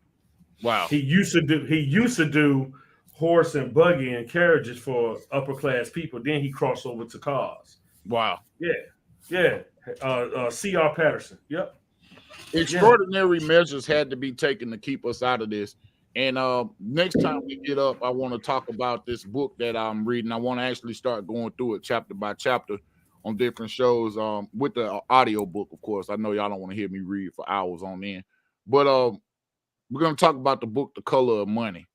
Wow. He used to do horse and buggy and carriages for upper class people. Then he crossed over to cars. Wow. Yeah. C.R. Patterson. Yep. Extraordinary measures had to be taken to keep us out of this. And next time we get up, I want to talk about this book that I'm reading. I want to actually start going through it chapter by chapter on different shows with the audio book, of course. I know y'all don't want to hear me read for hours on end. But we're going to talk about the book, The Color of Money.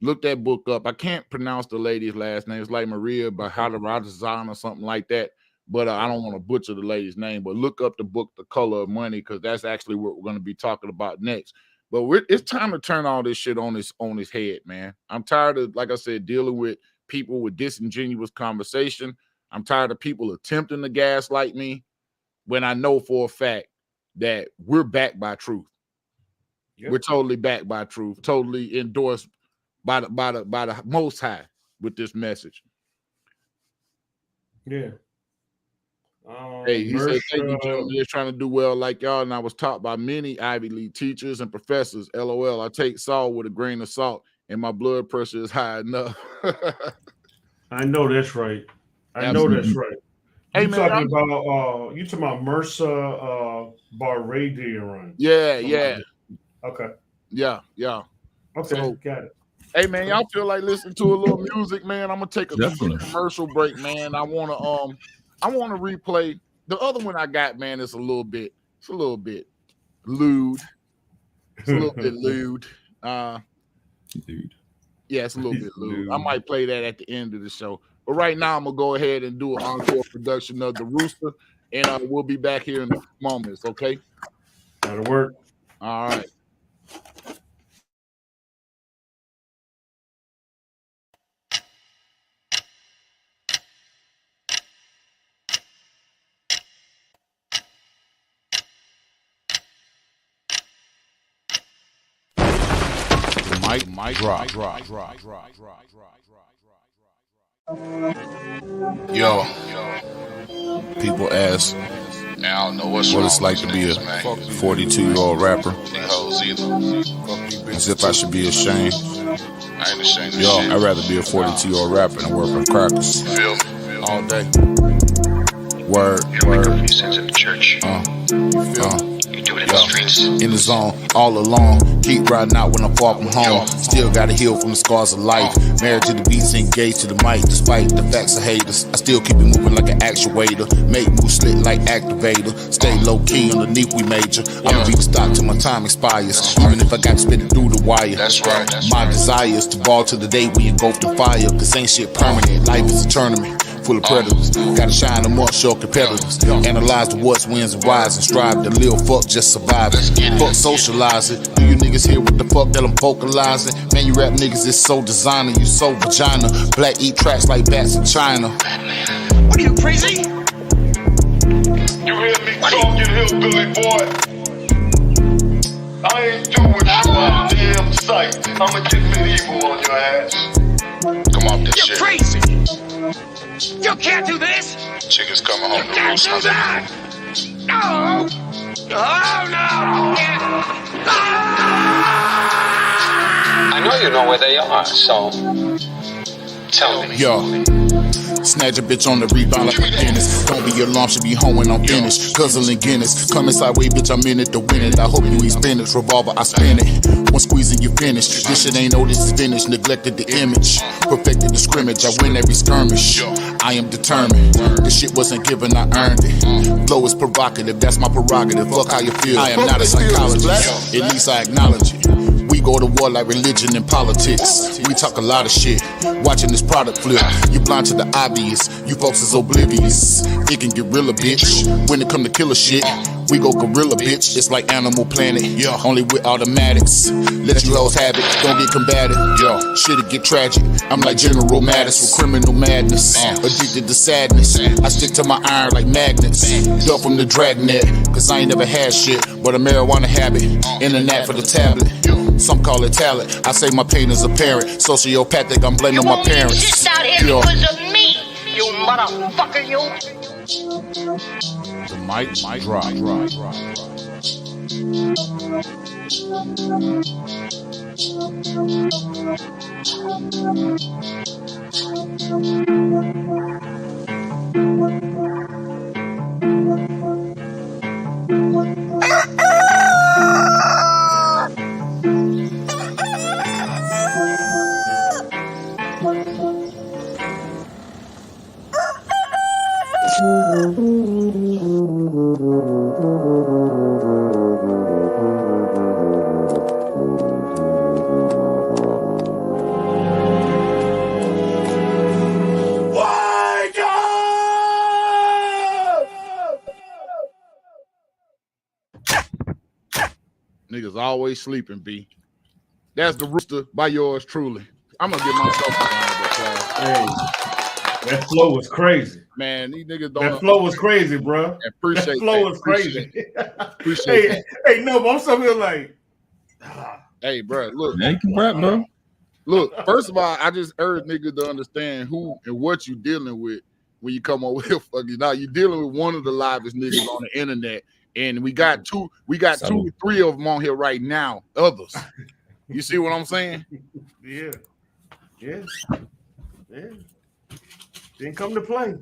Look that book up. I can't pronounce the lady's last name. It's like Maria Bahadurazan or something like that. But I don't want to butcher the lady's name. But look up the book, The Color of Money, because that's actually what we're going to be talking about next. But it's time to turn all this shit on his head, man. I'm tired of, like I said, dealing with people with disingenuous conversation. I'm tired of people attempting to gaslight me when I know for a fact that we're backed by truth. We're totally backed by truth, totally endorsed by the Most High with this message. Yeah. Hey, he said, thank you, gentlemen. They're trying to do well like y'all, and I was taught by many Ivy League teachers and professors. LOL. I take salt with a grain of salt, and my blood pressure is high enough. I know that's right. I know that's right. You talking about MRSA Barradian? Yeah. Okay. Yeah. Okay, So, got it. Hey man, y'all feel like listening to a little music, man? I'm gonna take a quick Definitely. commercial break, man. I wanna replay the other one I got, man. It's a little bit lewd. It's a little bit lewd. Dude. Yeah, it's a little bit lewd. I might play that at the end of the show. But right now, I'm gonna go ahead and do an encore production of The Rooster, and we'll be back here in a few moments. Okay? That'll work. All right. Mic drop. Yo, people ask, man, I don't know what it's like to be a 42-year-old rapper. As if I should be ashamed. I ain't ashamed. Yo, I'd rather be a 42-year-old rapper than work on crackers. Feel me? All day. Word. You sent to the church. You do it in the streets. In the zone, all alone. Keep riding out when I far from home. Still gotta heal from the scars of life. Married to the beats, engaged to the mic. Despite the facts of haters, I still keep it moving like an actuator. Make moves slick like activator. Stay low key underneath, we major. I'ma be the stock till my time expires. Even if I got to spit it through the wire. That's right. My desire is to ball to the day we engulfed in fire. Cause ain't shit permanent. Life is a tournament full of predators. Gotta shine them up, show competitors. Analyze the what's, wins, and whys, and strive to live, fuck, just survive it. Fuck socializing. Do you niggas hear what the fuck that I'm vocalizing? Man, you rap niggas is so designer, you so vagina. Black eat tracks like bats in China. What are you, crazy? You hear me talking, hillbilly boy? I ain't doing you my damn sight. I'ma get medieval on your ass. Come off this shit. You're crazy. You can't do this. Chickens coming home You can't do that. No. Oh, no. I know you know where they are, so tell me. Yo. Snatch a bitch on the rebound like a dentist. Don't be alarmed, should be home when I'm finished. Guzzling Guinness, coming sideways, bitch, I'm in it to win it. I hope you eat spinach, revolver, I spin it. One squeeze and you finish. This shit ain't no, this is finished. Neglected the image, perfected the scrimmage. I win every skirmish. I am determined. This shit wasn't given, I earned it. Flow is provocative, that's my prerogative. Fuck how you feel. I am not a psychologist. At least I acknowledge it. We go to war like religion and politics. We talk a lot of shit. Watching this product flip. You blind to the obvious. You folks is oblivious. It can get realer, bitch. When it come to killer shit, we go gorilla, bitch. It's like Animal Planet. Only with automatics. Let you hoes have it. Don't get combative. Shit'll get tragic. I'm like General Mattis with criminal madness. Addicted to sadness. I stick to my iron like magnets. Duck from the dragnet. Cause I ain't never had shit but a marijuana habit. And a knack for the tablet. Some call it talent. I say my pain is apparent. Sociopathic, I'm blaming my parents. Just out here because of me, you motherfucker, you. The mic drop. Niggas always sleeping, B. That's The Rooster by yours truly. I'm gonna give myself a round of applause. Hey, that flow was crazy. Man, these niggas don't. That flow was crazy, bro. Appreciate that flow that. was crazy. Appreciate hey, no, but I'm sitting here like, Hey, bro, look. Yeah, you can rap, bro. Look, first of all, I just urge niggas to understand who and what you dealing with when you come on with fucking. Now you're dealing with one of the livest niggas on the internet, and we got two or three of them on here right now. Others, you see what I'm saying? Yeah. Didn't come to play.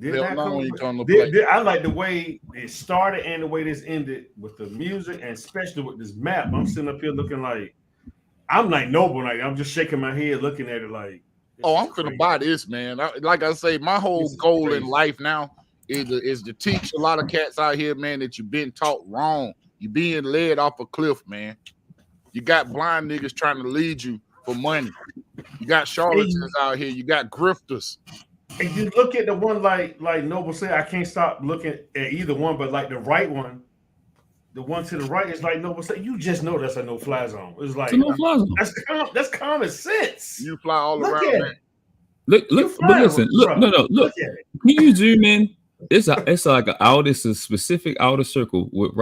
I like the way it started and the way this ended with the music, and especially with this map. I'm sitting up here looking like I'm like Noble. Like I'm just shaking my head, looking at it like, oh, I'm finna buy this, man. Like I say, my whole goal in life now is to teach a lot of cats out here, man, that you've been taught wrong. You're being led off a cliff, man. You got blind niggas trying to lead you for money. You got charlatans out here. You got grifters. And you look at the one like Noble said, I can't stop looking at either one, but like the right one, the one to the right is like Noble said, you just know that's a no-fly zone. It's like that's common sense. You fly all look around, man. Look, but listen, look. Look at it. Can you zoom in? It's like it's a specific outer circle with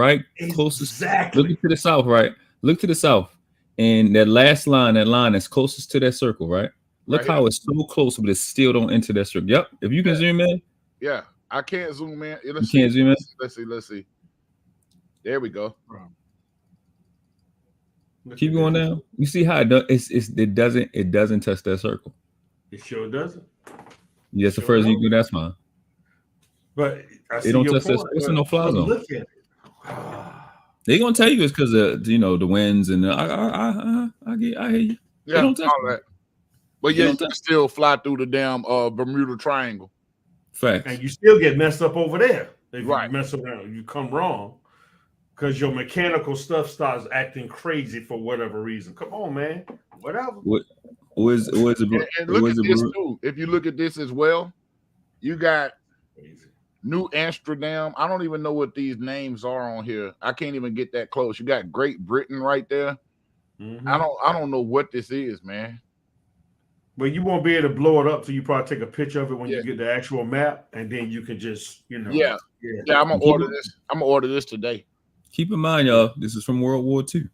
closest. Exactly. Look to the south, right? Look to the south, and that last line, that line that's closest to that circle, right? Look how it's so close, but it still don't enter that circle. Yep. If you can zoom in. Yeah, I can't zoom in. You can't zoom in. Let's see. There we go. Keep going down. You see how it does? It doesn't touch that circle. It sure doesn't. Yes, the first you do, that's fine. But they don't touch that. It's a no-fly zone. Look at it. They're gonna tell you it's because of the winds and I hear you. Yeah, all that. But yeah, you can still fly through the damn Bermuda Triangle. Facts. And you still get messed up over there. If you mess around, you come wrong because your mechanical stuff starts acting crazy for whatever reason. Come on, man. Whatever. And look at this too. If you look at this as well, you got New Amsterdam. I don't even know what these names are on here. I can't even get that close. You got Great Britain right there. Mm-hmm. I don't know what this is, man. But you won't be able to blow it up till you probably take a picture of it when you get the actual map, and then you can just, Yeah, I'm gonna order this. I'm gonna order this today. Keep in mind, y'all, this is from World War II.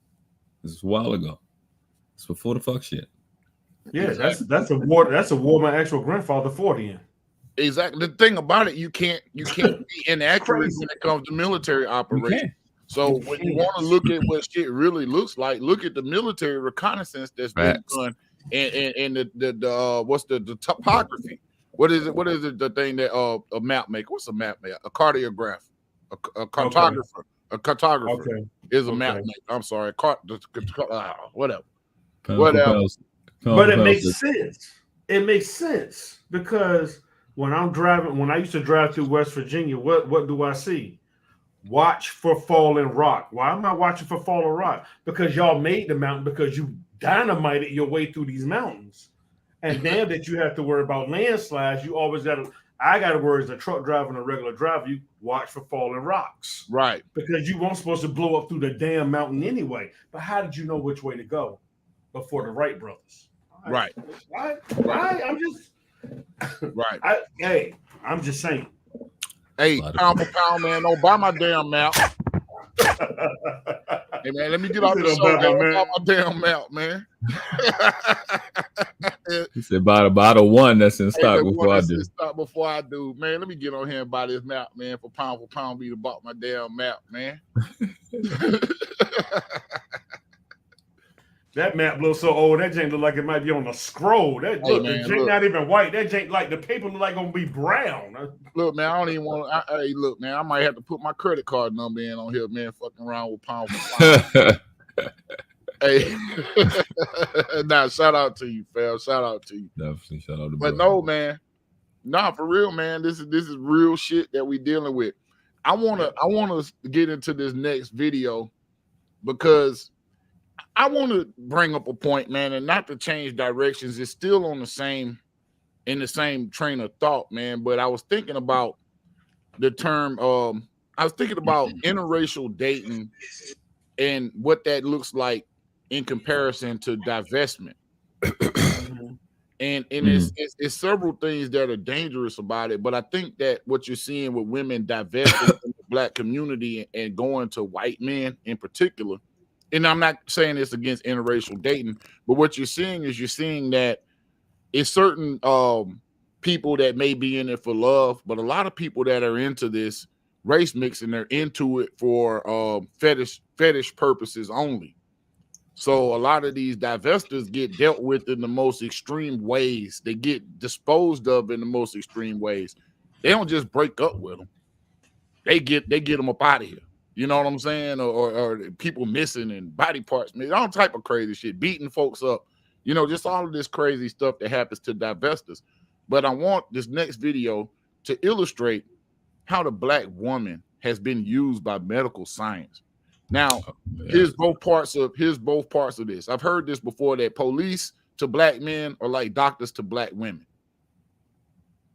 This is a while ago. It's before the fuck shit. Yeah, that's a war my actual grandfather fought in. Exactly. The thing about it, you can't be inaccurate when it comes to military operations. So when you want to look at what shit really looks like, look at the military reconnaissance that's been done. And the what's the topography? What is it? The thing that a map maker? What's a map maker? A cartographer, a cartographer. A cartographer is a map maker. I'm sorry, whatever. But it makes sense. It makes sense because when I used to drive through West Virginia, what do I see? Watch for falling rock. Why am I watching for falling rock? Because y'all made the mountain because you dynamited your way through these mountains. And now that you have to worry about landslides, you always I got to worry as a truck driver and a regular driver, you watch for falling rocks. Right. Because you weren't supposed to blow up through the damn mountain anyway. But how did you know which way to go before the Wright brothers? Right. I'm just I'm just saying. Hey, pound for pound, man, don't buy my damn map. Hey, man, let me get off the show, man. Buy my damn map, man. He said, buy the one that's in stock before I do. Man, let me get on here and buy this map, man, for pound, be to bought my damn map, man. That map looks so old. That jank look like it might be on a scroll. The jank not even white. That jank like the paper look like gonna be brown. Look, man, I don't even want to. Hey, look, man, I might have to put my credit card number in on here, man. Fucking around with pound for pound. Hey, nah, shout out to you, fam. Shout out to you. Definitely shout out to. But no, man, nah, for real, man. This is real shit that we dealing with. I wanna get into this next video because I want to bring up a point, man, and not to change directions. It's still in the same train of thought, man. But I was thinking about the term. I was thinking about interracial dating and what that looks like in comparison to divestment. And it's several things that are dangerous about it. But I think that what you're seeing with women divesting from the Black community and going to white men in particular and I'm not saying it's against interracial dating, but what you're seeing that it's certain people that may be in it for love, but a lot of people that are into this race mixing, they're into it for fetish purposes only. So a lot of these divestors get dealt with in the most extreme ways. They get disposed of in the most extreme ways. They don't just break up with them. They get them up out of here. You know what I'm saying? Or people missing and body parts, all type of crazy shit, beating folks up. You know, just all of this crazy stuff that happens to divestors. But I want this next video to illustrate how the black woman has been used by medical science. Now, here's both parts of this. I've heard this before, that police to black men are like doctors to black women.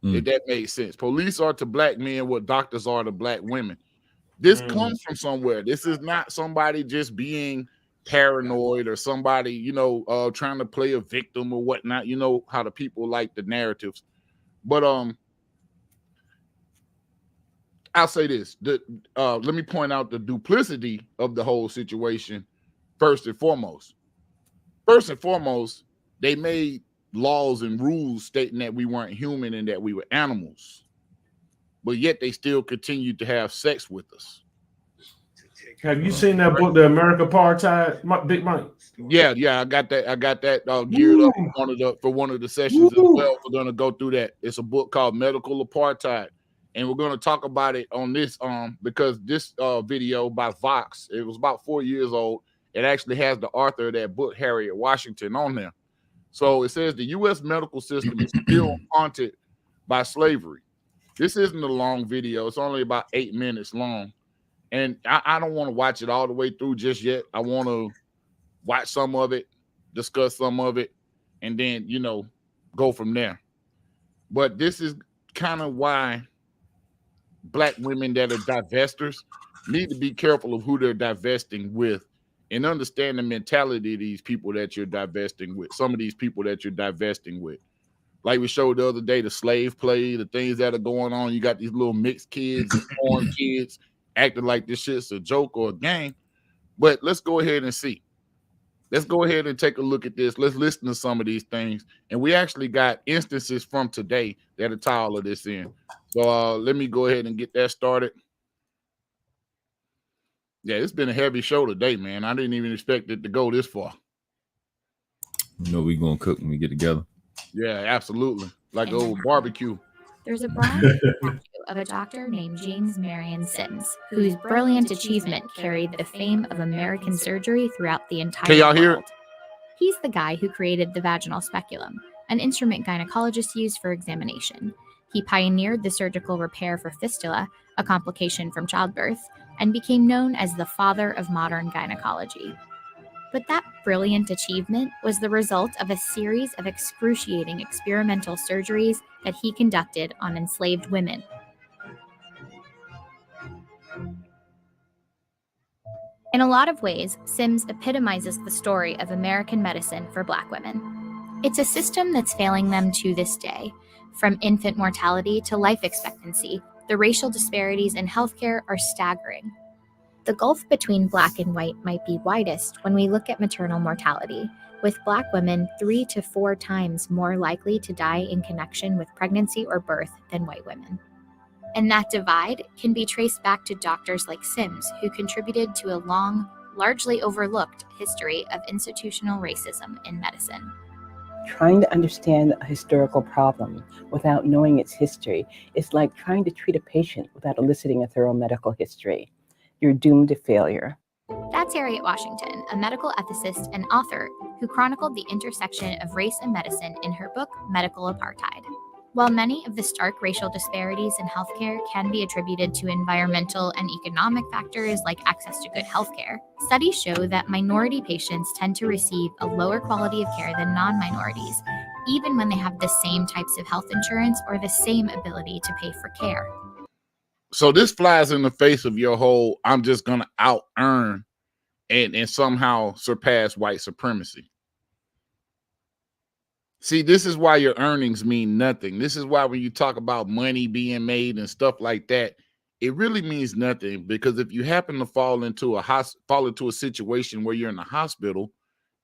If that makes sense. Police are to black men what doctors are to black women. This comes from somewhere. This is not somebody just being paranoid or somebody, you know, trying to play a victim or whatnot. You know how the people like the narratives. But I'll say this. Let me point out the duplicity of the whole situation first and foremost. First and foremost, they made laws and rules stating that we weren't human and that we were animals. But yet they still continued to have sex with us. Have you seen that book, The American Apartheid, Big Mike? Yeah, I got that geared up for one of the sessions as well. We're gonna go through that. It's a book called Medical Apartheid, and we're gonna talk about it on this because this video by Vox, it was about 4 years old. It actually has the author of that book, Harriet Washington, on there. So it says the U.S. medical system is still haunted by slavery. This isn't a long video. It's only about 8 minutes long. And I don't want to watch it all the way through just yet. I want to watch some of it, discuss some of it, and then, you know, go from there. But this is kind of why black women that are divestors need to be careful of who they're divesting with and understand the mentality of these people that you're divesting with, some of these people that you're divesting with. Like we showed the other day, the slave play, the things that are going on. You got these little mixed kids and foreign kids acting like this shit's a joke or a game. But let's go ahead and see. Let's go ahead and take a look at this. Let's listen to some of these things. And we actually got instances from today that'll tie all of this in. So let me go ahead and get that started. Yeah, it's been a heavy show today, man. I didn't even expect it to go this far. You know we're going to cook when we get together. Yeah, absolutely. Like an old barbecue. There's a bronze statue of a doctor named James Marion Sims, whose brilliant achievement carried the fame of American surgery throughout the entire Can y'all world. hear it? He's the guy who created the vaginal speculum, an instrument gynecologists use for examination. He pioneered the surgical repair for fistula, a complication from childbirth, and became known as the father of modern gynecology. But that brilliant achievement was the result of a series of excruciating experimental surgeries that he conducted on enslaved women. In a lot of ways, Sims epitomizes the story of American medicine for Black women. It's a system that's failing them to this day. From infant mortality to life expectancy, the racial disparities in healthcare are staggering. The gulf between Black and white might be widest when we look at maternal mortality, with Black women 3 to 4 times more likely to die in connection with pregnancy or birth than white women. And that divide can be traced back to doctors like Sims, who contributed to a long, largely overlooked history of institutional racism in medicine. Trying to understand a historical problem without knowing its history is like trying to treat a patient without eliciting a thorough medical history. You're doomed to failure. That's Harriet Washington, a medical ethicist and author who chronicled the intersection of race and medicine in her book, Medical Apartheid. While many of the stark racial disparities in healthcare can be attributed to environmental and economic factors like access to good healthcare, studies show that minority patients tend to receive a lower quality of care than non-minorities, even when they have the same types of health insurance or the same ability to pay for care. So this flies in the face of your whole, I'm just going to out-earn and somehow surpass white supremacy. See, this is why your earnings mean nothing. This is why when you talk about money being made and stuff like that, it really means nothing, because if you happen to fall into a situation where you're in the hospital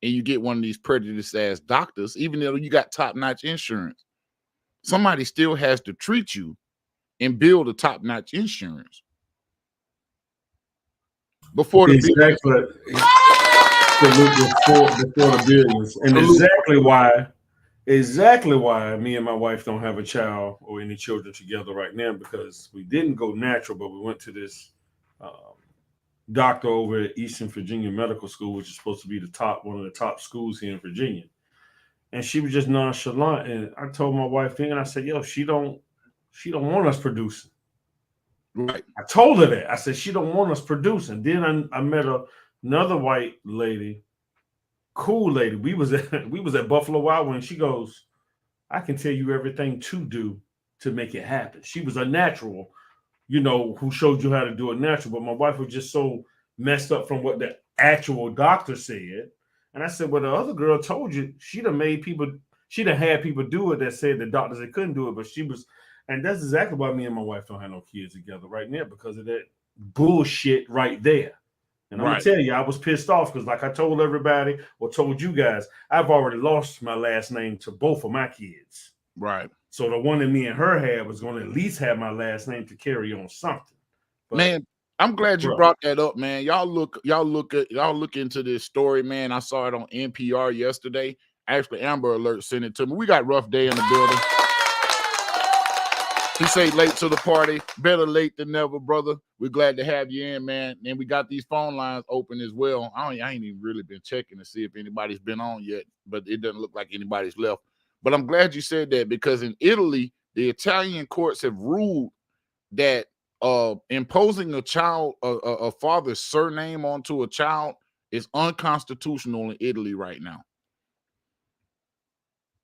and you get one of these prejudiced ass doctors, even though you got top-notch insurance, somebody still has to treat you and build a top-notch insurance. Before the before the billions. And exactly why me and my wife don't have a child or any children together right now, because we didn't go natural, but we went to this doctor over at Eastern Virginia Medical School, which is supposed to be one of the top schools here in Virginia. And she was just nonchalant. And I told my wife then, I said, yo, she don't want us producing. Right. I told her that. I said, she don't want us producing. Then I met another white lady, cool lady. We was at Buffalo Wild Wings. She goes, I can tell you everything to do to make it happen. She was a natural, who showed you how to do it natural. But my wife was just so messed up from what the actual doctor said. And I said, well, the other girl told you she done had people do it that said the doctors they couldn't do it, but she was. And that's exactly why me and my wife don't have no kids together right now, because of that bullshit right there. And I'm going to tell you, I was pissed off because, like I told everybody or told you guys, I've already lost my last name to both of my kids. Right. So the one that me and her had was going to at least have my last name to carry on something. But, man, I'm glad you brought that up, man. Y'all look into this story, man. I saw it on NPR yesterday. Actually, Amber Alert sent it to me. We got Rough Day in the building. He say late to the party, better late than never, brother. We're glad to have you in, man. And we got these phone lines open as well. I ain't even really been checking to see if anybody's been on yet, but it doesn't look like anybody's left. But I'm glad you said that, because in Italy, the Italian courts have ruled that imposing a father's surname onto a child is unconstitutional in Italy right now.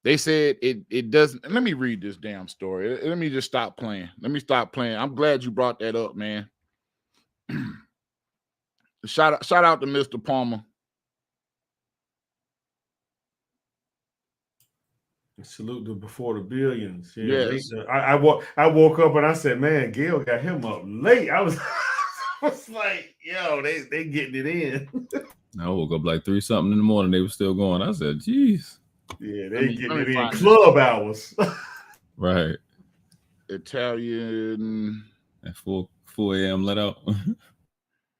They said it doesn't. Let me read this damn story. Let me just stop playing. I'm glad you brought that up, man. Shout out to Mr. Palmer. Salute to Before the Billions. Yeah, yes. I woke up and I said, man, Gail got him up late. I was like, yo, they getting it in. I woke up like 3-something in the morning. They were still going. I said, geez. Yeah, they getting it in club hours. Right. Italian. At 4 a.m. let out.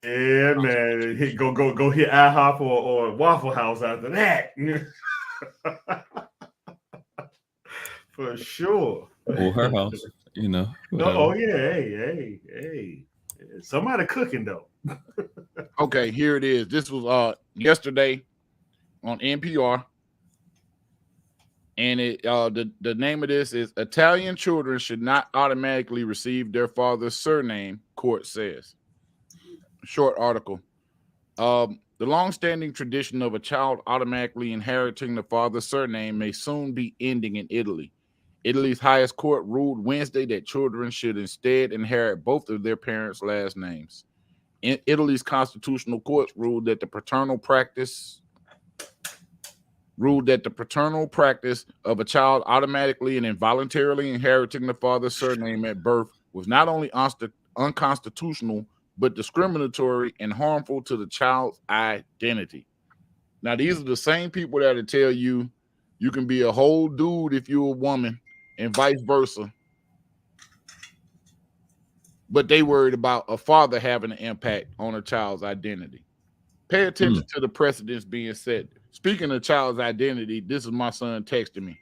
Yeah, man. Go hit IHOP or Waffle House after that. For sure. Or her house, Oh yeah, hey. Somebody cooking though. Okay, here it is. This was yesterday on NPR. And the name of this is Italian children should not automatically receive their father's surname, court says. Short article. The longstanding tradition of a child automatically inheriting the father's surname may soon be ending in Italy. Italy's highest court ruled Wednesday that children should instead inherit both of their parents' last names. In Italy's constitutional court ruled that the paternal practice of a child automatically and involuntarily inheriting the father's surname at birth was not only unconstitutional, but discriminatory and harmful to the child's identity. Now, these are the same people that tell you you can be a whole dude if you're a woman and vice versa. But they worried about a father having an impact on a child's identity. Pay attention to the precedents being set. Speaking of child's identity, this is my son texting me.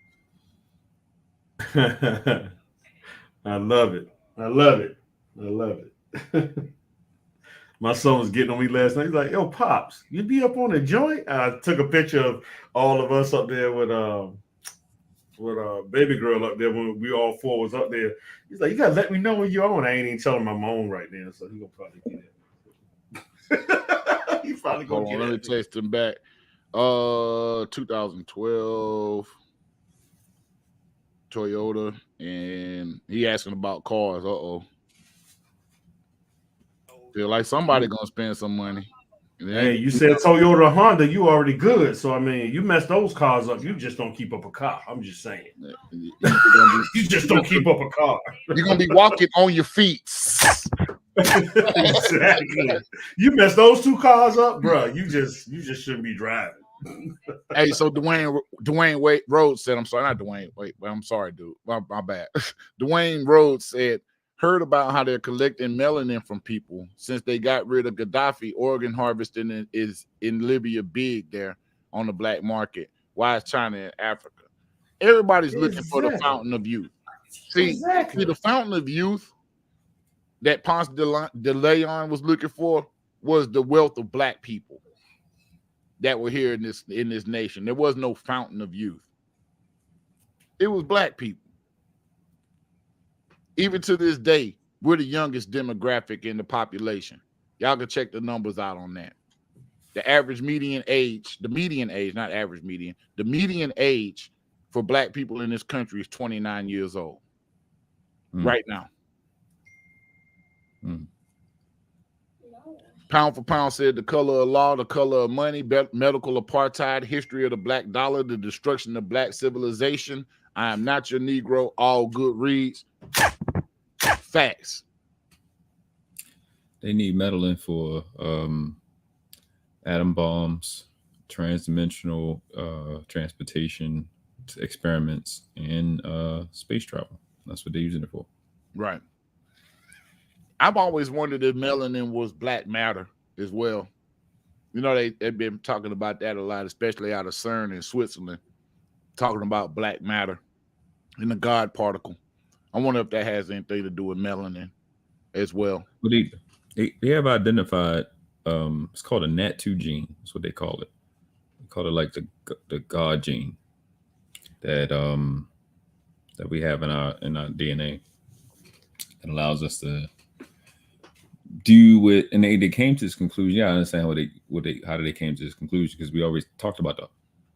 I love it. My son was getting on me last night. He's like, yo, Pops, you be up on the joint? I took a picture of all of us up there with baby girl up there when we all four was up there. He's like, you gotta let me know when you're on. I ain't even telling him I'm on right now, so he's gonna probably get it. He's probably gonna get it. Let me text him back. 2012 Toyota, and he asking about cars. Feel like somebody gonna spend some money. Hey, you said Toyota or Honda, you already good. So I mean, you mess those cars up, you just don't keep up a car. I'm just saying. You just don't keep up a car. You're gonna be walking on your feet. Exactly. You mess those two cars up, bro. You just shouldn't be driving. Hey, so Dwayne Rhodes said, I'm sorry, not Dwayne. Wait, I'm sorry, dude. My bad. Dwayne Rhodes said, heard about how they're collecting melanin from people since they got rid of Gaddafi. Organ harvesting is in Libya big there on the black market. Why is China and Africa? Everybody's looking for the fountain of youth. See, the fountain of youth that Ponce de Leon was looking for was the wealth of black people that were here in this nation. There was no fountain of youth. It was black people. Even to this day, we're the youngest demographic in the population. Y'all can check the numbers out on that. The median age for black people in this country is 29 years old right now. Pound for Pound said the color of law, the color of money, medical apartheid, history of the black dollar, the destruction of black civilization. I am not your Negro. All good reads. Facts. They need meddling for atom bombs, transdimensional transportation experiments, and space travel. That's what they're using it for. Right. I've always wondered if melanin was black matter as well. You know, they've been talking about that a lot, especially out of CERN in Switzerland, talking about black matter and the God particle. I wonder if that has anything to do with melanin as well. But they have identified, it's called a NAT2 gene. That's what they call it. They call it like the God gene that we have in our DNA. It allows us to do with, and they came to this conclusion. Yeah, I understand how they came to this conclusion, because we always talked about the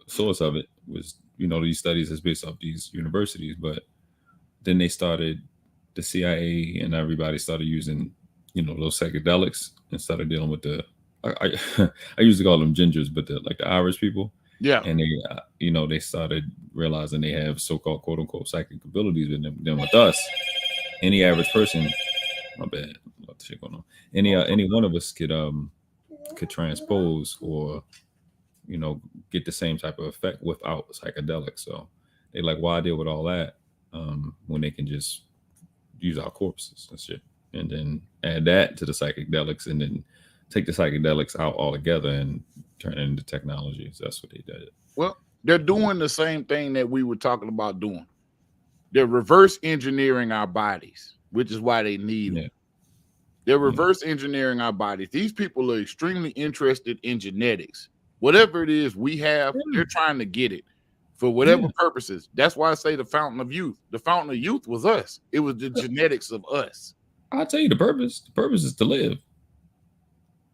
source of it was, these studies is based off these universities, but then they started, the CIA and everybody started using, those psychedelics and started dealing with I used to call them gingers, but the Irish people. Yeah. And they, they started realizing they have so-called quote unquote psychic abilities with them. Then with us, any average person, my bad, what the shit going on? Any one of us could transpose or, get the same type of effect without psychedelics. So they like, why deal with all that when they can just use our corpses and shit, and then add that to the psychedelics, and then take the psychedelics out altogether and turn it into technologies. That's what they did. Well, they're doing the same thing that we were talking about doing. They're reverse engineering our bodies, which is why they need it. They're reverse engineering our bodies. These people are extremely interested in genetics. Whatever it is we have, they're trying to get it for whatever purposes. That's why I say the fountain of youth. The fountain of youth was us. It was the genetics of us. I'll tell you the purpose. The purpose is to live.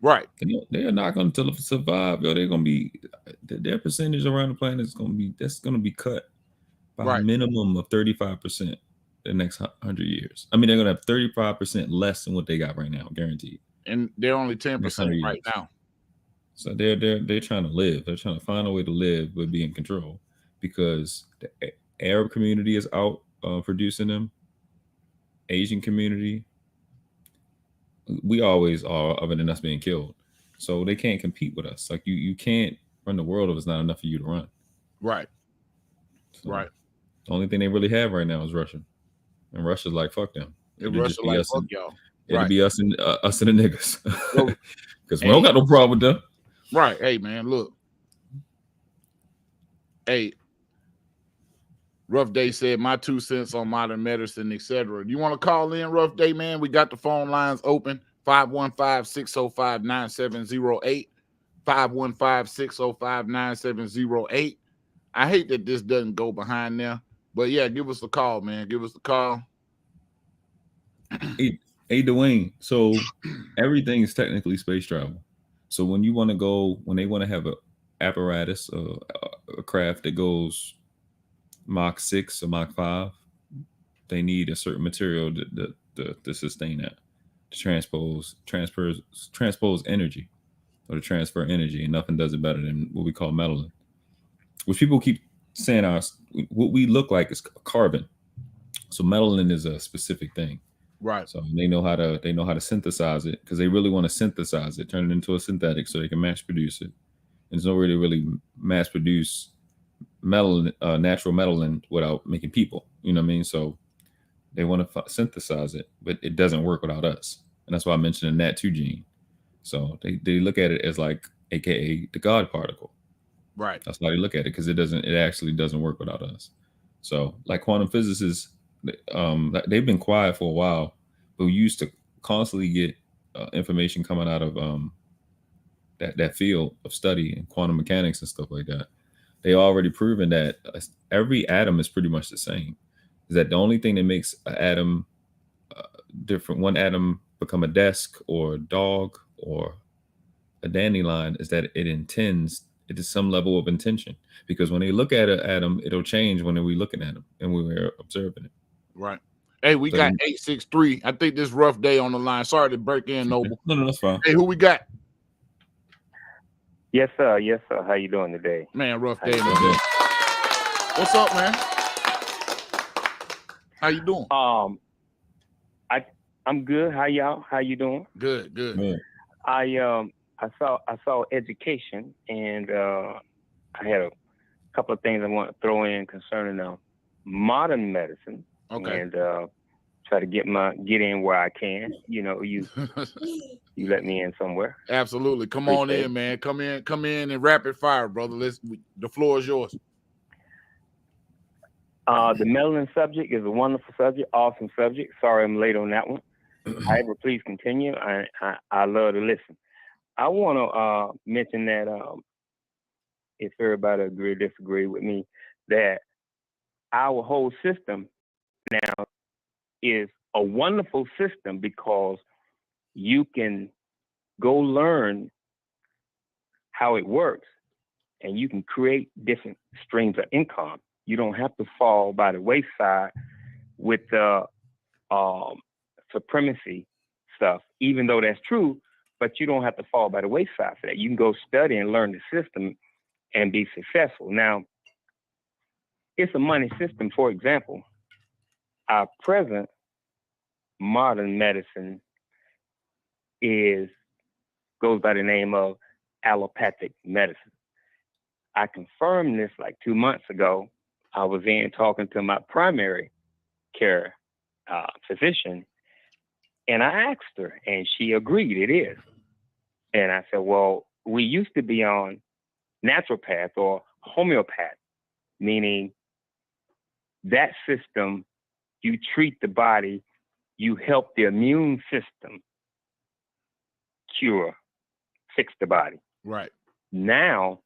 Right. They are not going to survive. They're going to be, their percentage around the planet is going to be cut by a minimum of 35% the next 100 years. I mean, they're going to have 35% less than what they got right now, guaranteed. And they're only 10% right now. So they're trying to live. They're trying to find a way to live but be in control, because the Arab community is out producing them. Asian community, we always are, other than us being killed. So they can't compete with us. Like you can't run the world if it's not enough for you to run. Right. So the only thing they really have right now is Russia, and Russia's like, fuck them. Russia like, fuck y'all. It'll be us and the niggas, because we don't got no problem with them. Right. Hey man, look. Hey, Rough Day said, my 2 cents on modern medicine, etc. You want to call in, Rough Day, man? We got the phone lines open. 515-605-9708. 515-605-9708. I hate that this doesn't go behind there, but yeah, give us a call, man. Give us a call. Hey, Dwayne. So everything is technically space travel. So when they want to have a apparatus, a craft that goes Mach 6 or Mach 5, they need a certain material to sustain that, to transpose energy, or to transfer energy, and nothing does it better than what we call melanin, which people keep saying what we look like is carbon. So melanin is a specific thing. Right. So they know how to synthesize it, because they really want to synthesize it, turn it into a synthetic so they can mass produce it. And there's no way to really mass produce melanin, natural melanin, without making people. You know what I mean? So they want to synthesize it, but it doesn't work without us. And that's why I mentioned the NAT2 gene. So they look at it as like, AKA the God particle. Right. That's how they look at it, because it actually doesn't work without us. So like quantum physicists, they've been quiet for a while, but we used to constantly get information coming out of that field of study in quantum mechanics and stuff like that. They already proven that every atom is pretty much the same. Is that the only thing that makes an atom different? One atom become a desk or a dog or a dandelion is that it is some level of intention. Because when they look at an atom, it'll change when we looking at them and we're observing it. Right. Hey, we got 863. I think this rough day on the line. Sorry to break in, Noble. No, that's fine. Hey, who we got? Yes, sir. Yes, sir. How you doing today? Man, rough day. What's up, man? How you doing? I'm good. How you doing? Good. I saw education, and I had a couple of things I want to throw in concerning modern medicine. Okay. And try to get in where I can. You know, you let me in somewhere. Absolutely. Come on in, man. Come in and rapid fire, brother. The floor is yours. The melanin subject is a wonderful subject, awesome subject. Sorry I'm late on that one. However, please continue. I love to listen. I want to mention that if everybody agree or disagree with me, that our whole system now is a wonderful system, because you can go learn how it works and you can create different streams of income. You don't have to fall by the wayside with the supremacy stuff, even though that's true, but you don't have to fall by the wayside for that. You can go study and learn the system and be successful. Now, it's a money system. For example, our present modern medicine goes by the name of allopathic medicine. I confirmed this like 2 months ago. I was in talking to my primary care physician, and I asked her, and she agreed it is. And I said, well, we used to be on naturopath or homeopath, meaning that system, you treat the body, you help the immune system fix the body. Right. Now,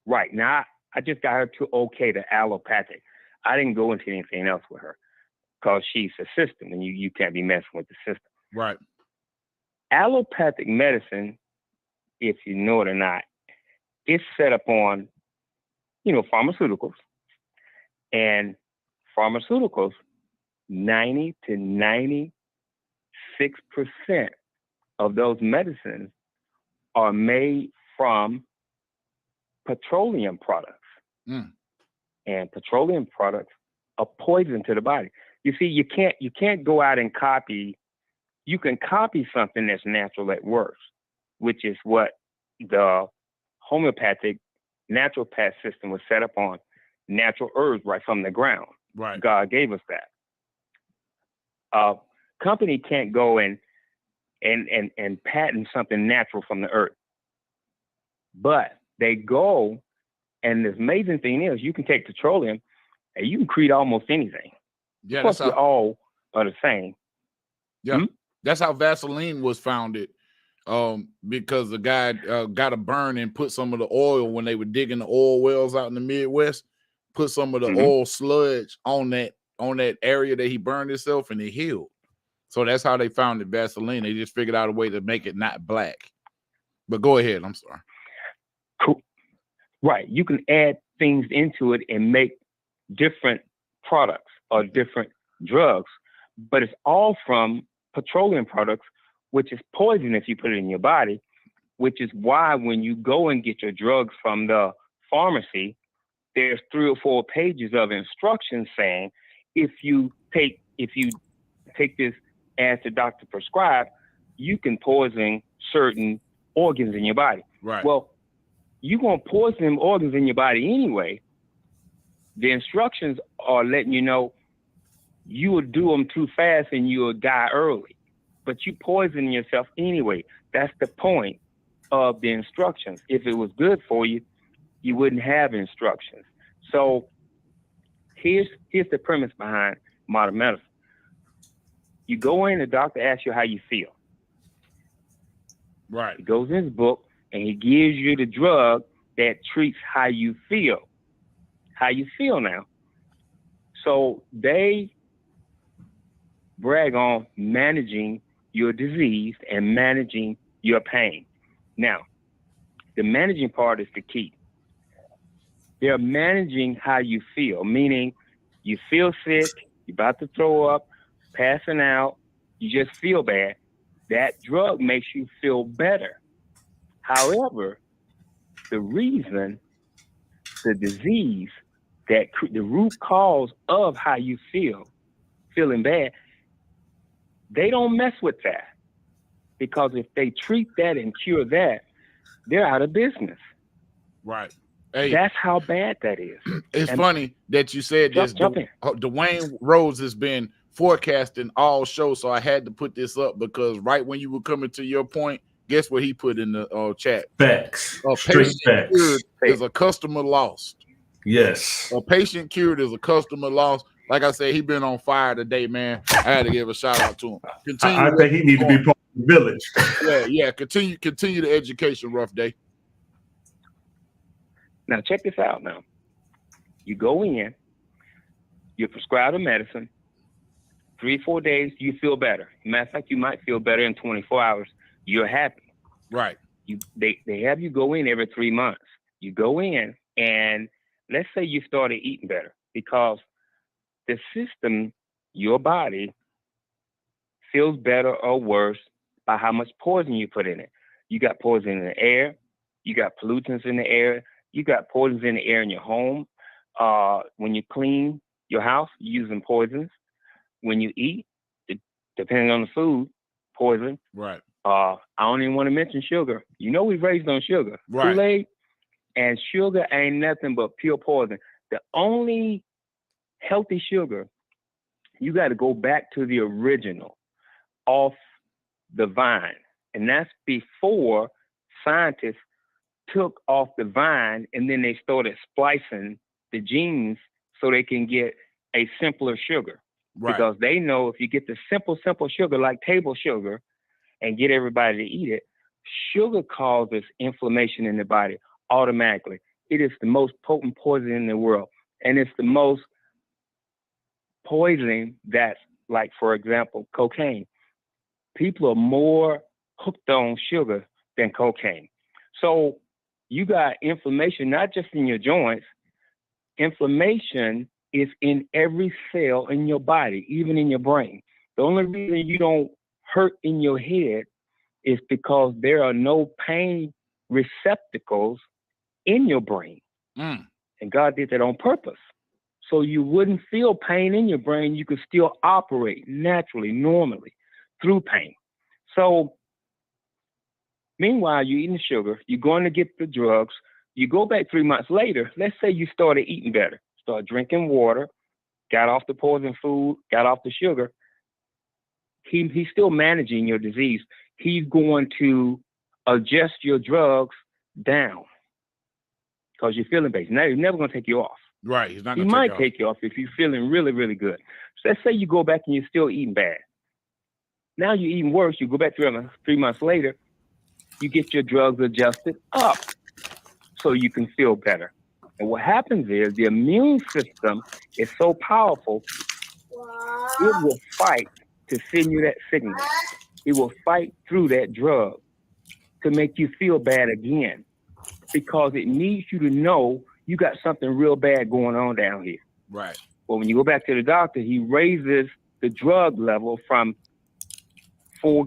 I just got her to okay the allopathic. I didn't go into anything else with her, because she's a system, and you can't be messing with the system. Right. Allopathic medicine, if you know it or not, it's set up on, pharmaceuticals. And pharmaceuticals, 90 to 96% of those medicines are made from petroleum products. And petroleum products are poison to the body. You see, you can't go out and copy. You can copy something that's natural that works, which is what the homeopathic naturopath system was set up on. Natural herbs right from the ground. Right. God gave us that. Company can't go and patent something natural from the earth. But they go, and the amazing thing is, you can take petroleum and you can create almost anything. Yeah, Plus, we all are the same. Yeah, that's how Vaseline was founded. Because the guy got a burn and put some of the oil when they were digging the oil wells out in the Midwest. Put some of the oil sludge on that area that he burned himself, and it healed. So that's how they founded Vaseline. They just figured out a way to make it not black. But go ahead. I'm sorry. Cool. Right. You can add things into it and make different products or different drugs, but it's all from petroleum products, which is poison if you put it in your body, which is why when you go and get your drugs from the pharmacy, there's 3 or 4 pages of instructions saying, if you take this as the doctor prescribed, you can poison certain organs in your body. Right. Well, you're going to poison them organs in your body anyway. The instructions are letting you know you will do them too fast and you will die early. But you poison yourself anyway. That's the point of the instructions. If it was good for you, you wouldn't have instructions. So here's the premise behind modern medicine. You go in, the doctor asks you how you feel. Right. He goes in his book and he gives you the drug that treats how you feel. How you feel now. So they brag on managing your disease and managing your pain. Now, the managing part is the key. They're managing how you feel, meaning you feel sick, you're about to throw up, passing out, you just feel bad. That drug makes you feel better. However, the reason, the disease, that the root cause of how you feel, feeling bad, they don't mess with that. Because if they treat that and cure that, they're out of business. Right. Hey, that's how bad that is. It's funny that you said this. Dwayne Rhodes has been forecasting all shows, so I had to put this up because right when you were coming to your point, guess what he put in the chat? Facts. A Straight patient facts. cured is a customer lost. Yes. A patient cured is a customer lost. Like I said, he been on fire today, man. I had to give a shout out to him. I think he needs to be part of the village. Yeah. Continue the education, Rough Day. Now check this out. Now, you go in, you're prescribed a medicine. 3-4 days, you feel better. Matter of fact, you might feel better in 24 hours. You're happy. Right. They have you go in every 3 months. You go in, and let's say you started eating better because the system, your body, feels better or worse by how much poison you put in it. You got poison in the air. You got pollutants in the air. You got poisons in the air in your home. When you clean your house, you're using poisons. When you eat, depending on the food, poison. Right. I don't even want to mention sugar. You know we've raised on sugar. Right. Kool-Aid and sugar ain't nothing but pure poison. The only healthy sugar, you got to go back to the original off the vine. And that's before scientists took off the vine and then they started splicing the genes so they can get a simpler sugar. Right. Because they know if you get the simple sugar like table sugar and get everybody to eat it, sugar causes inflammation in the body automatically. It is the most potent poison in the world. And it's the most poison that's like, for example, cocaine. People are more hooked on sugar than cocaine. So you got inflammation, not just in your joints. Inflammation is in every cell in your body, even in your brain. The only reason you don't hurt in your head is because there are no pain receptacles in your brain. And God did that on purpose. So you wouldn't feel pain in your brain. You could still operate naturally, normally through pain. So meanwhile, you're eating sugar, you're going to get the drugs, you go back 3 months later, let's say you started eating better, start drinking water, got off the poison food, got off the sugar. He's still managing your disease. He's going to adjust your drugs down because you're feeling bad. Now, he's never going to take you off. Right. He's not He going to might take you off if you're feeling really, really good. So let's say you go back and you're still eating bad. Now you're eating worse. You go back 3 months later, you get your drugs adjusted up so you can feel better. And what happens is the immune system is so powerful, it will fight to send you that signal. It will fight through that drug to make you feel bad again because it needs you to know you got something real bad going on down here. Right. Well, when you go back to the doctor, he raises the drug level from 4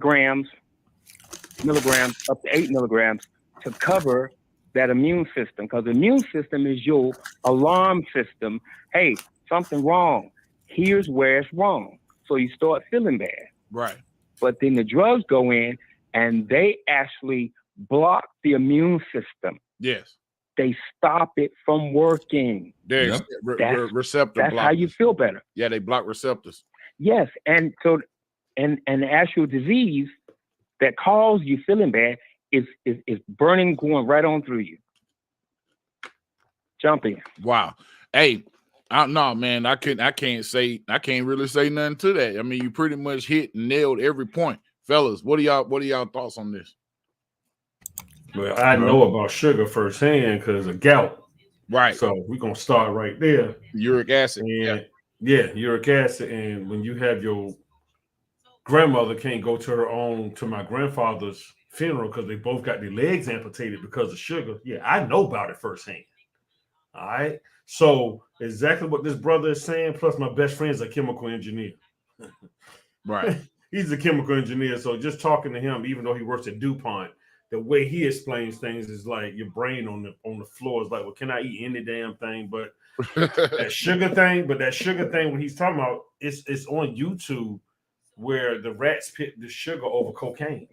milligrams up to 8 milligrams to cover that immune system, because the immune system is your alarm system. Hey, something wrong. Here's where it's wrong. So you start feeling bad. Right. But then the drugs go in and they actually block the immune system. Yes. They stop it from working. There's receptor That's blockers. how you feel better. Yeah, they block receptors. Yes, and so and the actual disease that causes you feeling bad is burning, going right on through you. Jumping. Wow. Hey, no, man, I can't really say nothing to that. I mean, you pretty much hit and nailed every point. Fellas, what are y'all thoughts on this? Well, I know about sugar firsthand because of gout. Right. So we're gonna start right there. Uric acid. And uric acid. And when you have your grandmother can't go to my grandfather's funeral because they both got their legs amputated because of sugar. Yeah, I know about it firsthand. All right. So exactly what this brother is saying, plus my best friend's a chemical engineer. Right. He's a chemical engineer. So just talking to him, even though he works at DuPont, the way he explains things is like your brain on the floor is like, well, can I eat any damn thing? But that sugar thing, when he's talking about, it's on YouTube where the rats pick the sugar over cocaine.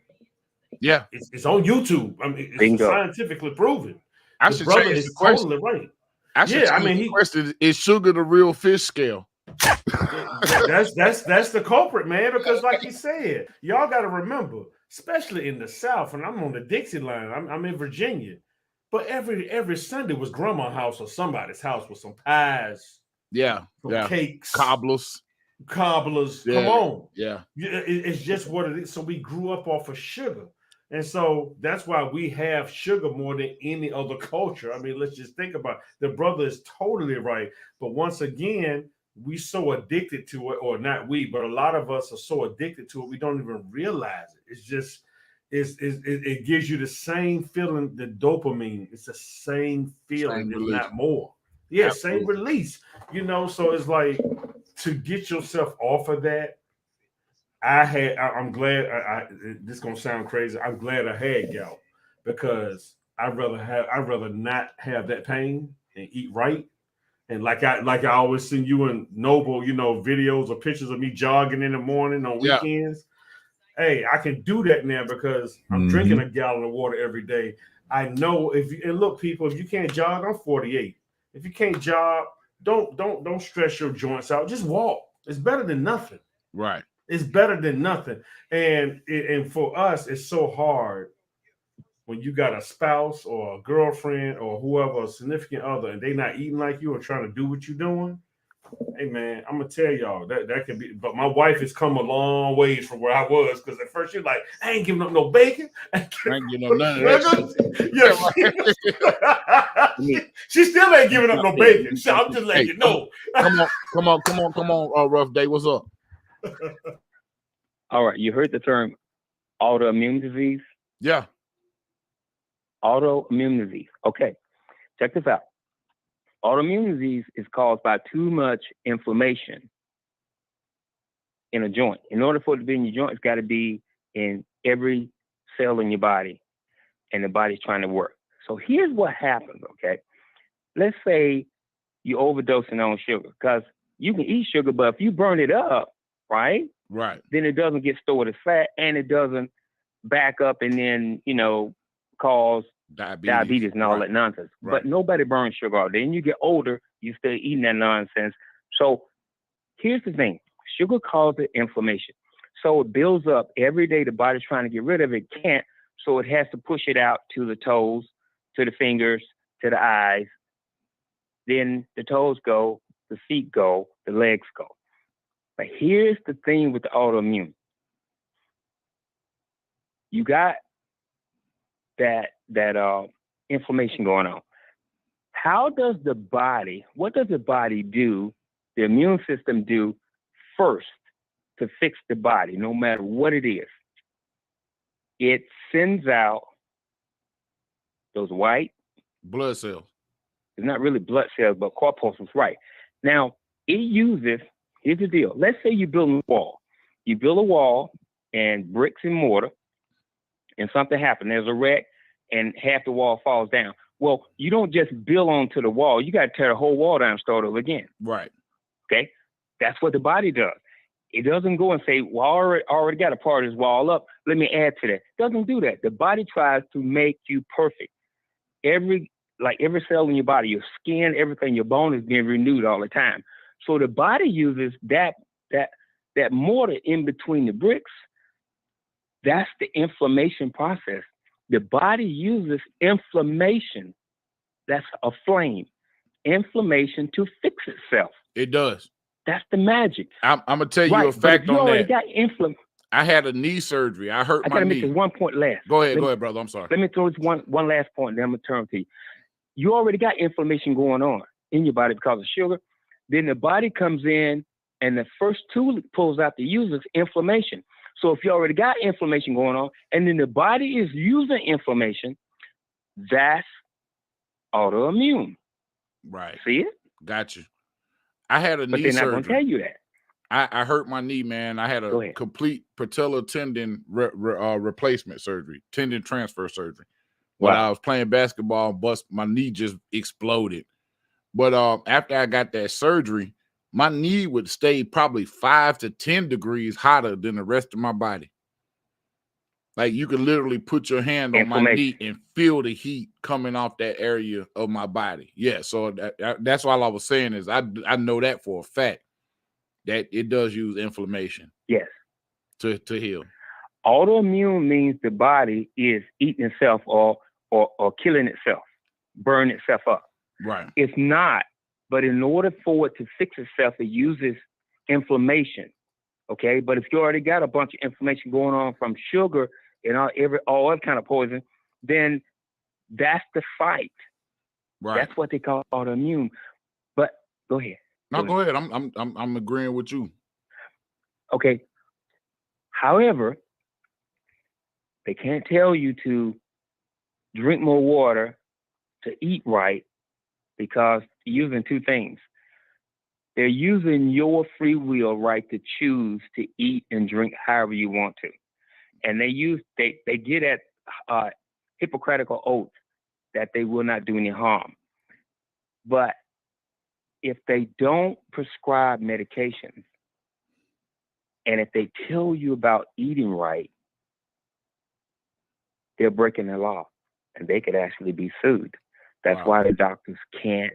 Yeah. It's on YouTube. I mean, it's scientifically proven. I should change the question. Totally right. The question is sugar the real fish scale? That's the culprit, man, because like he said, y'all got to remember, especially in the South, and I'm on the Dixie line, I'm in Virginia, but every Sunday was grandma's house or somebody's house with some pies, some cakes, cobblers. Come on. Yeah. It's just what it is. So we grew up off of sugar. And so that's why we have sugar more than any other culture. I mean, let's just think about it. The brother is totally right. But once again, we so addicted to it, or not we, but a lot of us are so addicted to it, we don't even realize it. It's just, it gives you the same feeling, the dopamine. It's the same feeling, if not more. Yeah, absolutely. Same release. So it's like, to get yourself off of that, I'm glad. This is gonna sound crazy. I'm glad I had gout because I'd rather not have that pain and eat right. And like I always send you and Noble, videos or pictures of me jogging in the morning on weekends. Hey, I can do that now because I'm drinking a gallon of water every day. I know look, people, if you can't jog, I'm 48. If you can't jog, don't stress your joints out. Just walk. It's better than nothing. Right. It's better than nothing. And for us, it's so hard when you got a spouse or a girlfriend or whoever, a significant other, and they not eating like you or trying to do what you're doing. Hey, man, I'm going to tell y'all that can be. But my wife has come a long ways from where I was because at first she's like, I ain't giving up no bacon. I ain't giving up none of that. Yeah, she still ain't giving up no bacon. So I'm just letting you know. Come on, Rough Day. What's up? All right, you heard the term autoimmune disease? Yeah. Autoimmune disease. Okay, check this out. Autoimmune disease is caused by too much inflammation in a joint. In order for it to be in your joint, it's got to be in every cell in your body, and the body's trying to work. So here's what happens, okay? Let's say you're overdosing on sugar, because you can eat sugar, but if you burn it up, right? Right. Then it doesn't get stored as fat, and it doesn't back up and then, cause diabetes and all that nonsense. Right. But nobody burns sugar all day. And you get older, you stay eating that nonsense. So here's the thing. Sugar causes inflammation. So it builds up every day. The body's trying to get rid of it. Can't. So it has to push it out to the toes, to the fingers, to the eyes. Then the toes go, the feet go, the legs go. But here's the thing with the autoimmune. You got that inflammation going on. What does the body do, the immune system do first to fix the body, no matter what it is? It sends out those white blood cells. It's not really blood cells, but corpuscles, right? Now, it uses, here's the deal. Let's say you build a wall. You build a wall and bricks and mortar, and something happened. There's a wreck, and half the wall falls down. Well, you don't just build onto the wall. You got to tear the whole wall down and start over again. Right. Okay? That's what the body does. It doesn't go and say, well, I already got a part of this wall up. Let me add to that. It doesn't do that. The body tries to make you perfect. Every cell in your body, your skin, everything, your bone is being renewed all the time. So the body uses that mortar in between the bricks. That's the inflammation process. The body uses inflammation. That's a flame. Inflammation to fix itself. It does. That's the magic. I'm gonna tell you a fact on that. Got inflammation. I had a knee surgery. I hurt my knee. I gotta make this one point last. Go ahead, brother. I'm sorry. Let me throw this one last point, and then I'm gonna turn to you. You already got inflammation going on in your body because of sugar. Then the body comes in, and the first tool it pulls out to use is inflammation. So if you already got inflammation going on, and then the body is using inflammation, that's autoimmune. Right. See it? Got you. I had a knee surgery. But they're not going to tell you that. I hurt my knee, man. I had a complete patellar tendon replacement surgery, tendon transfer surgery. When I was playing basketball, my knee just exploded. But after I got that surgery, my knee would stay probably 5 to 10 degrees hotter than the rest of my body. Like you could literally put your hand on my knee and feel the heat coming off that area of my body. Yeah, so that's all I was saying is I know that for a fact that it does use inflammation. Yes. To heal. Autoimmune means the body is eating itself or killing itself, burning itself up. Right. It's not, but in order for it to fix itself, it uses inflammation. Okay, but if you already got a bunch of inflammation going on from sugar and all other kind of poison, then that's the fight. Right. That's what they call autoimmune. But go ahead. No, go ahead. I'm agreeing with you. Okay. However, they can't tell you to drink more water, to eat right, because you're using two things. They're using your free will right to choose to eat and drink however you want to. And they get at Hippocratic oath that they will not do any harm. But if they don't prescribe medications, and if they tell you about eating right, they're breaking the law, and they could actually be sued. That's why the doctors can't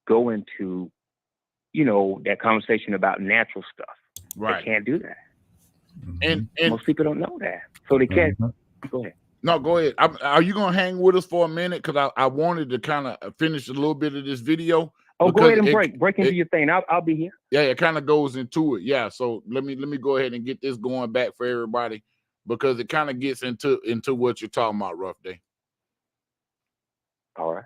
go into, that conversation about natural stuff. Right. They can't do that. And most people don't know that, so they can't. Go ahead. No, go ahead. Are you gonna hang with us for a minute? Because I wanted to kind of finish a little bit of this video. Oh, go ahead and break into your thing. I'll be here. Yeah, it kind of goes into it. Yeah, so let me go ahead and get this going back for everybody, because it kind of gets into what you're talking about, Rough Day. All right.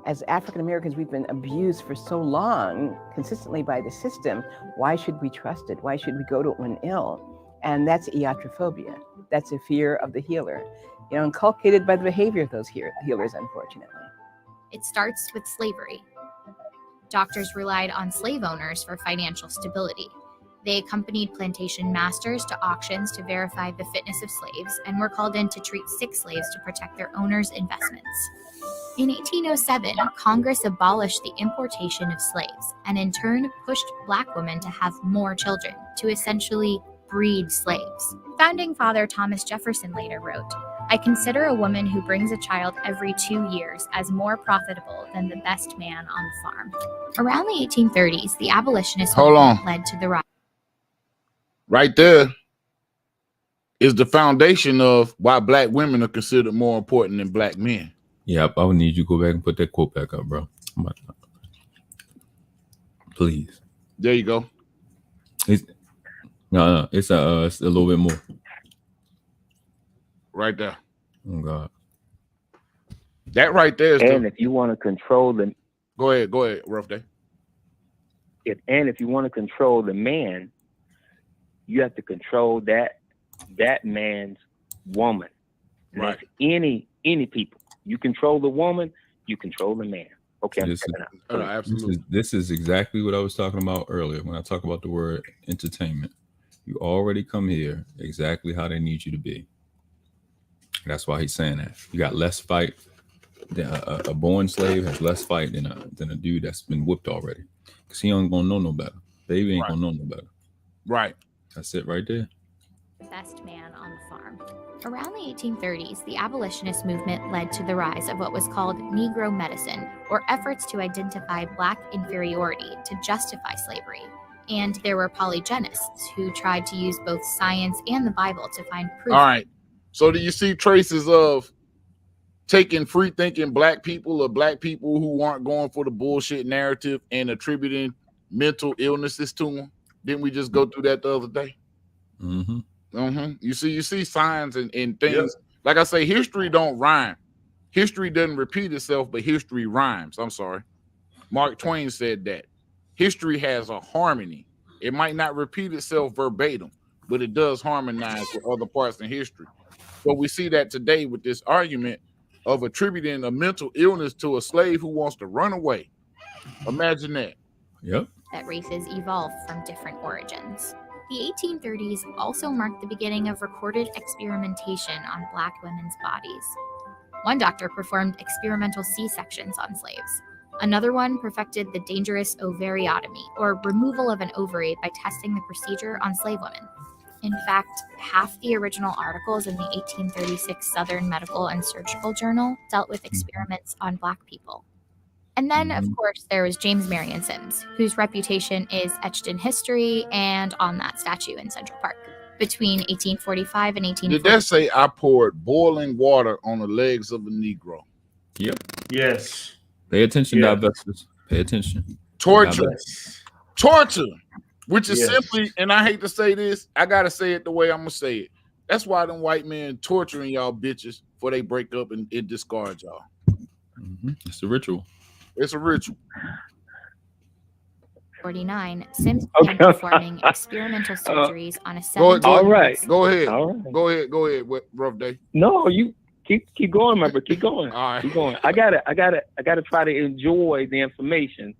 As African Americans, we've been abused for so long, consistently by the system. Why should we trust it? Why should we go to it when ill? And that's iatrophobia. That's a fear of the healer, inculcated by the behavior of those healers, unfortunately. It starts with slavery. Doctors relied on slave owners for financial stability. They accompanied plantation masters to auctions to verify the fitness of slaves and were called in to treat sick slaves to protect their owners' investments. In 1807, Congress abolished the importation of slaves and in turn pushed Black women to have more children, to essentially breed slaves. Founding father Thomas Jefferson later wrote, "I consider a woman who brings a child every 2 years as more profitable than the best man on the farm." Around the 1830s, the abolitionist movement led to the rise. Right there is the foundation of why Black women are considered more important than Black men. Yep, I would need you to go back and put that quote back up, bro. Please. There you go. It's a little bit more. Right there. Oh God. That right there is. And if you want to control them, go ahead, Rough Day. If you want to control the man, you have to control that man's woman. And right. That's any people. You control the woman, you control the man. Okay, absolutely. This is exactly what I was talking about earlier when I talk about the word entertainment. You already come here exactly how they need you to be. That's why he's saying that. You got less fight. A born slave has less fight than a dude that's been whipped already, because he ain't gonna know no better. Baby ain't gonna know no better. Right. That's it right there. The best man on the farm. Around the 1830s, the abolitionist movement led to the rise of what was called Negro medicine, or efforts to identify Black inferiority to justify slavery. And there were polygenists who tried to use both science and the Bible to find proof. All right. So do you see traces of taking free thinking Black people or Black people who aren't going for the bullshit narrative and attributing mental illnesses to them? Didn't we just go through that the other day? Mm-hmm. You see signs and things. Like I say, history don't rhyme. History doesn't repeat itself, but history rhymes. I'm sorry. Mark Twain said that. History has a harmony. It might not repeat itself verbatim, but it does harmonize with other parts in history. But we see that today with this argument of attributing a mental illness to a slave who wants to run away. Imagine that. Yep. That races evolved from different origins. The 1830s also marked the beginning of recorded experimentation on Black women's bodies. One doctor performed experimental C-sections on slaves. Another one perfected the dangerous ovariotomy, or removal of an ovary by testing the procedure on slave women. In fact, half the original articles in the 1836 Southern Medical and Surgical Journal dealt with experiments on Black people. And then, of course, there was James Marion Sims, whose reputation is etched in history and on that statue in Central Park. Between 1845 and 1840. Did that say I poured boiling water on the legs of a Negro? Yep. Yes. Pay attention, divestors. Pay attention. Torture. Torture. Which is simply, and I hate to say this, I gotta say it the way I'm gonna say it. That's why them white men torturing y'all bitches before they break up and discard y'all. It's a ritual. It's a ritual. 49, Sims began performing experimental surgeries on a 7. All right. Go ahead. All right. Go ahead. Rough Day. No, you keep going, my brother. Keep going. All right. Keep going. I gotta try to enjoy the information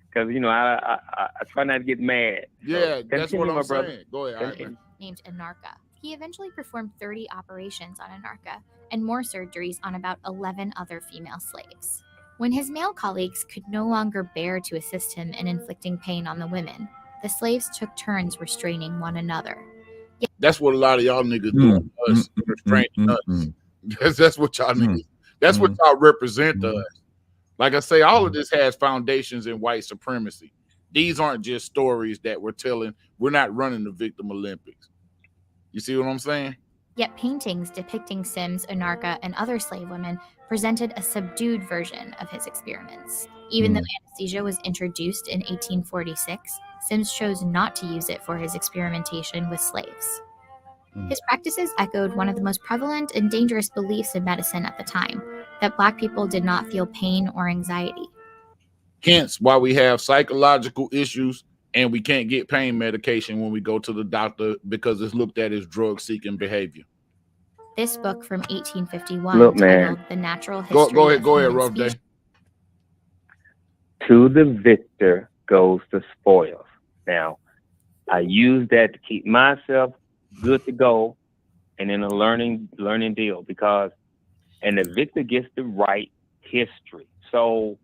because I try not to get mad. Yeah, So, that's what I'm brother. saying. Go ahead. Right, named Anarcha. He eventually performed 30 operations on Anarcha and more surgeries on about 11 other female slaves. When his male colleagues could no longer bear to assist him in inflicting pain on the women, the slaves took turns restraining one another. That's what a lot of y'all niggas do. Us restraining us. That's what y'all niggas. That's what y'all represent to us. Like I say, all of this has foundations in white supremacy. These aren't just stories that we're telling. We're not running the Victim Olympics. You see what I'm saying? Yet paintings depicting Sims, Anarcha, and other slave women presented a subdued version of his experiments. Even though anesthesia was introduced in 1846, Sims chose not to use it for his experimentation with slaves. His practices echoed one of the most prevalent and dangerous beliefs in medicine at the time, that Black people did not feel pain or anxiety. Hence why we have psychological issues and we can't get pain medication when we go to the doctor because it's looked at as drug-seeking behavior. This book from 1851 Look, titled man. The Natural History Go of ahead, Human Rough Day. Species. To the victor goes the spoils. Now, I use that to keep myself good to go and in a learning deal and the victor gets the right history. So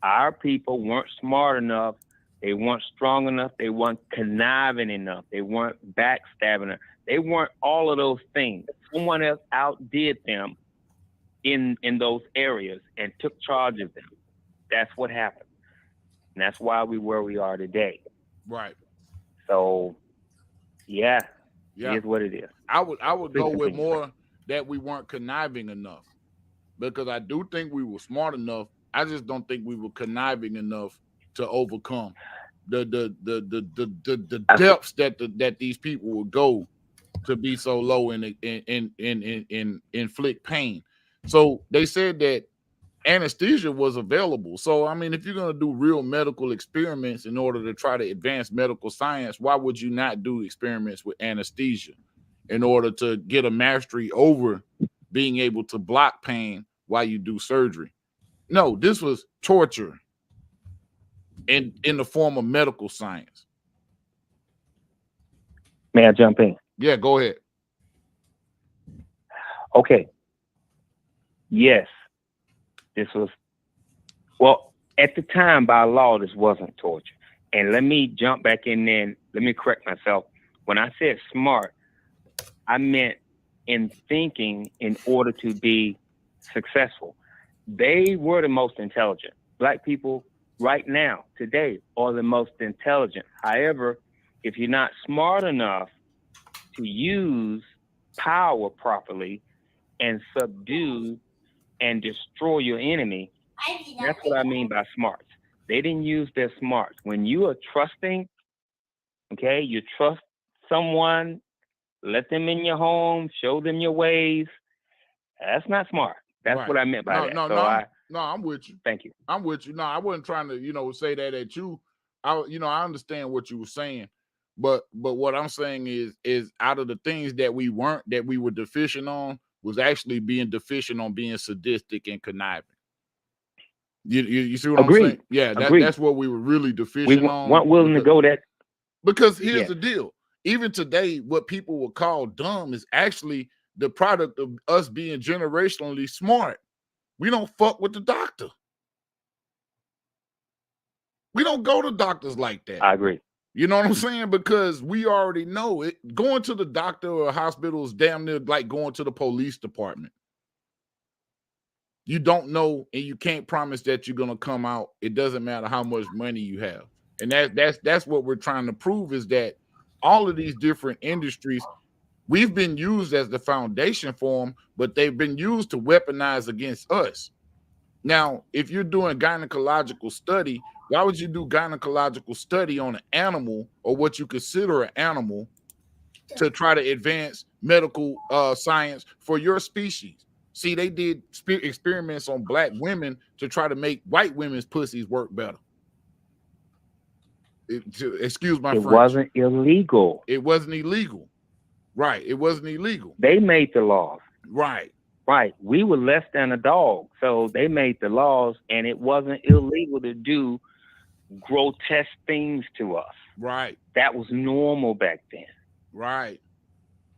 our people weren't smart enough, they weren't strong enough, they weren't conniving enough, they weren't backstabbing enough, they weren't all of those things. Someone else outdid them in those areas and took charge of them. That's what happened. And that's why where we are today. Right. So it is what it is. I would go with more that we weren't conniving enough, because I do think we were smart enough. I just don't think we were conniving enough to overcome the depths that these people would go to be so low and inflict pain. So they said that anesthesia was available. So I mean, if you're going to do real medical experiments in order to try to advance medical science, why would you not do experiments with anesthesia in order to get a mastery over being able to block pain while you do surgery? No, this was torture in the form of medical science. May I jump in? Yeah, go ahead. Okay. Yes, this was, well, at the time by law, this wasn't torture. And let me jump back in there and let me correct myself. When I said smart, I meant in thinking in order to be successful. They were the most intelligent. Black people right now, today, are the most intelligent. However, if you're not smart enough to use power properly and subdue and destroy your enemy, that's what I mean by smarts. They didn't use their smarts. When you are trusting, okay, you trust someone, let them in your home, show them your ways. That's not smart. That's what I meant by that. I'm with you. Thank you. I'm with you. No, I wasn't trying to, say that at you. I understand what you were saying, but what I'm saying is out of the things that we were deficient on was actually being deficient on being sadistic and conniving. You see what I'm saying? Yeah, that's what we were really deficient on. We weren't willing to go that. Because here's the deal. Even today, what people will call dumb is actually the product of us being generationally smart. We don't fuck with the doctor. We don't go to doctors like that. I agree. You know what I'm saying? Because we already know it. Going to the doctor or hospital is damn near like going to the police department. You don't know, and you can't promise that you're gonna come out. It doesn't matter how much money you have. And that's what we're trying to prove, is that all of these different industries, we've been used as the foundation for them, but they've been used to weaponize against us. Now, if you're doing gynecological study, why would you do gynecological study on an animal or what you consider an animal to try to advance medical science for your species? See, they did experiments on black women to try to make white women's pussies work better. Excuse my French. It wasn't illegal. It wasn't illegal. Right. It wasn't illegal. They made the laws. Right. Right. We were less than a dog. So they made the laws, and it wasn't illegal to do grotesque things to us. Right. That was normal back then. Right.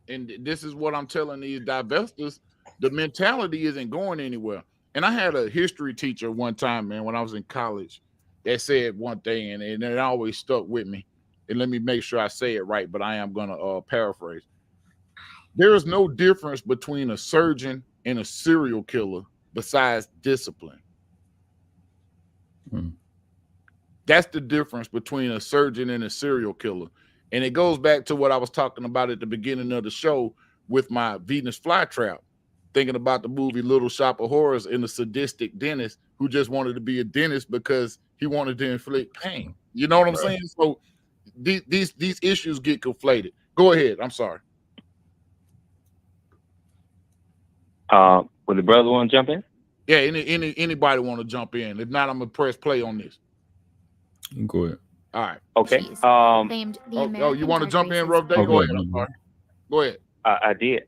And this is what I'm telling these divestors. The mentality isn't going anywhere. And I had a history teacher one time, man, when I was in college, that said one thing, and it always stuck with me. And let me make sure I say it right, but I am going to paraphrase. There is no difference between a surgeon and a serial killer besides discipline. That's the difference between a surgeon and a serial killer. And it goes back to what I was talking about at the beginning of the show with my Venus flytrap, thinking about the movie Little Shop of Horrors and the sadistic dentist who just wanted to be a dentist because he wanted to inflict pain. You know what I'm saying? So these issues get conflated. Go ahead. I'm sorry. Would the brother want to jump in? Yeah, anybody want to jump in? If not, I'm gonna press play on this. Go ahead. All right. Okay. You want to jump in, Rough Day? Go ahead. I'm sorry. Go ahead. I did.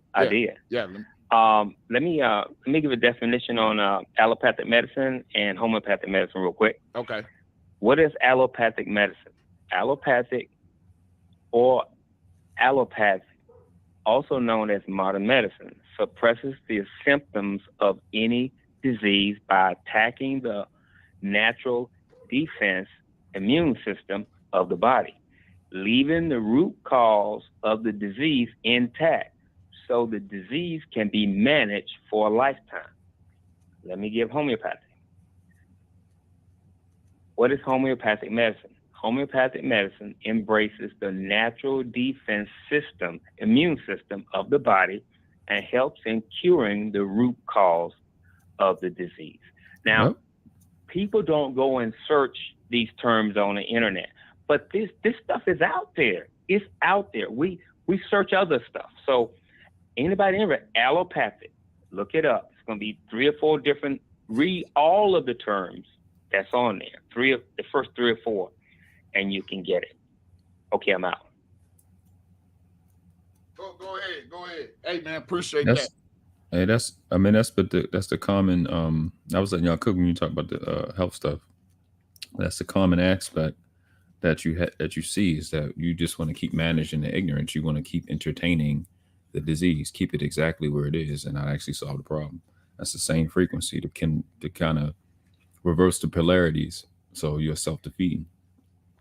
Yeah. Let me give a definition on allopathic medicine and homeopathic medicine real quick. Okay. What is allopathic medicine? Allopathic or allopathy, also known as modern medicine, suppresses the symptoms of any disease by attacking the natural defense immune system of the body, leaving the root cause of the disease intact so the disease can be managed for a lifetime. Let me give homeopathy. What is homeopathic medicine? Homeopathic medicine embraces the natural defense system, immune system of the body, and helps in curing the root cause of the disease. Now, people don't go and search these terms on the internet, but this stuff is out there. It's out there. We search other stuff. So anybody ever allopathic, look it up. It's going to be 3 or 4 different. Read all of the terms that's on there. The first 3 or 4, and you can get it. Okay, I'm out. Go ahead. Hey man, appreciate that. Hey, that's the common. I was letting y'all cook when you talk about the health stuff. That's the common aspect that you see, is that you just want to keep managing the ignorance. You want to keep entertaining the disease, keep it exactly where it is, and not actually solve the problem. That's the same frequency to kind of reverse the polarities, so you're self-defeating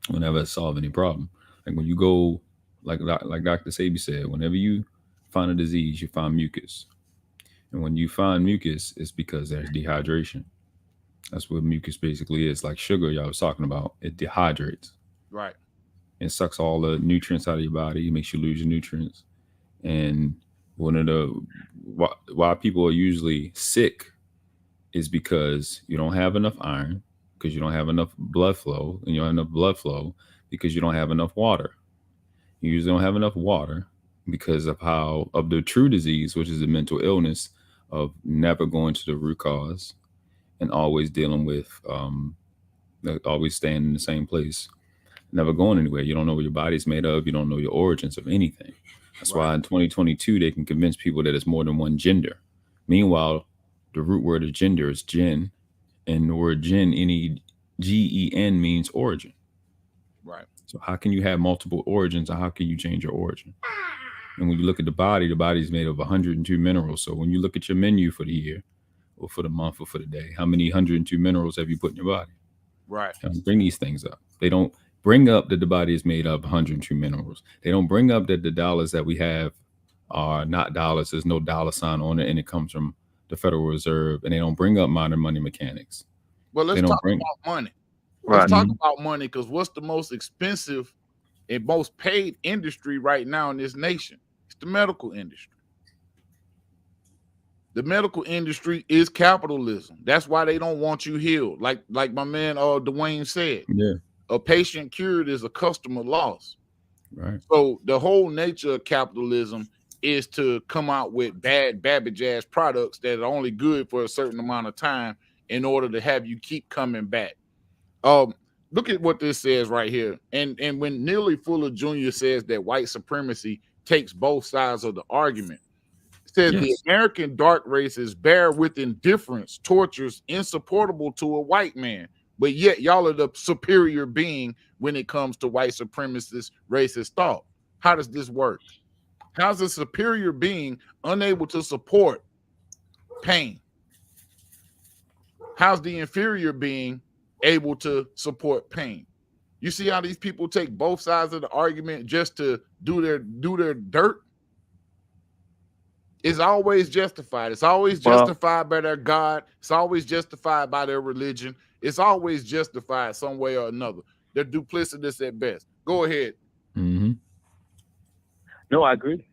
whenever it solve any problem. Like when you go like Dr. Sabi said, whenever you find a disease, you find mucus. And when you find mucus, it's because there's dehydration. That's what mucus basically is. Like sugar y'all was talking about, it dehydrates. Right. It sucks all the nutrients out of your body. It makes you lose your nutrients. And one of the why people are usually sick is because you don't have enough iron, because you don't have enough blood flow, and you don't have enough blood flow because you don't have enough water. You usually don't have enough water because of the true disease, which is the mental illness of never going to the root cause and always dealing with always staying in the same place, never going anywhere. You don't know what your body's made of. You don't know your origins of anything. That's why in 2022, they can convince people that it's more than one gender. Meanwhile, the root word of gender is gen, and the word gen, Gen, means origin. Right. So how can you have multiple origins, or how can you change your origin? And when you look at the body is made of 102 minerals. So when you look at your menu for the year, or for the month, or for the day, how many 102 minerals have you put in your body? Right. Bring these things up. They don't bring up that the body is made of 102 minerals. They don't bring up that the dollars that we have are not dollars. There's no dollar sign on it, and it comes from the Federal Reserve. And they don't bring up modern money mechanics. Well, let's talk about money. Let's talk about money, because what's the most expensive and most paid industry right now in this nation? It's the medical industry. The medical industry is capitalism. That's why they don't want you healed. Like my man Dwayne said. Yeah. A patient cured is a customer lost. Right. So the whole nature of capitalism is to come out with bad Babbage ass products that are only good for a certain amount of time in order to have you keep coming back. Look at what this says right here. And when Neely Fuller Jr. says that white supremacy takes both sides of the argument, it says the American dark races bear with indifference tortures insupportable to a white man, but yet y'all are the superior being when it comes to white supremacist racist thought. How does this work? How's a superior being unable to support pain? How's the inferior being able to support pain? You see how these people take both sides of the argument just to do their dirt? It's always justified. It's always justified by their God. It's always justified by their religion. It's always justified some way or another. They're duplicitous at best. Go ahead. Mm-hmm. No, I agree.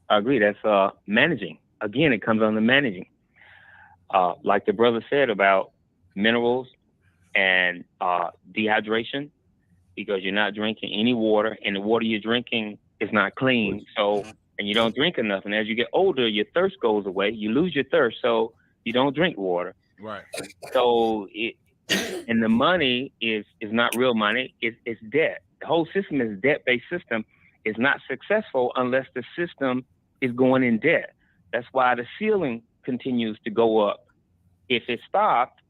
That's managing. Again, it comes on to managing. Like the brother said about minerals and dehydration, because you're not drinking any water, and the water you're drinking is not clean. So, and you don't drink enough. And as you get older, your thirst goes away. You lose your thirst, so you don't drink water. Right. So and the money is not real money. It's debt. The whole system is a debt-based system. It's not successful unless the system is going in debt. That's why the ceiling continues to go up. If it stopped,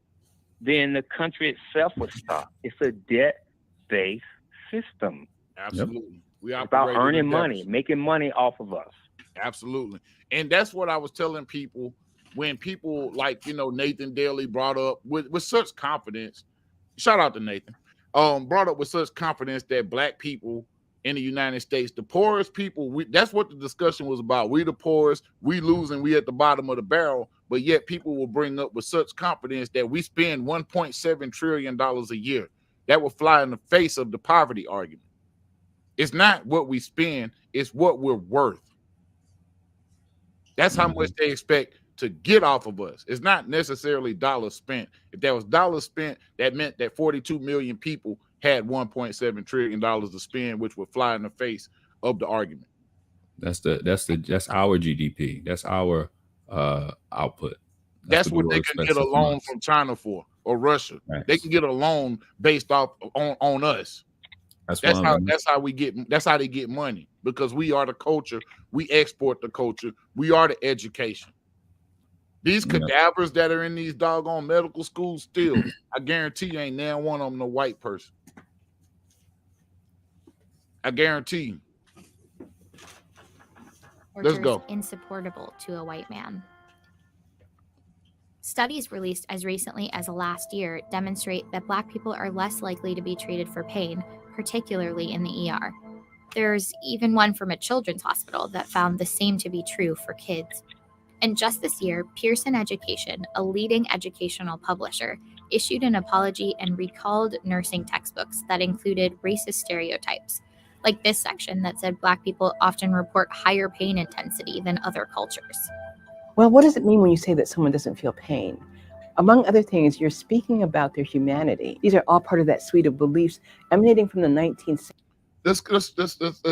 then the country itself would stop. It's a debt-based system. Absolutely. We it's about earning money, making money off of us. Absolutely. And that's what I was telling people when people like, Nathan Daly brought up with such confidence. Shout out to Nathan. Brought up with such confidence that black people in the United States, the poorest people, that's what the discussion was about. We the poorest, we losing, we at the bottom of the barrel, but yet people will bring up with such confidence that we spend $1.7 trillion a year. That will fly in the face of the poverty argument. It's not what we spend, it's what we're worth. That's how much they expect to get off of us. It's not necessarily dollars spent. If there was dollars spent, that meant that 42 million people had $1.7 trillion to spend, which would fly in the face of the argument. That's our GDP. That's our output. That's what they can get a loan from China for, or Russia. Right. They can get a loan based off on us. That's how they get money, because we are the culture. We export the culture. We are the education. These cadavers that are in these doggone medical schools still, I guarantee you ain't now one of them a white person. I guarantee you. Let's go. Insupportable to a white man. Studies released as recently as last year demonstrate that Black people are less likely to be treated for pain, particularly in the ER. There's even one from a children's hospital that found the same to be true for kids. And just this year, Pearson Education, a leading educational publisher, issued an apology and recalled nursing textbooks that included racist stereotypes, like this section that said Black people often report higher pain intensity than other cultures. Well, what does it mean when you say that someone doesn't feel pain? Among other things, you're speaking about their humanity. These are all part of that suite of beliefs emanating from the 19th century. Let's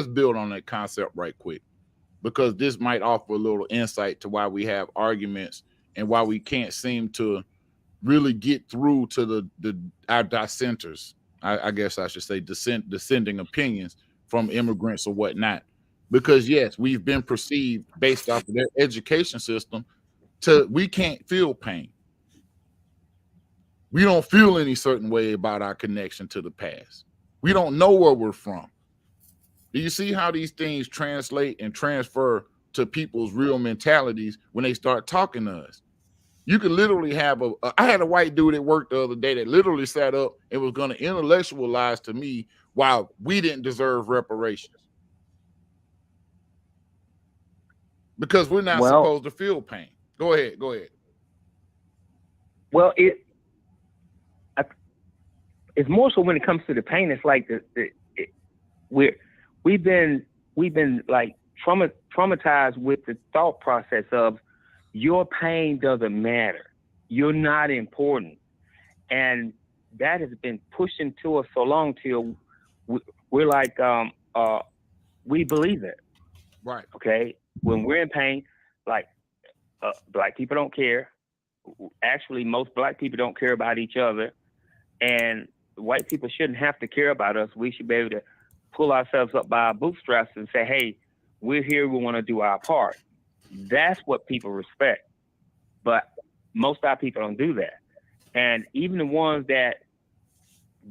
build on that concept right quick, because this might offer a little insight to why we have arguments and why we can't seem to really get through to our dissenters. I guess I should say dissenting opinions from immigrants or whatnot. Because yes, we've been perceived based off of their education system we can't feel pain. We don't feel any certain way about our connection to the past. We don't know where we're from. Do you see how these things translate and transfer to people's real mentalities when they start talking to us? You could literally have I had a white dude at work the other day that literally sat up and was going to intellectualize to me why we didn't deserve reparations. Because we're not supposed to feel pain. Go ahead. Well, it's more so when it comes to the pain. It's like we've been like traumatized with the thought process of your pain doesn't matter. You're not important, and that has been pushed into us so long till we're like we believe it. Right. Okay. When we're in pain, like Black people don't care. Actually, most Black people don't care about each other, and white people shouldn't have to care about us. We should be able to pull ourselves up by our bootstraps and say, hey, we're here, we want to do our part. That's what people respect. But most of our people don't do that. And even the ones that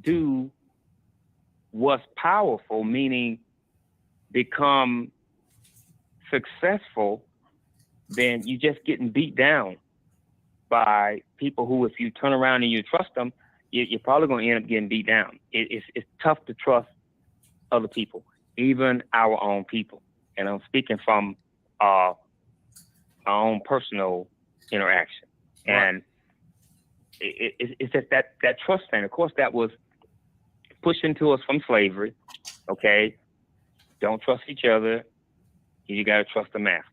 do what's powerful, meaning become successful, then you're just getting beat down by people who, if you turn around and you trust them, you're probably going to end up getting beat down. It's tough to trust other people, even our own people. And I'm speaking from our own personal interaction. Right. And it's just that trust thing. Of course, that was pushed into us from slavery. Okay, don't trust each other. You got to trust the master.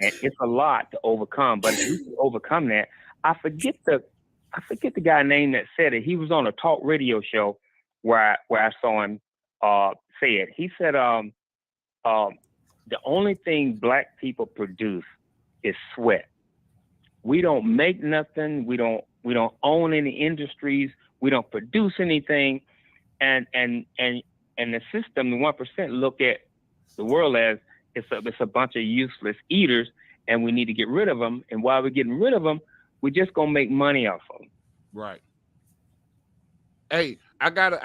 And it's a lot to overcome. But if you can overcome that, I forget the guy name that said it. He was on a talk radio show where I saw him say it. He said, the only thing Black people produce is sweat. We don't make nothing. We don't own any industries. We don't produce anything. And the system, the 1%, look at the world as it's a bunch of useless eaters, and we need to get rid of them. And while we're getting rid of them, we're just gonna make money off of them. Right. Hey, I gotta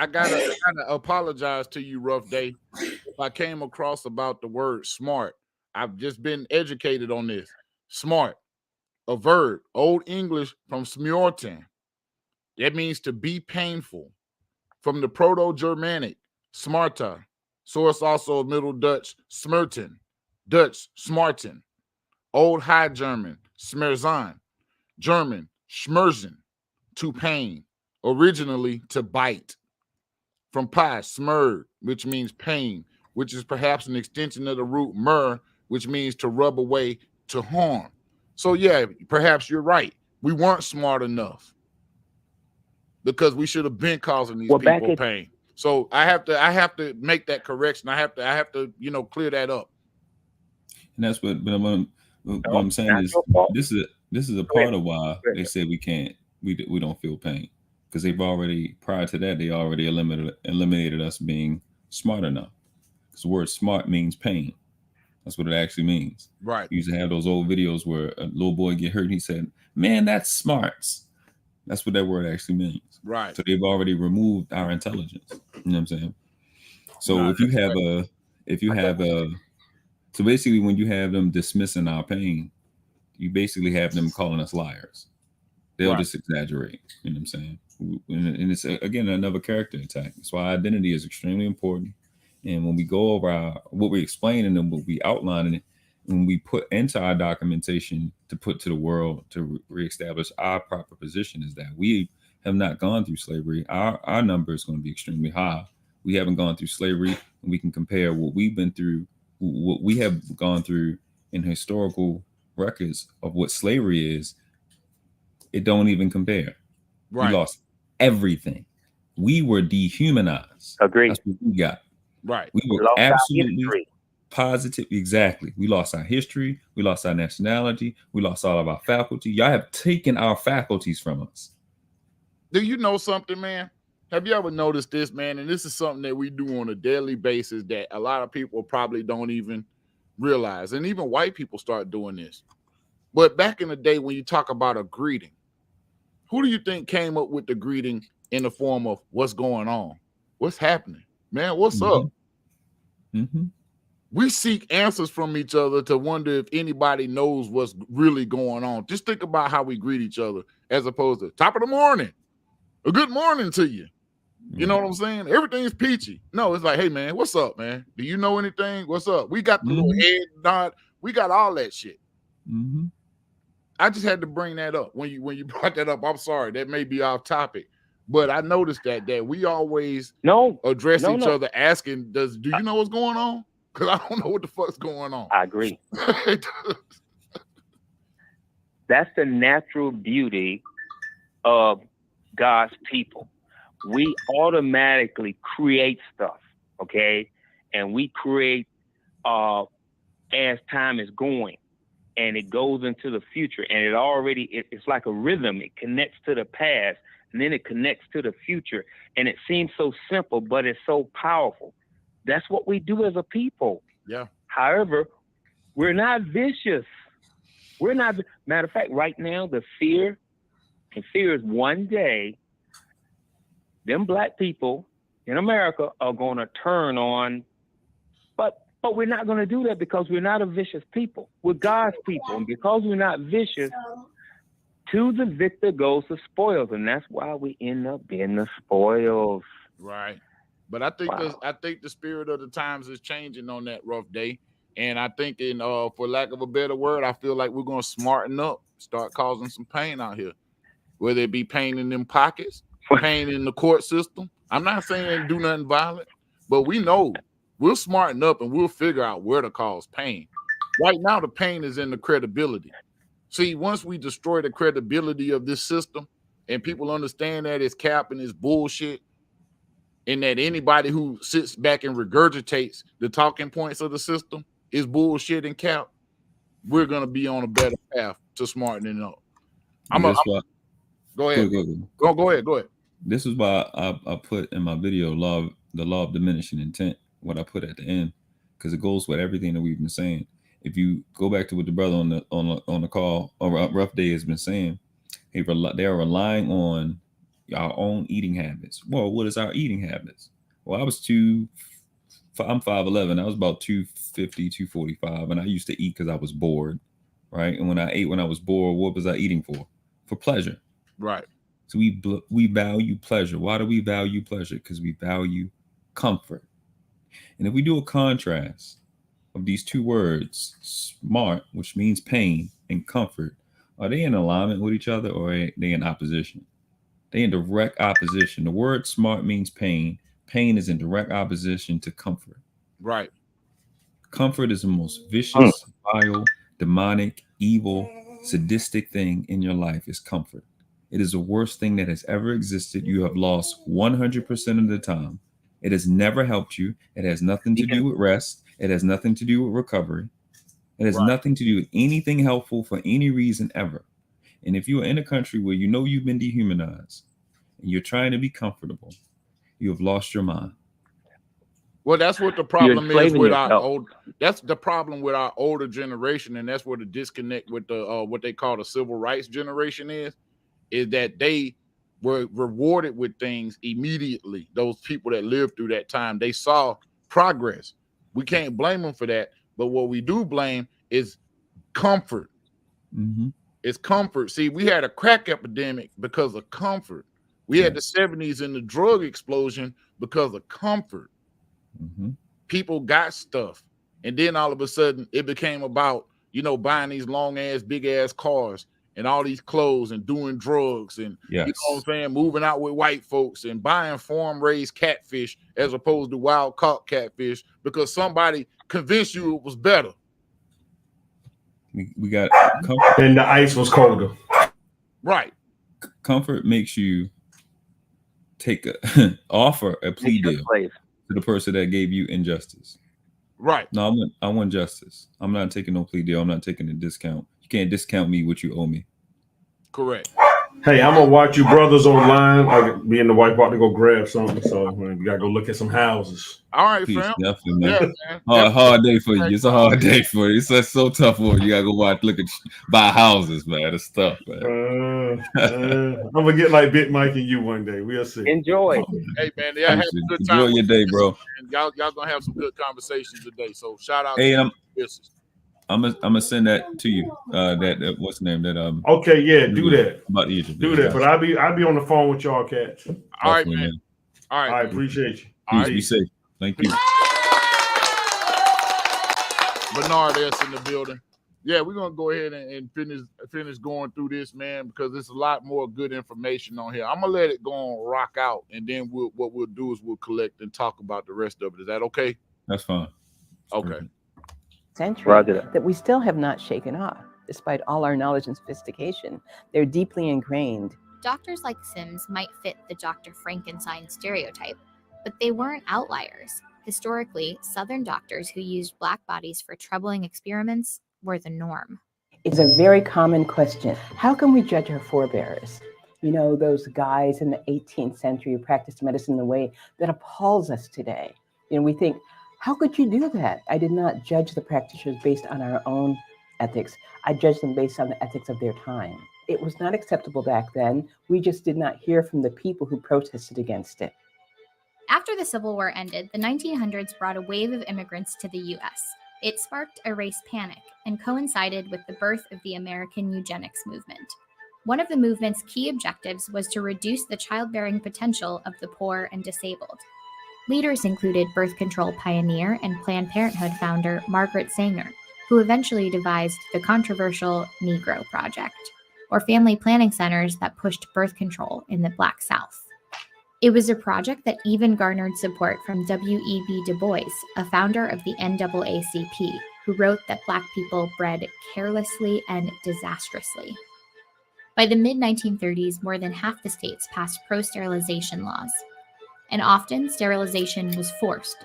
apologize to you, Rough Day, if I came across about the word smart. I've just been educated on this. Smart, a verb, Old English from smorten. That means to be painful. From the Proto-Germanic, smarta, source also of Middle Dutch, smerten, Dutch, smarten, Old High German, smerzan, German, schmerzen, to pain, originally to bite. From pi, smerd, which means pain, which is perhaps an extension of the root mer, which means to rub away, to harm. So yeah, perhaps you're right. We weren't smart enough because we should have been causing these people pain. So I have to make that correction. I have to clear that up. And that's what I'm saying is this is a part of why they say we don't feel pain, because they've already, prior to that, they already eliminated us being smart enough. Because the word smart means pain. That's what it actually means. Right. You used to have those old videos where a little boy get hurt and he said, "Man, that's smarts." That's what that word actually means. Right. So they've already removed our intelligence. You know what I'm saying? So so basically when you have them dismissing our pain, you basically have them calling us liars. They'll just exaggerate. You know what I'm saying? And it's, again, another character attack. That's why identity is extremely important. And when we go over what we're explaining and what we outlining it, when we put into our documentation to put to the world to reestablish our proper position, is that we have not gone through slavery. Our number is going to be extremely high. We haven't gone through slavery, and we can compare what we've been through, what we have gone through in historical records of what slavery is. It don't even compare. Right. We lost everything. We were dehumanized. Agreed. That's what we got. Right. We were lost absolutely positive. Exactly. We lost our history. We lost our nationality. We lost all of our faculty. Y'all have taken our faculties from us. Do you know something, man? Have you ever noticed this, man? And this is something that we do on a daily basis that a lot of people probably don't even realize. And even white people start doing this. But back in the day, when you talk about a greeting, who do you think came up with the greeting in the form of what's going on? What's happening? Man, what's up? We seek answers from each other to wonder if anybody knows what's really going on. Just think about how we greet each other as opposed to top of the morning, a good morning to you. You know what I'm saying? Everything's peachy. No, it's like, hey, man, what's up, man? Do you know anything? What's up? We got the little head nod. We got all that shit. I just had to bring that up. When you brought that up, I'm sorry. That may be off topic. But I noticed that we always address each other asking, do you know what's going on? Because I don't know what the fuck's going on. I agree. That's the natural beauty of God's people. We automatically create stuff, okay? And we create as time is going. And it goes into the future. And it's like a rhythm. It connects to the past. And then it connects to the future. And it seems so simple, but it's so powerful. That's what we do as a people. Yeah. However, we're not vicious. We're not. Matter of fact, right now, the fear is one day, them black people in America are going to turn on, but we're not going to do that because we're not a vicious people. We're God's people. And because we're not vicious, to the victor goes the spoils. And that's why we end up being the spoils. Right. But I think the spirit of the times is changing on that rough day. And I think for lack of a better word, I feel like we're going to smarten up, start causing some pain out here. Whether it be pain in them pockets, pain in the court system. I'm not saying do nothing violent, but we know we'll smarten up and we'll figure out where to cause pain. Right now, the pain is in the credibility. See, once we destroy the credibility of this system and people understand that it's cap and it's bullshit, and that anybody who sits back and regurgitates the talking points of the system is bullshit and cap, we're going to be on a better path to smartening up. Go ahead. Go ahead. This is why I put in my video the law of diminishing intent, what I put at the end, because it goes with everything that we've been saying. If you go back to what the brother on the call or Rough Day has been saying, they are relying on our own eating habits. Well, what is our eating habits? Well, I'm 5'11". I was about 250, 245, and I used to eat because I was bored, right? And when I ate when I was bored, what was I eating for? For pleasure. Right. So we value pleasure. Why do we value pleasure? Because we value comfort. And if we do a contrast of these two words, smart, which means pain, and comfort, are they in alignment with each other or are they in opposition? They in direct opposition. The word smart means pain. Pain is in direct opposition to comfort. Right. Comfort is the most vicious, vile, demonic, evil, sadistic thing in your life is comfort. It is the worst thing that has ever existed. You have lost 100% of the time. It has never helped you. It has nothing to do with rest. It has nothing to do with recovery. It has nothing to do with anything helpful for any reason ever. And if you are in a country where you know you've been dehumanized and you're trying to be comfortable, you have lost your mind. Well, that's what the problem is with that's the problem with our older generation, and that's where the disconnect with the what they call the civil rights generation is that they were rewarded with things immediately. Those people that lived through that time, they saw progress. We can't blame them for that, but what we do blame is comfort. It's comfort. See, we had a crack epidemic because of comfort. We had the 70s and the drug explosion because of comfort. people got stuff. And then all of a sudden it became about, you know, buying these long ass, big ass cars and all these clothes and doing drugs and you know what I'm saying, moving out with white folks and buying farm raised catfish as opposed to wild caught catfish because somebody convinced you it was better. We got comfort. And the ice was colder. Right. Comfort makes you take offer a plea deal to the person that gave you injustice. Right. No, I want justice. I'm not taking no plea deal. I'm not taking a discount. You can't discount me what you owe me. Correct. Hey, I'm gonna watch you brothers online. Me and the wife about to go grab something, so we gotta go look at some houses. All right, Peace, fam. definitely, man. Yeah, man. Hard day for you. It's a hard day for you. It's so tough for you. You gotta go look at buy houses, man. It's tough, man. I'm gonna get like Big Mike and you one day. We'll see. Enjoy. Hey man, yeah, have a good time. Enjoy your day, bro. And y'all gonna have some good conversations today. So shout out Hey, to I'm gonna send that to you. That what's the name? That Okay, yeah, do that. About Egypt. Do that. But I'll be on the phone with y'all cats. All right, man. All right. I appreciate you. All right. Be safe. Thank you. Bernard S in the building. Yeah, we're gonna go ahead and finish going through this, man, because there's a lot more good information on here. I'm gonna let it go on rock out, and then what we'll do is we'll collect and talk about the rest of it. Is that okay? That's fine. Okay. Century that we still have not shaken off, despite all our knowledge and sophistication. They're deeply ingrained. Doctors like Sims might fit the Dr. Frankenstein stereotype, but they weren't outliers. Historically, Southern doctors who used Black bodies for troubling experiments were the norm. It's a very common question. How can we judge our forebears? You know, those guys in the 18th century who practiced medicine in a way that appalls us today. You know, we think, how could you do that? I did not judge the practitioners based on our own ethics. I judged them based on the ethics of their time. It was not acceptable back then. We just did not hear from the people who protested against it. After the Civil War ended, the 1900s brought a wave of immigrants to the U.S. It sparked a race panic and coincided with the birth of the American eugenics movement. One of the movement's key objectives was to reduce the childbearing potential of the poor and disabled. Leaders included birth control pioneer and Planned Parenthood founder Margaret Sanger, who eventually devised the controversial Negro Project, or family planning centers that pushed birth control in the Black South. It was a project that even garnered support from W.E.B. Du Bois, a founder of the NAACP, who wrote that Black people bred carelessly and disastrously. By the mid-1930s, more than half the states passed pro-sterilization laws, and often sterilization was forced.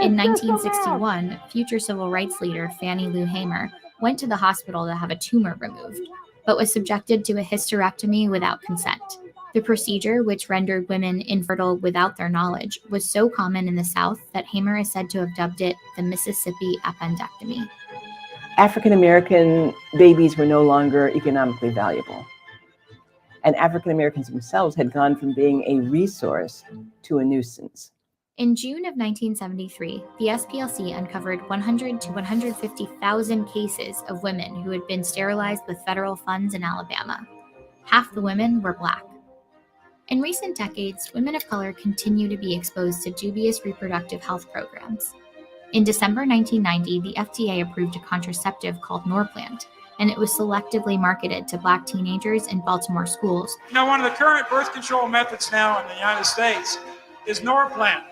In 1961, future civil rights leader Fannie Lou Hamer went to the hospital to have a tumor removed, but was subjected to a hysterectomy without consent. The procedure, which rendered women infertile without their knowledge, was so common in the South that Hamer is said to have dubbed it the Mississippi appendectomy. African American babies were no longer economically valuable. And African Americans themselves had gone from being a resource to a nuisance. In June of 1973, the SPLC uncovered 100 to 150,000 cases of women who had been sterilized with federal funds in Alabama. Half the women were Black. In recent decades, women of color continue to be exposed to dubious reproductive health programs. In December 1990, the FDA approved a contraceptive called Norplant, and it was selectively marketed to Black teenagers in Baltimore schools. You know, one of the current birth control methods now in the United States is Norplant.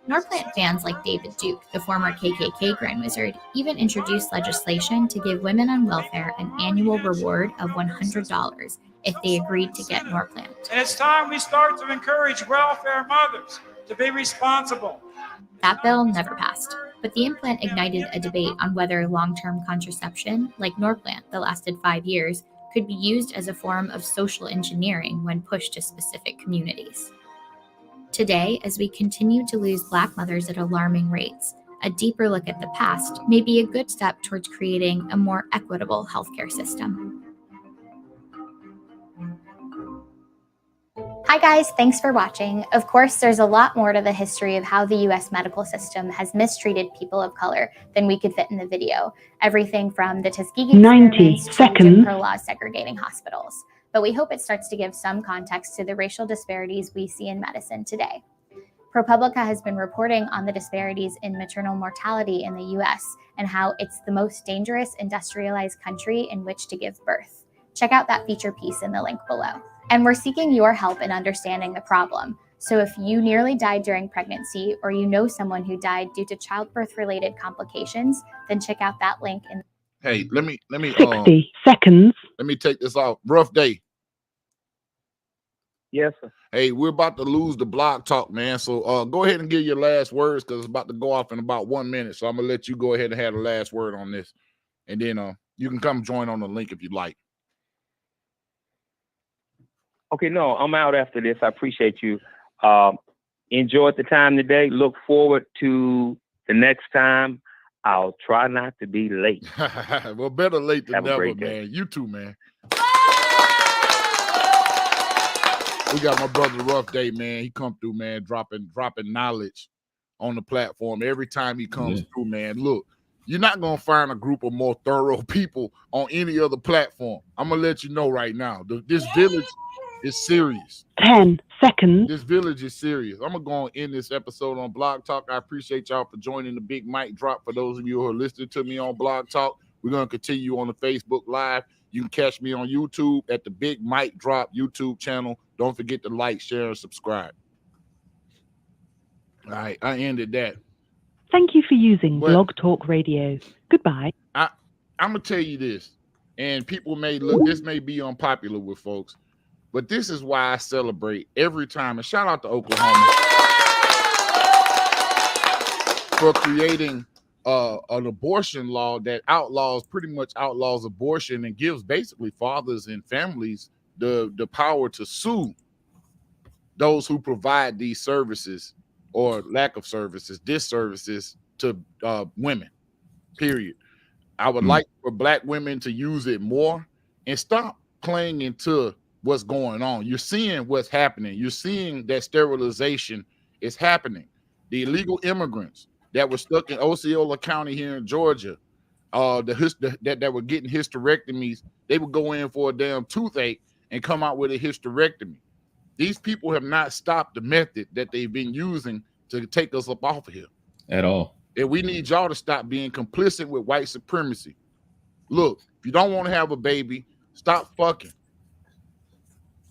Norplant fans like David Duke, the former KKK Grand Wizard, even introduced legislation to give women on welfare an annual reward of $100 if they agreed to get Norplant. And it's time we start to encourage welfare mothers to be responsible. That bill never passed, but the implant ignited a debate on whether long-term contraception, like Norplant that lasted 5 years, could be used as a form of social engineering when pushed to specific communities. Today, as we continue to lose Black mothers at alarming rates, a deeper look at the past may be a good step towards creating a more equitable healthcare system. Hi guys, thanks for watching. Of course, there's a lot more to the history of how the US medical system has mistreated people of color than we could fit in the video. Everything from the Tuskegee 90 experiments to seconds. Jim Crow laws segregating hospitals. But we hope it starts to give some context to the racial disparities we see in medicine today. ProPublica has been reporting on the disparities in maternal mortality in the US and how it's the most dangerous industrialized country in which to give birth. Check out that feature piece in the link below. And we're seeking your help in understanding the problem. So if you nearly died during pregnancy or you know someone who died due to childbirth-related complications, then check out that link in. Hey, let me 60 seconds. Let me take this off. Rough day. Yes, sir. Hey, we're about to lose the blog talk, man. So go ahead and give your last words because it's about to go off in about 1 minute. So I'm gonna let you go ahead and have the last word on this. And then you can come join on the link if you'd like. Okay, no, I'm out after this. I appreciate you. Enjoyed the time today. Look forward to the next time. I'll try not to be late. Well, better late than Have a never, great day. man. You too, man. We got my brother Rough Day, man. He come through, man, dropping knowledge on the platform every time he comes through, man. Look, you're not gonna find a group of more thorough people on any other platform. I'm gonna let you know right now. This village is serious. 10 seconds. This village is serious. I'm gonna go and end this episode on Blog Talk. I appreciate y'all for joining the Big Mic Drop. For those of you who are listening to me on Blog Talk, we're gonna continue on the Facebook Live. You can catch me on YouTube at the Big Mic Drop YouTube channel. Don't forget to like, share, and subscribe. All right, I ended that. Thank you for using Blog Talk Radio. Goodbye. I'm gonna tell you this, and people may look. This may be unpopular with folks, but this is why I celebrate every time. And shout out to Oklahoma for creating an abortion law that pretty much outlaws abortion and gives basically fathers and families the power to sue those who provide these services or lack of services, disservices to women, period. I would like for Black women to use it more and stop playing into what's going on. You're seeing what's happening. You're seeing that sterilization is happening. The illegal immigrants that were stuck in Osceola County here in Georgia, that were getting hysterectomies, they would go in for a damn toothache and come out with a hysterectomy. These people have not stopped the method that they've been using to take us up off of here. At all. And we need y'all to stop being complicit with white supremacy. Look, if you don't want to have a baby, stop fucking.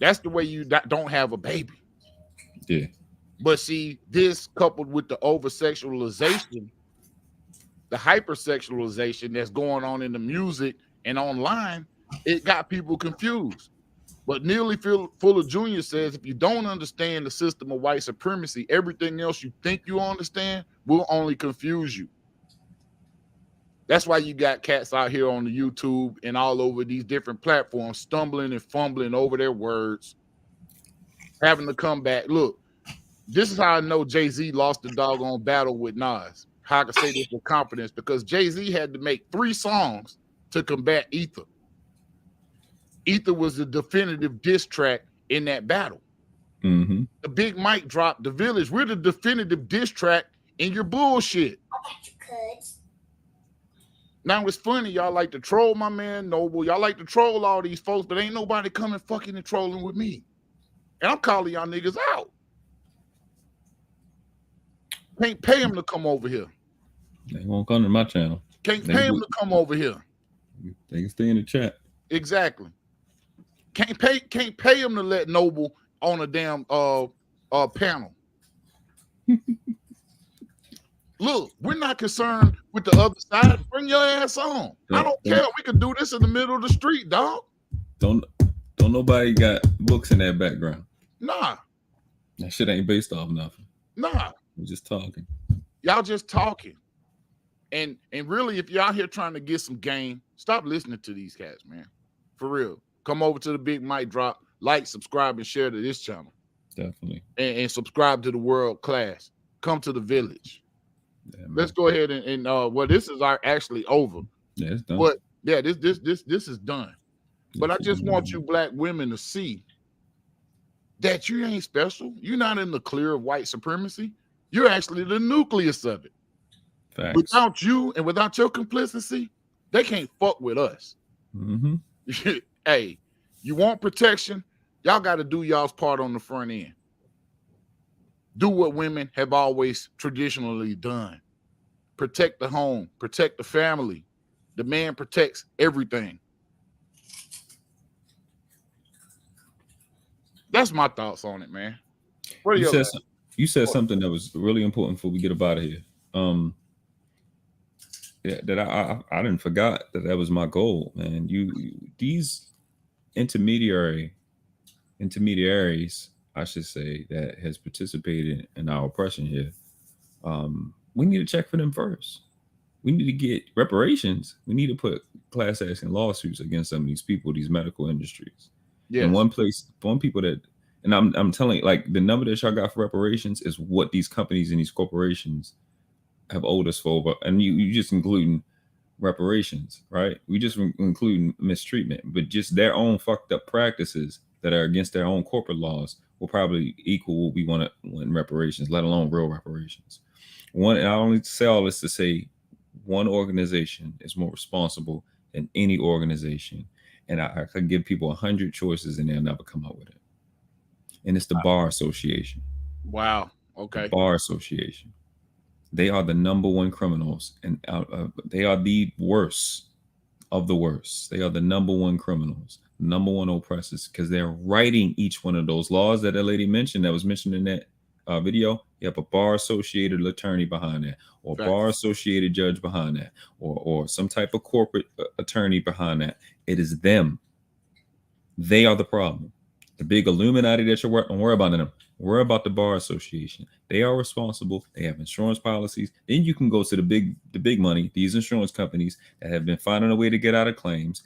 That's the way you don't have a baby. Yeah. But see, this coupled with the over-sexualization, the hypersexualization that's going on in the music and online, it got people confused. But Neely Fuller Jr. says, if you don't understand the system of white supremacy, everything else you think you understand will only confuse you. That's why you got cats out here on the YouTube and all over these different platforms stumbling and fumbling over their words, having to come back. Look, this is how I know Jay-Z lost the doggone battle with Nas. How I can say this with confidence, because Jay-Z had to make 3 songs to combat Ether. Ether was the definitive diss track in that battle. Mm-hmm. The Big Mic Drop, The Village, we're the definitive diss track in your bullshit. Now it's funny, y'all like to troll my man Noble. Y'all like to troll all these folks, but ain't nobody coming fucking and trolling with me. And I'm calling y'all niggas out. Can't pay him to come over here. They won't come to my channel. Can't pay him to come over here. They can stay in the chat. Exactly. Can't pay him to let Noble on a damn panel. Look, we're not concerned with the other side. Bring your ass on. I don't care. We can do this in the middle of the street, dog. Don't nobody got books in that background. Nah. That shit ain't based off nothing. Nah. We're just talking. Y'all just talking. And really, if y'all here trying to get some game, stop listening to these cats, man. For real. Come over to the Big Mic Drop, like, subscribe, and share to this channel. Definitely. And subscribe to the World Class. Come to the village. Yeah, let's go ahead and well, this is actually over. Yeah, it's done. But yeah, this is done. But I just want you Black women to see that you ain't special. You're not in the clear of white supremacy. You're actually the nucleus of it. Facts. Without you and without your complicity, they can't fuck with us. Mm-hmm. Do what women have always traditionally done. Protect the home, protect the family. The man protects everything. That's my thoughts on it, man. What are you said something that was really important before we get up out of here. That I didn't forgot that was my goal, man. These intermediaries, I should say, that has participated in our oppression here. We need to check for them first. We need to get reparations. We need to put class action lawsuits against some of these people, these medical industries. Yes. And one people that, and I'm telling you, like, the number that y'all got for reparations is what these companies and these corporations have owed us for. And you just including reparations, right? We just including mistreatment, but just their own fucked up practices that are against their own corporate laws will probably equal what we want in reparations, let alone real reparations. And I only say all this to say one organization is more responsible than any organization. And I could give people 100 choices and they'll never come up with it. And it's the Bar Association. Wow. Okay. The Bar Association. They are the number one criminals, and they are the worst of the worst. They are the number one criminals, number one oppressors, because they're writing each one of those laws that lady mentioned, that was mentioned in that video. You have a bar-associated attorney behind that, or bar-associated judge behind that, or some type of corporate attorney behind that. It is them. They are the problem. The big Illuminati that you're working, don't worry about them. Worry about the Bar Association. They are responsible. They have insurance policies. Then you can go to the big money, these insurance companies that have been finding a way to get out of claims,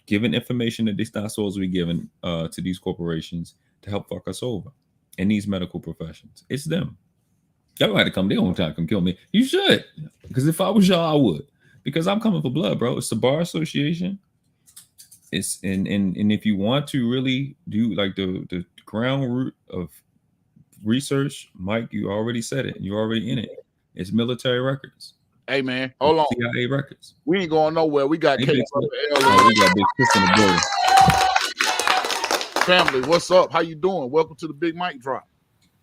giving information that they're not supposed to be given to these corporations to help fuck us over in these medical professions. It's them. Y'all had to come. They don't try to come kill me. You should, because if I was y'all, I would. Because I'm coming for blood, bro. It's the Bar Association. It's and if you want to really do like the ground root of research, Mike, you already said it. You're already in it. It's military records. Hey man, hold on. CIA records. We ain't going nowhere. We got we got big fish in the building. Family, what's up? How you doing? Welcome to the Big Mike Drop.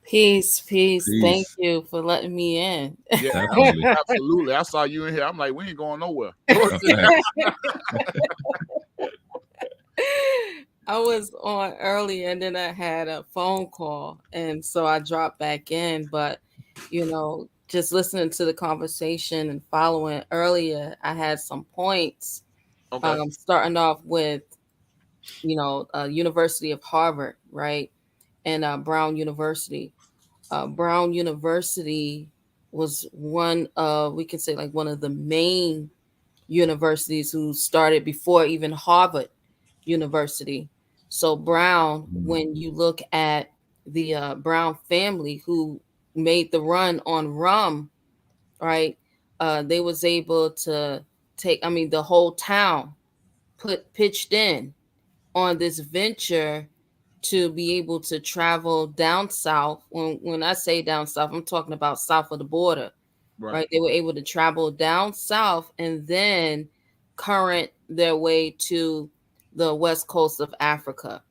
Peace. Thank you for letting me in. Yeah, absolutely. I saw you in here. I'm like, we ain't going nowhere. I was on earlier and then I had a phone call, and so I dropped back in. But just listening to the conversation and following earlier, I had some points. Okay. Starting off with University of Harvard, right, and Brown University. Brown University was one of, we can say, like one of the main universities who started before even Harvard University. So Brown, when you look at the Brown family who made the run on rum, right? They was able to take, the whole town pitched in on this venture to be able to travel down south. When I say down south, I'm talking about south of the border, right? They were able to travel down south and then current their way to the west coast of Africa.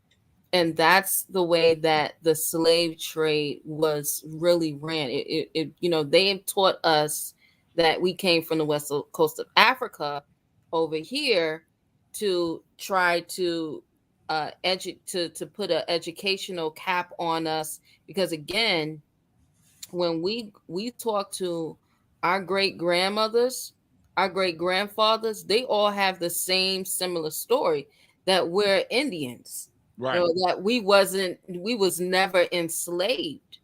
And that's the way that the slave trade was really ran. They have taught us that we came from the west coast of Africa over here to try to put an educational cap on us, because again, when we talk to our great grandmothers, our great grandfathers, they all have the same similar story, that we're Indians, right? That we was never enslaved.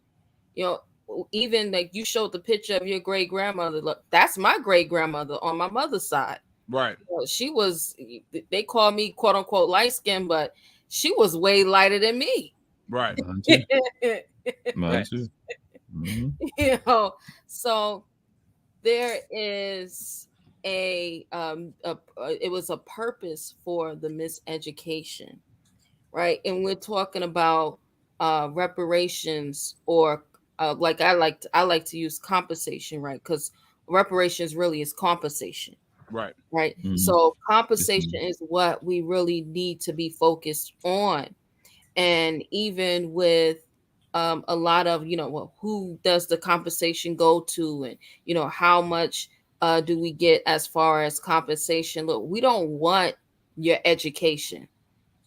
Even like you showed the picture of your great grandmother. Look, that's my great grandmother on my mother's side. Right. She was, they call me quote unquote light skinned, but she was way lighter than me. Right. Mine too. Mm-hmm. So there is it was a purpose for the miseducation, right? And we're talking about reparations, or like I like to use compensation, right? Because reparations really is compensation. Right. Mm-hmm. So compensation is what we really need to be focused on. And even with a lot of, well, who does the compensation go to, and how much do we get as far as compensation? Look, we don't want your education,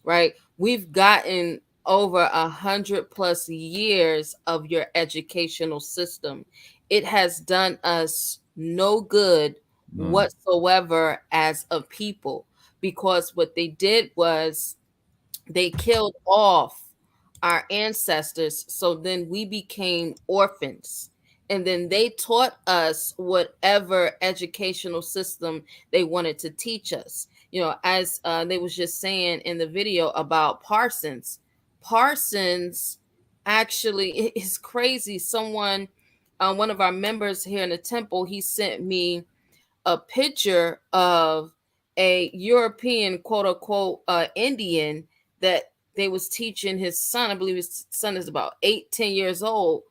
right? We've gotten over 100+ years of your educational system. It has done us no good whatsoever as a people, because what they did was they killed off our ancestors, so then we became orphans, and then they taught us whatever educational system they wanted to teach us. As they was just saying in the video about Parsons actually, it's crazy. Someone, one of our members here in the temple, he sent me a picture of a European quote unquote Indian that they was teaching his son. I believe his son is about 8-10 years old.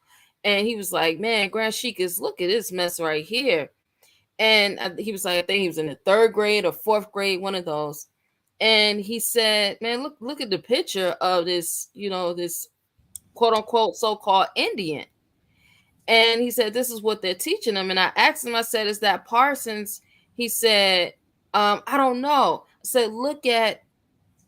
And he was like, man, Grand Sheikahs, look at this mess right here. And he was like, I think he was in the 3rd grade or 4th grade, one of those. And he said, man, look at the picture of this, this quote unquote so-called Indian. And he said, this is what they're teaching them. And I asked him, I said, is that Parsons? He said, I don't know. I said, look at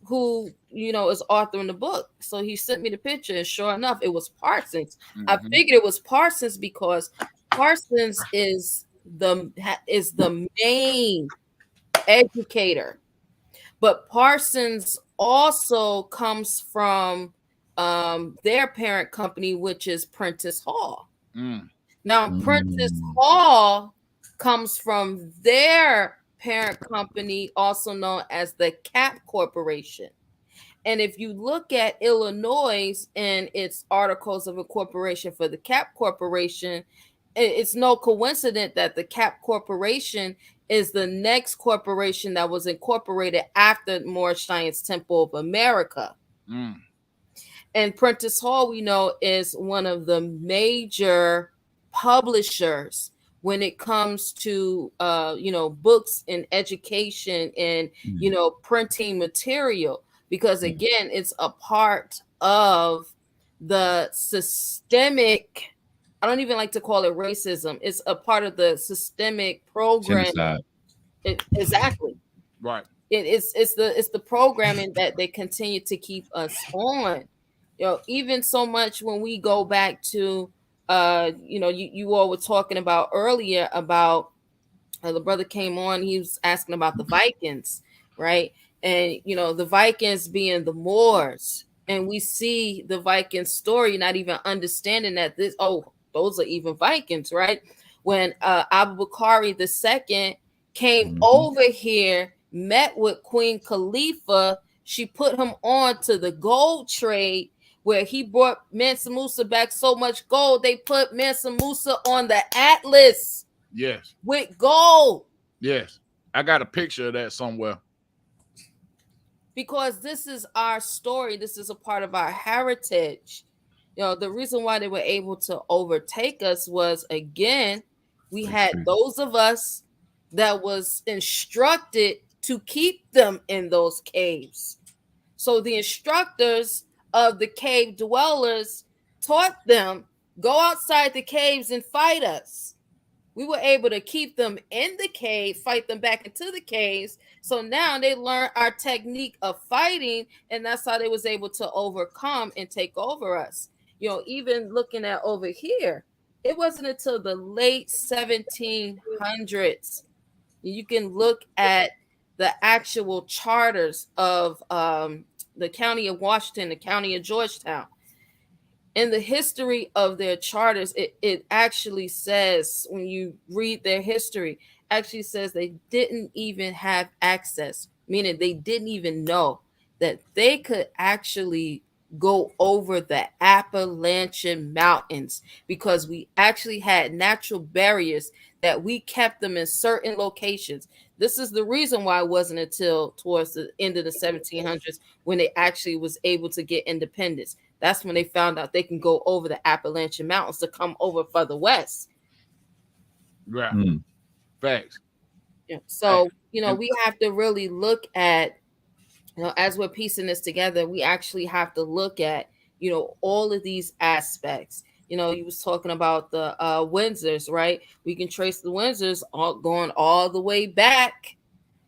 who, is authoring the book. So he sent me the picture, and sure enough, it was Parsons. I figured it was Parsons because Parsons is the main educator. But Parsons also comes from their parent company, which is Prentice Hall. Now, Prentice Hall comes from their parent company, also known as the Cap Corporation. And if you look at Illinois and its articles of incorporation for the Cap Corporation, it's no coincidence that the Cap Corporation is the next corporation that was incorporated after Moorish Science Temple of America. And Prentice Hall, we know, is one of the major publishers when it comes to books and education and printing material, because again, it's a part of the systemic, I don't even like to call it racism, it's a part of the systemic program. Exactly. Right. It's the programming that they continue to keep us on. Even so much when we go back to you all were talking about earlier about the brother came on, he was asking about the Vikings, right? And the Vikings being the Moors, and we see the Viking story not even understanding that those are even Vikings, right? When Abu Bakr II came over here, met with Queen Khalifa, she put him on to the gold trade, where he brought Mansa Musa back so much gold, they put Mansa Musa on the Atlas. Yes. With gold. Yes. I got a picture of that somewhere. Because this is our story. This is a part of our heritage. The reason why they were able to overtake us was, again, we had those of us that was instructed to keep them in those caves. So the instructors of the cave dwellers taught them, go outside the caves and fight us. We were able to keep them in the cave, fight them back into the caves. So now they learned our technique of fighting, and that's how they was able to overcome and take over us. Even looking at over here, it wasn't until the late 1700s. You can look at the actual charters of the county of Washington, the county of Georgetown. In the history of their charters, it actually says, when you read their history, actually says they didn't even have access, meaning they didn't even know that they could actually go over the Appalachian Mountains, because we actually had natural barriers that we kept them in certain locations. This is the reason why it wasn't until towards the end of the 1700s when they actually was able to get independence. That's when they found out they can go over the Appalachian Mountains to come over further west. Right. Facts. Yeah. So, we have to really look at, as we're piecing this together, we actually have to look at, you know, all of these aspects. You know, you was talking about the Windsors, right? We can trace the Windsors going all the way back.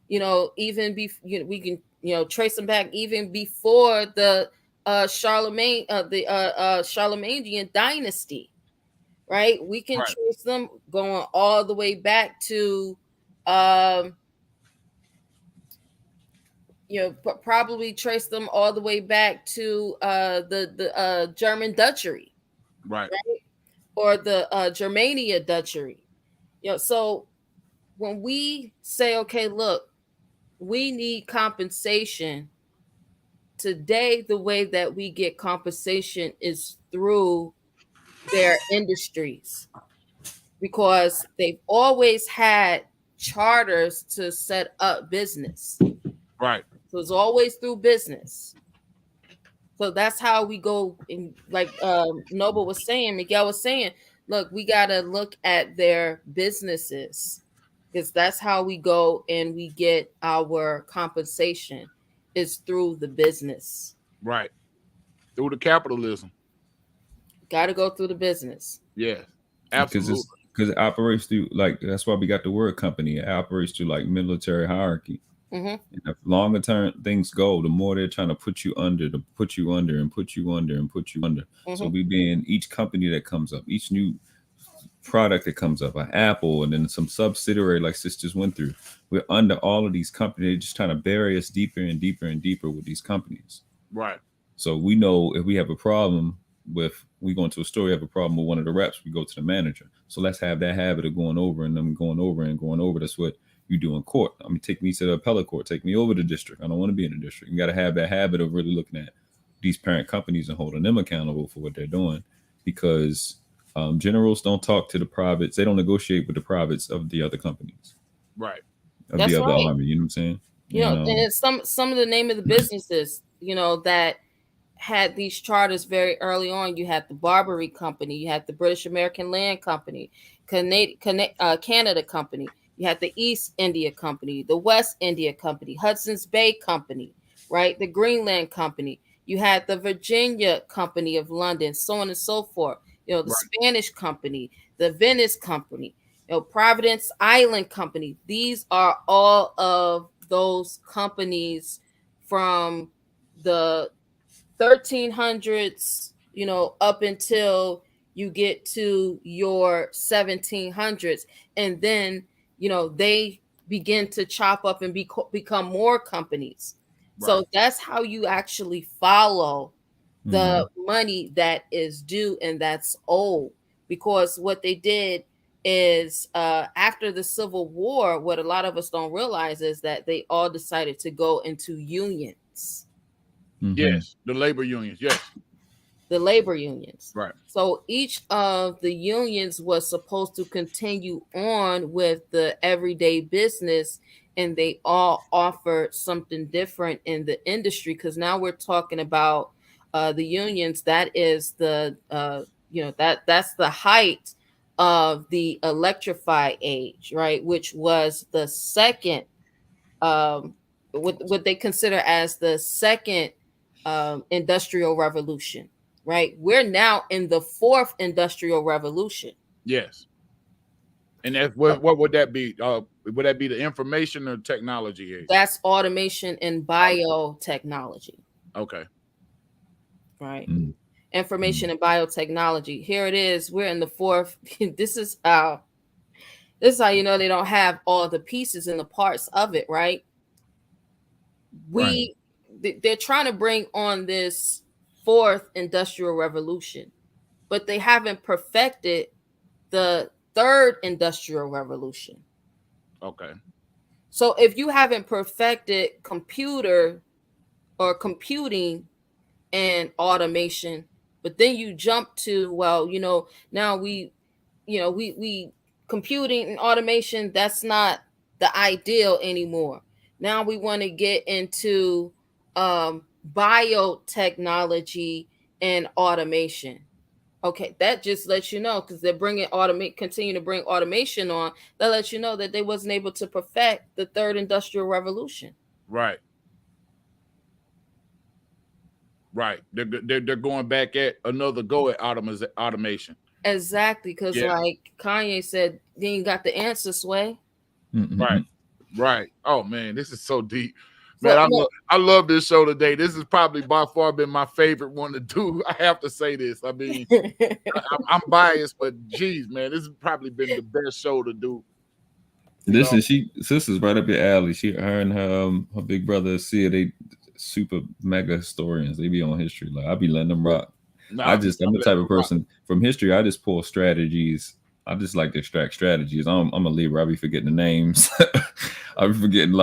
You know, even we can, you know, trace them back even before the Charlemagnian dynasty, right? We can trace them going all the way back to, you know, probably trace them all the way back to the German Dutchery, right? Or the Germania Dutchery. You know, so when we say, okay, look, we need compensation today, the way that we get compensation is through their industries, because they've always had charters to set up business. Right. So it's always through business. So that's how we go in, like Noble was saying, Miguel was saying, look, we got to look at their businesses, because that's how we go and we get our compensation is through the business. Right. Through the capitalism. Got to go through the business. Yeah, absolutely. Because it operates through, like, that's why we got the word company. It operates through like military hierarchy. Mm-hmm. And the longer term things go, the more they're trying to put you under, and put you under. Mm-hmm. So we being each company that comes up, each new product that comes up, an Apple, and then some subsidiary like sisters went through. We're under all of these companies. They're just trying to bury us deeper and deeper and deeper with these companies. Right. So we know if we have a problem with, we go into a store, we have a problem with one of the reps, we go to the manager. So let's have that habit of going over and them going over and going over. That's what you do in court. I mean, take me to the appellate court, take me over to district. I don't want to be in the district. You got to have that habit of really looking at these parent companies and holding them accountable for what they're doing, because generals don't talk to the privates. They don't negotiate with the privates of the other companies. Right. Of the other army. You know what I'm saying? You know, and it's some of the name of the businesses, you know, that had these charters very early on. You had the Barbary Company, you had the British American Land Company, Canada Company, you had the East India Company, the West India Company, Hudson's Bay Company, right? The Greenland Company. You had the Virginia Company of London, so on and so forth. You know, the Spanish Company, the Venice Company, you know, Providence Island Company. These are all of those companies from the 1300s, you know, up until you get to your 1700s, and then, you know, they begin to chop up and become more companies. So that's how you actually follow the money that is due and that's owed, because what they did is after the Civil War, what a lot of us don't realize is that they all decided to go into unions. Yes, the labor unions. Yes, the labor unions. Right. So each of the unions was supposed to continue on with the everyday business, and they all offered something different in the industry, because now we're talking about the unions. That is the that's the height of the electrified age, right? Which was the second what they consider as the second industrial revolution, right? We're now in the fourth industrial revolution. Yes. And that's what would that be? Would that be the information or technology age? That's automation and biotechnology. Okay. Right. Information and biotechnology. Here it is. We're in the fourth. This is how you know they don't have all the pieces and the parts of it, right? They're trying to bring on this fourth industrial revolution, but they haven't perfected the third industrial revolution. Okay. So if you haven't perfected computer or computing and automation, but then you jump to, well, you know, now we computing and automation, that's not the ideal anymore. Now we want to get into biotechnology and automation. Okay, that just lets you know, because they're continue to bring automation on. That lets you know that they wasn't able to perfect the third industrial revolution. Right. Right. They're going back at another go at automation. Exactly, because like Kanye said, you ain't got the answer, Sway. Right. Right. Oh man, this is so deep. Man, I love this show today. This has probably by far been my favorite one to do. I have to say this. I mean, I'm biased, but geez, man, this has probably been the best show to do. Listen, sister's right up your alley. Her and her big brother Sia, they super mega historians. They be on history. Like I be letting them rock. I'm the type of person from history. I just pull strategies. I just like to extract strategies. I'm a Libra. I be forgetting the names. I be forgetting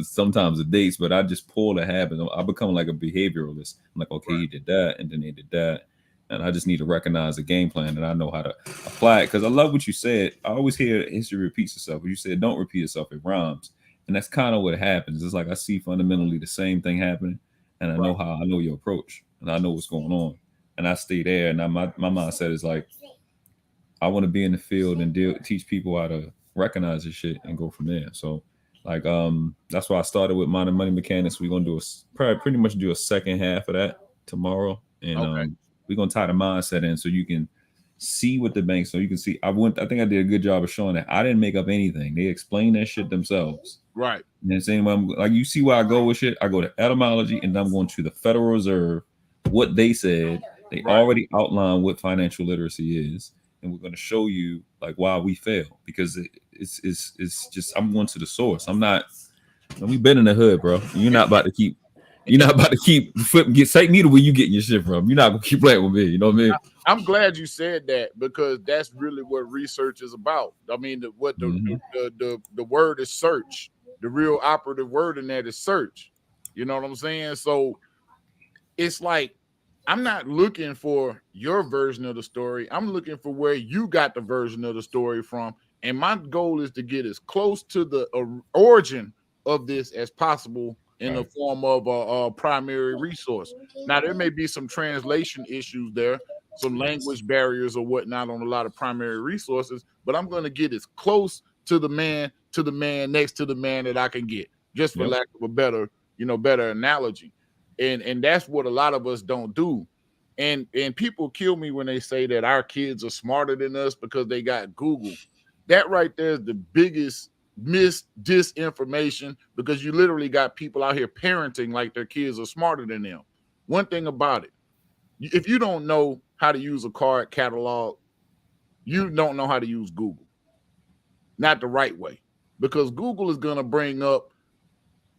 sometimes the dates, but I just pull the habit. I become like a behavioralist. I'm like, okay, he did that, and then he did that. And I just need to recognize the game plan, and I know how to apply it. Because I love what you said. I always hear history repeats itself. You said, don't repeat itself, it rhymes. And that's kind of what happens. It's like I see fundamentally the same thing happening, and I know your approach, and I know what's going on. And I stay there, and my mindset is like, I want to be in the field and teach people how to recognize this shit and go from there. So like that's why I started with Modern Money Mechanics. We're gonna do pretty much do a second half of that tomorrow. And we're gonna tie the mindset in so you can see what the bank, so you can see. I think I did a good job of showing that I didn't make up anything. They explain that shit themselves. Right. And then saying, like, you see where I go with shit. I go to etymology, and I'm going to the Federal Reserve, what they said. They already outlined what financial literacy is, and we're going to show you like why we fail, because it's just, I'm going to the source. We've been in the hood, bro. You're not about to keep take me to where you getting your shit from. You're not gonna keep playing with me. You know what I mean? I'm glad you said that, because that's really what research is about. I mean, the word is search. The real operative word in that is search. You know what I'm saying? So it's like, I'm not looking for your version of the story. I'm looking for where you got the version of the story from. And my goal is to get as close to the origin of this as possible in the form of a primary resource. Now, there may be some translation issues there, some language barriers or whatnot on a lot of primary resources, but I'm going to get as close to the man next to the man that I can get, just for lack of a better analogy. And that's what a lot of us don't do. And people kill me when they say that our kids are smarter than us because they got Google. That right there is the biggest disinformation, because you literally got people out here parenting like their kids are smarter than them. One thing about it, if you don't know how to use a card catalog, you don't know how to use Google. Not the right way, because Google is going to bring up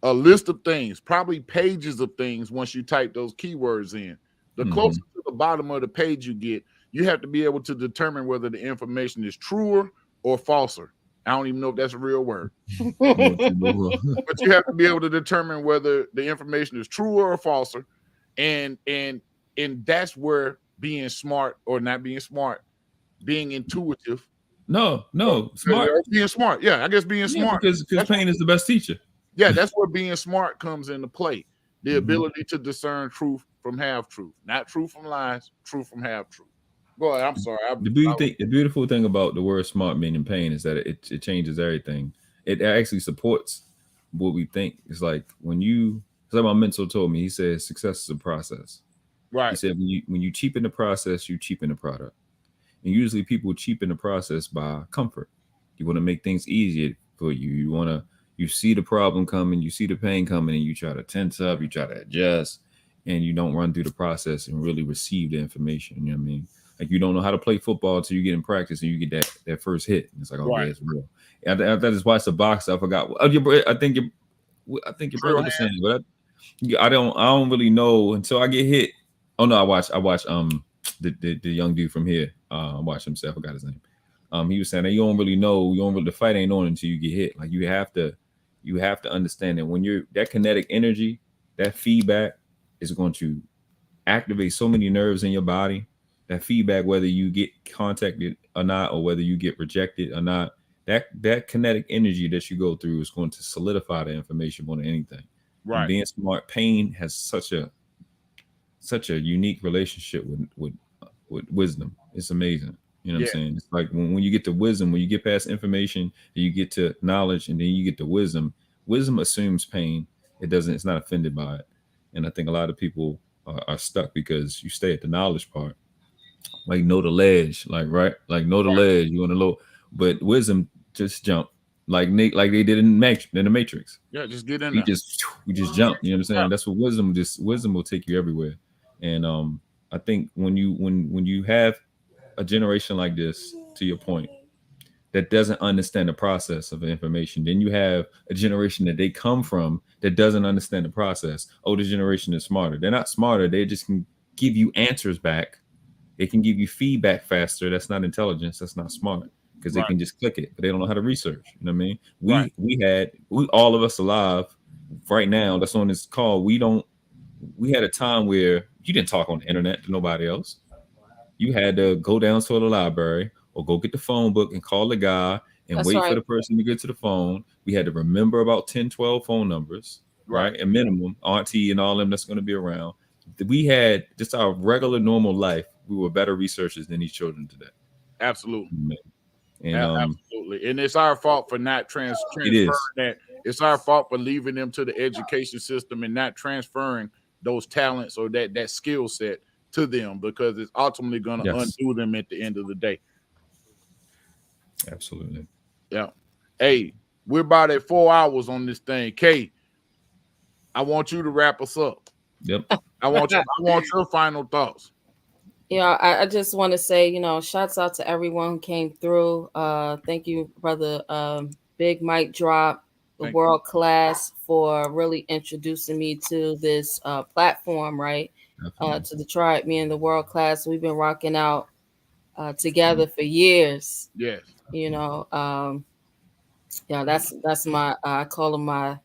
a list of things, probably pages of things once you type those keywords in. The closer to the bottom of the page you get, you have to be able to determine whether the information is truer or falser. I don't even know if that's a real word. But you have to be able to determine whether the information is truer or falser. And that's where being smart or not being smart, being intuitive. No, smart. Being smart. Yeah, I guess being smart. Because pain is the best teacher. Yeah, that's where being smart comes into play. The ability to discern truth from half-truth. Not truth from lies, truth from half-truth. Go ahead. I'm sorry. The beautiful thing about the word smart meaning pain is that it changes everything. It actually supports what we think. It's like like my mentor told me, he said success is a process. Right. He said when you cheapen the process, you cheapen the product. And usually people cheapen the process by comfort. You want to make things easier for you. You see the problem coming, you see the pain coming, and you try to tense up, you try to adjust, and you don't run through the process and really receive the information. You know what I mean? Like, you don't know how to play football until you get in practice and you get that first hit. And it's like, oh, yeah, it's real. And I just watched the box. I forgot. I think your brother was saying, but I don't really know until I get hit. Oh no, I watch the young dude from here. I watched himself. I forgot his name. He was saying that you don't really know. The fight ain't on until you get hit. Like, you have to understand that when you're that kinetic energy, that feedback is going to activate so many nerves in your body. That feedback, whether you get contacted or not, or whether you get rejected or not, that kinetic energy that you go through is going to solidify the information more than anything. Right. And being smart, pain has such a unique relationship with wisdom. It's amazing. You know what I'm saying? It's like when you get to wisdom, when you get past information, you get to knowledge, and then you get to wisdom. Wisdom assumes pain. It's not offended by it. And I think a lot of people are stuck because you stay at the knowledge part. Like know the ledge, like right, like know the ledge. You want to low, but wisdom just jump like they did in the Matrix. Yeah, just get in We there. just jump. You know what I'm saying? That's what wisdom will take you everywhere. And I think when you have a generation like this, to your point, that doesn't understand the process of information, then you have a generation that they come from that doesn't understand the process. Oh, the generation is smarter. They're not smarter. They just can give you answers back. They can give you feedback faster. That's not intelligence. That's not smart, because they can just click it, but they don't know how to research. You know what I mean? We all of us alive right now that's on this call. We had a time where you didn't talk on the internet to nobody else. You had to go down to the library or go get the phone book and call the guy and That's wait for right. the person to get to the phone. We had to remember about 10, 12 phone numbers, right? And minimum, auntie and all them that's going to be around. We had just our regular normal life. We were better researchers than these children today. Absolutely. And absolutely. And it's our fault for not transferring that. It's our fault for leaving them to the education system and not transferring those talents or that skill set to them, because it's ultimately going to undo them at the end of the day. Absolutely. Yeah. Hey, we're about at 4 hours on this thing. Kay, I want you to wrap us up. Yep. I want your final thoughts. Yeah, I just want to say, shouts out to everyone who came through. Thank you, brother Big Mike Drop, the world class, for really introducing me to this platform, right? To the tribe, me and the world class. We've been rocking out together for years. Yes. That's my I call him my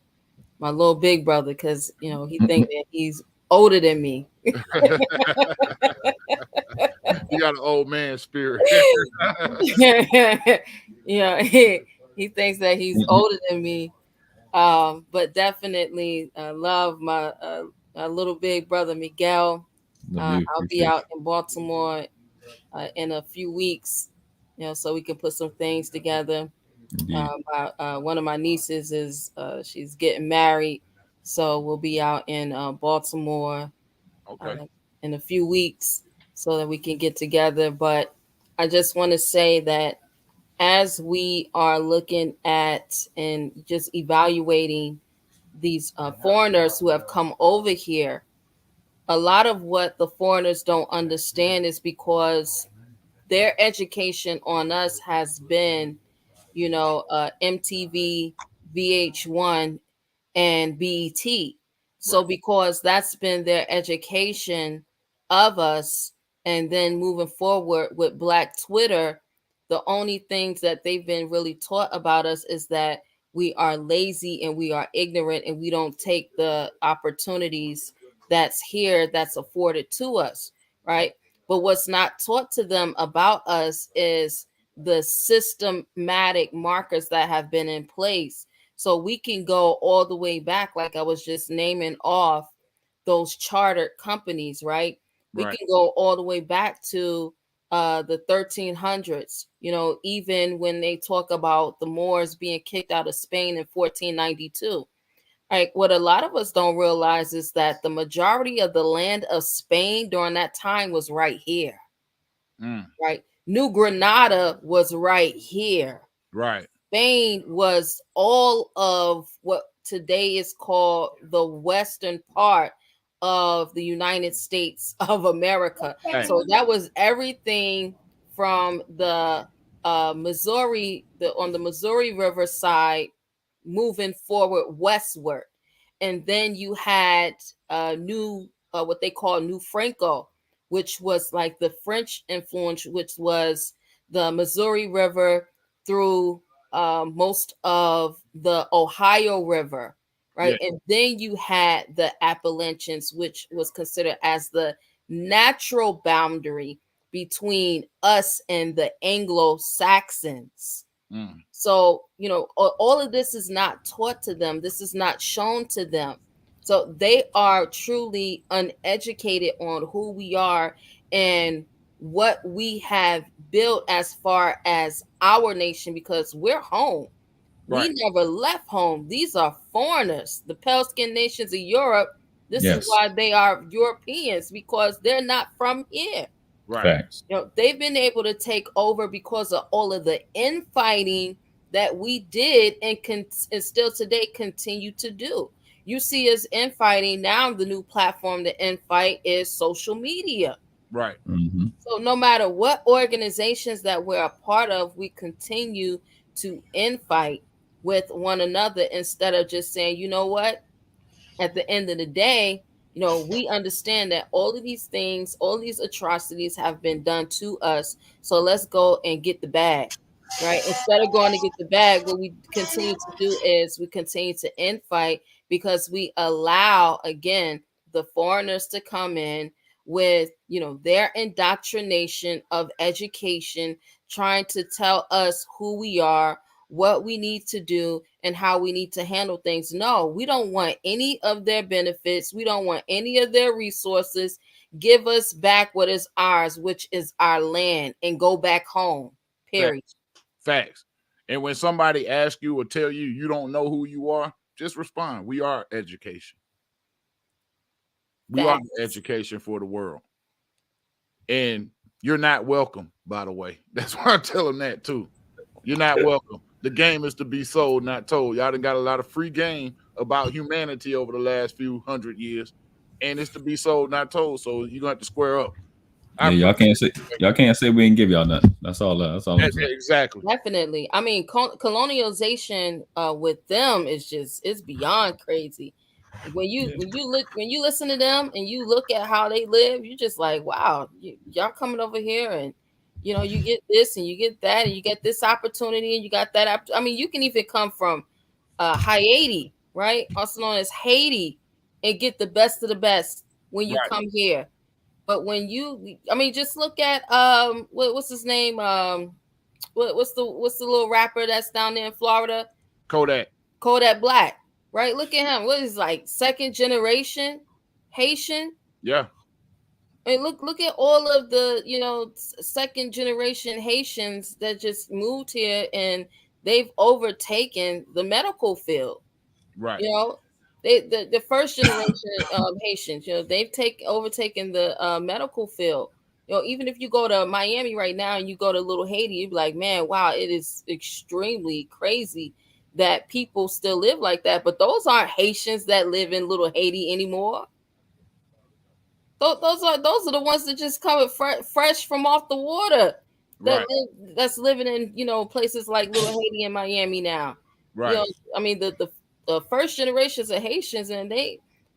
little big brother, because he thinks that he's older than me. You got an old man spirit. Yeah, he thinks that he's older than me, but definitely love my little big brother Miguel. I'll be out in Baltimore in a few weeks, so we can put some things together. One of my nieces is she's getting married, so we'll be out in Baltimore in a few weeks so that we can get together. But I just want to say that as we are looking at and just evaluating these foreigners who have come over here, a lot of what the foreigners don't understand is because their education on us has been, MTV, VH1, and BET. So because that's been their education of us, and then moving forward with Black Twitter, the only things that they've been really taught about us is that we are lazy and we are ignorant and we don't take the opportunities that's here, that's afforded to us, right? But what's not taught to them about us is the systematic markers that have been in place. So we can go all the way back, like I was just naming off those chartered companies, right? We can go all the way back to the 1300s, even when they talk about the Moors being kicked out of Spain in 1492. Like, what a lot of us don't realize is that the majority of the land of Spain during that time was right here. Right? New Granada was right here. Right. Spain was all of what today is called the western part of the United States of America. So that was everything from the Missouri, on the Missouri River side, moving forward westward. And then you had what they call New Franco, which was like the French influence, which was the Missouri River through most of the Ohio River, right? And then you had the Appalachians, which was considered as the natural boundary between us and the Anglo-Saxons. So, all of this is not taught to them. This is not shown to them. So they are truly uneducated on who we are and what we have built as far as our nation, because we're home. We never left home. These are foreigners. The pale-skinned nations of Europe This Yes. is why they are Europeans, because they're not from here. Right. Facts. You know, they've been able to take over because of all of the infighting that we did and still today continue to do. You see us infighting now. The new platform to infight is social media. Right. Mm-hmm. So no matter what organizations that we're a part of, we continue to infight with one another instead of just saying, you know what, at the end of the day, you know, we understand that all of these things, all these atrocities have been done to us. So let's go and get the bag, right? Instead of going to get the bag, what we continue to do is we continue to infight because we allow, again, the foreigners to come in with, you know, their indoctrination of education, trying to tell us who we are, what we need to do, and how we need to handle things. No, we don't want any of their benefits. We don't want any of their resources. Give us back what is ours, which is our land, and go back home. Period. Facts. And when somebody asks you or tell you you don't know who you are, just respond. We are education. We are education for the world. And you're not welcome, by the way. That's why I tell them that too. You're not welcome. The game is to be sold, not told. Y'all done got a lot of free game about humanity over the last few 100 years, and it's to be sold, not told. So you're gonna have to square up. Yeah, y'all can't say we didn't give y'all nothing. That's all. I'm saying. Exactly. Definitely. I mean, colonialization with them is just, it's beyond crazy. When you listen to them and you look at how they live, you're just like, wow, y'all coming over here and, you know, you get this and you get that and you get this opportunity and you got that. I mean, you can even come from Haiti, right? Also known as Haiti, and get the best of the best when you come here. But when you, I mean, just look at what's his name? What's the little rapper that's down there in Florida? Kodak Black, right? Look at him. What is, like, second generation Haitian? Yeah. And look at all of the, you know, second generation Haitians that just moved here and they've overtaken the medical field. Right. You know, the first generation Haitians, you know, they've overtaken the medical field. You know, even if you go to Miami right now and you go to Little Haiti, you'd be like, man, wow, it is extremely crazy that people still live like that. But those aren't Haitians that live in Little Haiti anymore. Those are the ones that just come fresh from off the water that's living in, you know, places like Little Haiti and Miami now. Right. You know, I mean, the first generations of Haitians, and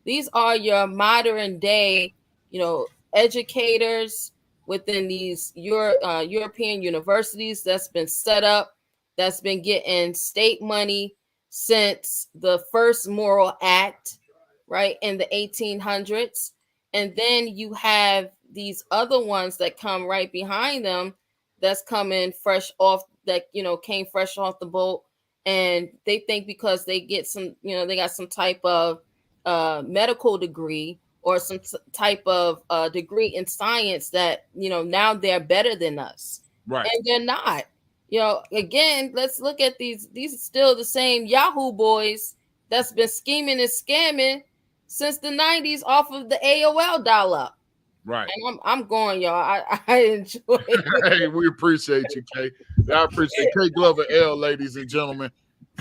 these are your modern day, you know, educators within these European universities that's been set up, that's been getting state money since the first Moral Act, right, in the 1800s. And then you have these other ones that come right behind them that's coming fresh off, that, you know, came fresh off the boat. And they think because they get some, you know, they got some type of medical degree or some type of degree in science that, you know, now they're better than us. Right. And they're not. You know, again, let's look at these are still the same Yahoo boys that's been scheming and scamming since the 90s off of the AOL dial-up. Right. And I'm going, y'all. I enjoy it. Hey, we appreciate you, Kay. I appreciate Kay Glover L, ladies and gentlemen.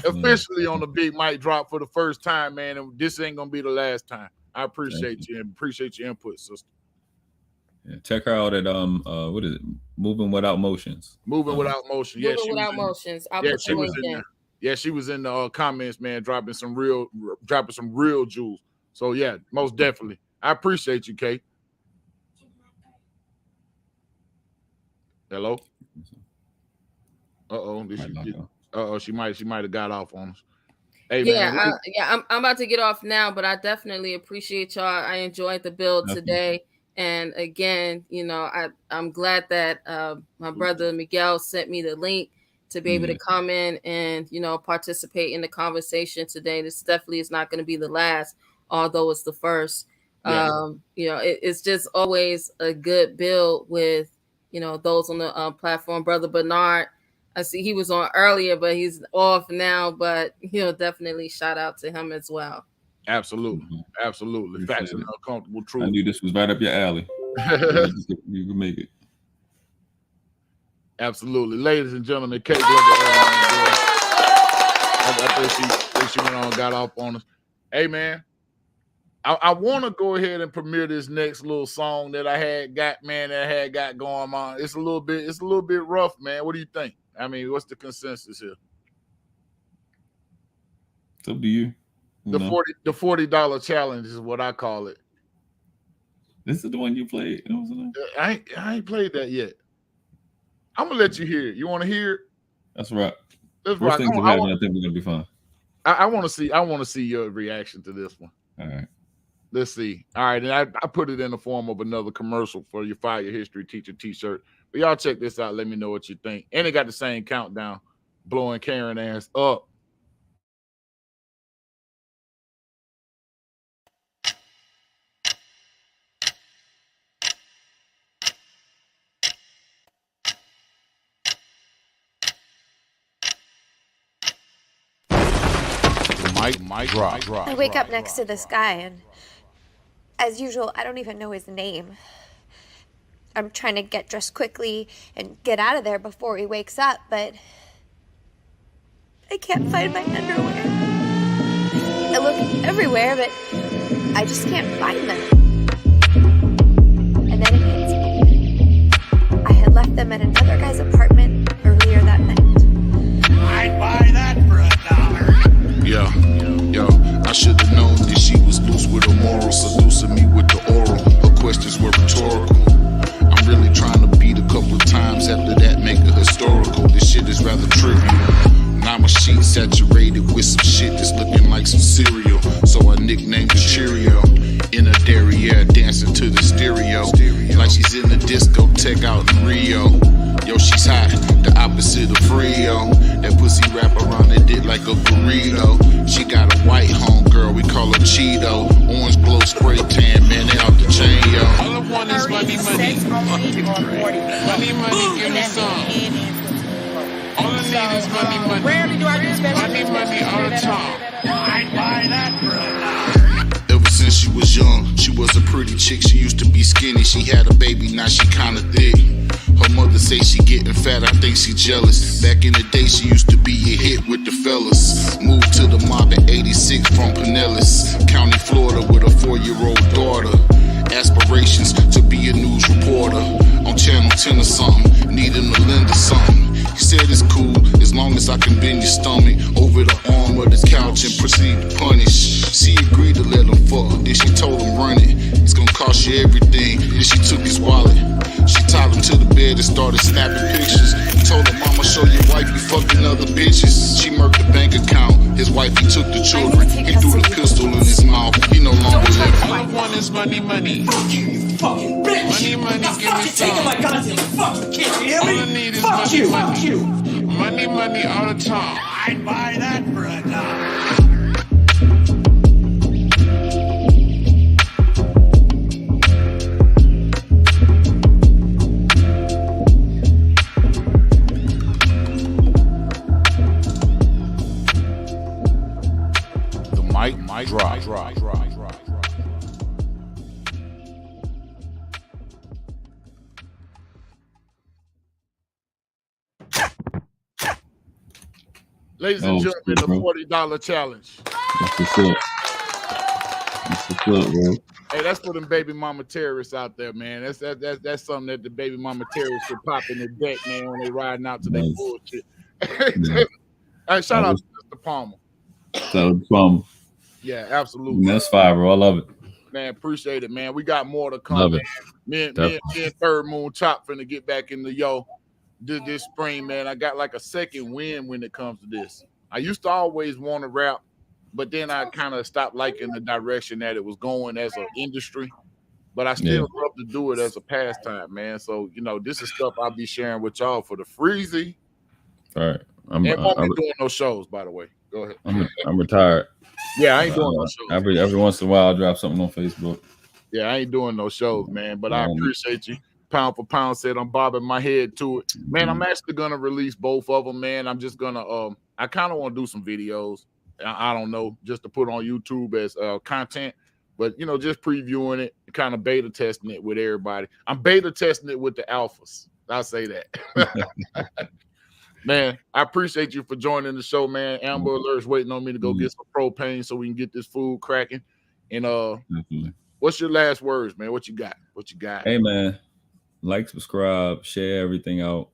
Officially on the big mic drop for the first time, man. And this ain't gonna be the last time. I appreciate you and appreciate your input, sister. Yeah, check her out at what is it? Moving Without Motions. Moving Without Motion. Yeah, Moving Without Motions. She was in there. Yeah, she was in the comments, man, dropping some real jewels. So yeah, most definitely. I appreciate you, Kay. Hello. She might have got off on us. Hey, yeah, man. I'm about to get off now, but I definitely appreciate y'all. I enjoyed the build today. And again, you know, I'm glad that my brother Miguel sent me the link to be able to come in and, you know, participate in the conversation today. This definitely is not going to be the last, although it's the first. You know, it's just always a good build with, you know, those on the platform. Brother Bernard, I see he was on earlier, but he's off now. But, you know, definitely shout out to him as well. Absolutely. Absolutely. Facts and uncomfortable truth. I knew this was right up your alley. You can make it. Absolutely. Ladies and gentlemen, Kate I think she went on and got off on us. Hey, man, I want to go ahead and premiere this next little song that I had got going on. It's a little bit rough, man. What do you think? I mean, what's the consensus here? It's up to you. The $40 challenge is what I call it. This is the one you played. I ain't played that yet. I'm gonna let you hear it. You want to hear it? That's right. Let's rock. I think we're gonna be fine. I want to see your reaction to this one. All right. Let's see. All right, and I put it in the form of another commercial for your Fire History Teacher T-shirt. But y'all check this out. Let me know what you think. And it got the same countdown, blowing Karen ass up. Mic drop. I wake up next to this guy, and as usual, I don't even know his name. I'm trying to get dressed quickly and get out of there before he wakes up, but I can't find my underwear. I look everywhere, but I just can't find them. And then it hits me. I had left them at another guy's apartment earlier that night. I'd buy that for $1. Yo, I should have known that she was loose with her morals, seducing me with the oral. Her questions were rhetorical. I'm really trying to beat a couple of times, after that make it historical. This shit is rather trivial. Now my sheet saturated with some shit that's looking like some cereal, so I nicknamed it Cheerio. In a derriere, dancing to the stereo, like she's in the discotheque out in Rio. Yo, she's hot, the opposite of Frio. That pussy wrap around her dick like a burrito. She got a white homegirl, we call her Cheeto. Orange glow, spray tan, man, they out the chain, yo. All I want is money. Money, give me some. All I need is money. Rarely do I get money all the time. I'd buy that for $1. Ever since she was young, she was a pretty chick. She used to be skinny. She had a baby, now she kinda thick. Her mother say she getting fat, I think she jealous. Back in the day, she used to be a hit with the fellas. Moved to the mob in '86 from Pinellas County, Florida, with a 4-year-old daughter. Aspirations to be a news reporter on Channel 10 or something. Need him to lend her something. He said it's cool as long as I can bend your stomach over the arm of the couch and proceed to punish. She agreed to let him fuck, then she told him run it. It's gonna cost you everything. Then she took his wallet. She tied him to the bed and started snapping pictures. He told her, mama, show your wife you fucking other bitches. She murked the bank account. His wife, he took the children. He threw the pistol in his mouth. He no longer living. All I want is money. Fuck you fucking bitch. Money, give me some. Taking my goddamn fucking kid, you hear me? All I need is money. Money all the time. I'd buy that for $1. Mic drop. Ladies and gentlemen, the $40 challenge. That's what's up. Bro. Hey, that's for them baby mama terrorists out there, man. That's something that the baby mama terrorists should pop in the deck, man, when they riding out to their bullshit. Hey, shout out to Mr. Palmer. Shout out to Palmer. Yeah, absolutely. That's fire, bro. I love it. Man, appreciate it, man. We got more to come. Love man. it. Me and Third Moon Chop finna get back in the this spring, man. I got like a second wind when it comes to this. I used to always want to rap, but then I kind of stopped liking the direction that it was going as an industry. But I still love to do it as a pastime, man. So, this is stuff I'll be sharing with y'all for the Freezy. All right. I'm doing no shows, by the way. Go ahead. I'm retired. Yeah, I ain't doing no shows. Every once in a while, I'll drop something on Facebook. Yeah, I ain't doing no shows, man. But I appreciate you. Pound for pound said I'm bobbing my head to it. Man, I'm actually gonna release both of them, man. I'm just gonna I kind of want to do some videos I don't know, just to put on YouTube as content. But, you know, just previewing it, kind of beta testing it with everybody. I'm beta testing it with the alphas. I'll say that. Man, I appreciate you for joining the show, man. Amber Alert's waiting on me to go get some propane so we can get this food cracking. And what's your last words, man? What you got? What you got? Hey, man, like, subscribe, share everything out.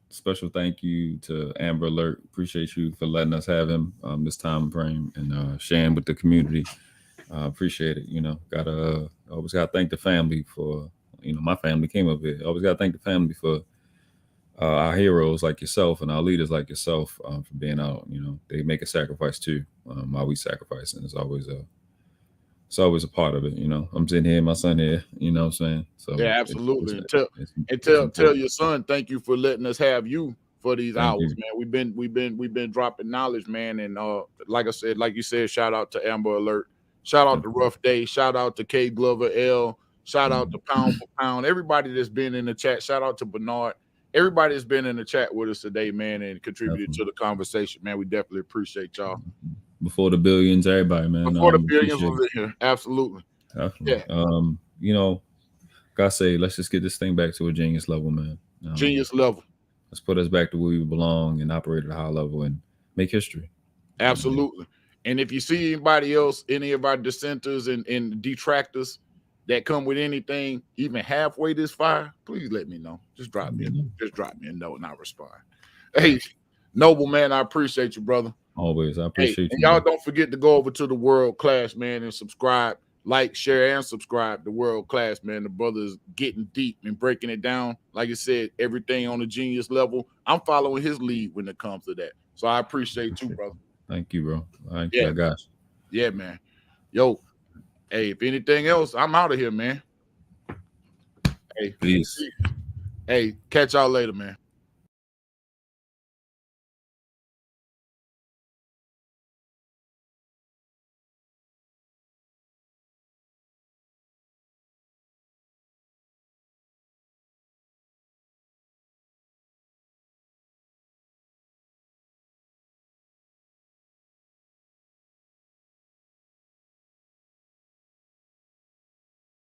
Special thank you to Amber Alert. Appreciate you for letting us have him this time frame and sharing with the community. Appreciate it. You know, always gotta thank the family for, you know, my family came up here. Always gotta thank the family for our heroes like yourself and our leaders like yourself for being out. You know, they make a sacrifice too while we sacrifice, and it's always a part of it. You know, I'm sitting here, my son here. You know what I'm saying? So yeah, absolutely. Tell your son thank you for letting us have you for these hours, man. We've been dropping knowledge, man. And like you said, shout out to Amber Alert, shout out to Rough Day, shout out to K Glover L, shout out to Pound for Pound, everybody that's been in the chat. Shout out to Bernard. Everybody that's been in the chat with us today, man, and contributed to the conversation, man. We definitely appreciate y'all. Before the billions, everybody, man. Before the billions was in here, absolutely. Definitely. Yeah. You know, gotta say, let's just get this thing back to a genius level, man. Genius level. Let's put us back to where we belong and operate at a high level and make history. Absolutely. And if you see anybody else, any of our dissenters and detractors that come with anything, even halfway this fire, please let me know. Just drop me a note and I'll respond. Hey, Noble, man, I appreciate you, brother. Always. I appreciate you. And y'all don't forget to go over to the World Class, man, and subscribe, like, share, and subscribe to World Class, man. The brother's getting deep and breaking it down. Like I said, everything on the genius level. I'm following his lead when it comes to that. So I appreciate you, brother. Thank you, bro. Thank you, guys. Yeah, man. Yo, hey, if anything else, I'm out of here, man. Hey, peace. Hey, catch y'all later, man.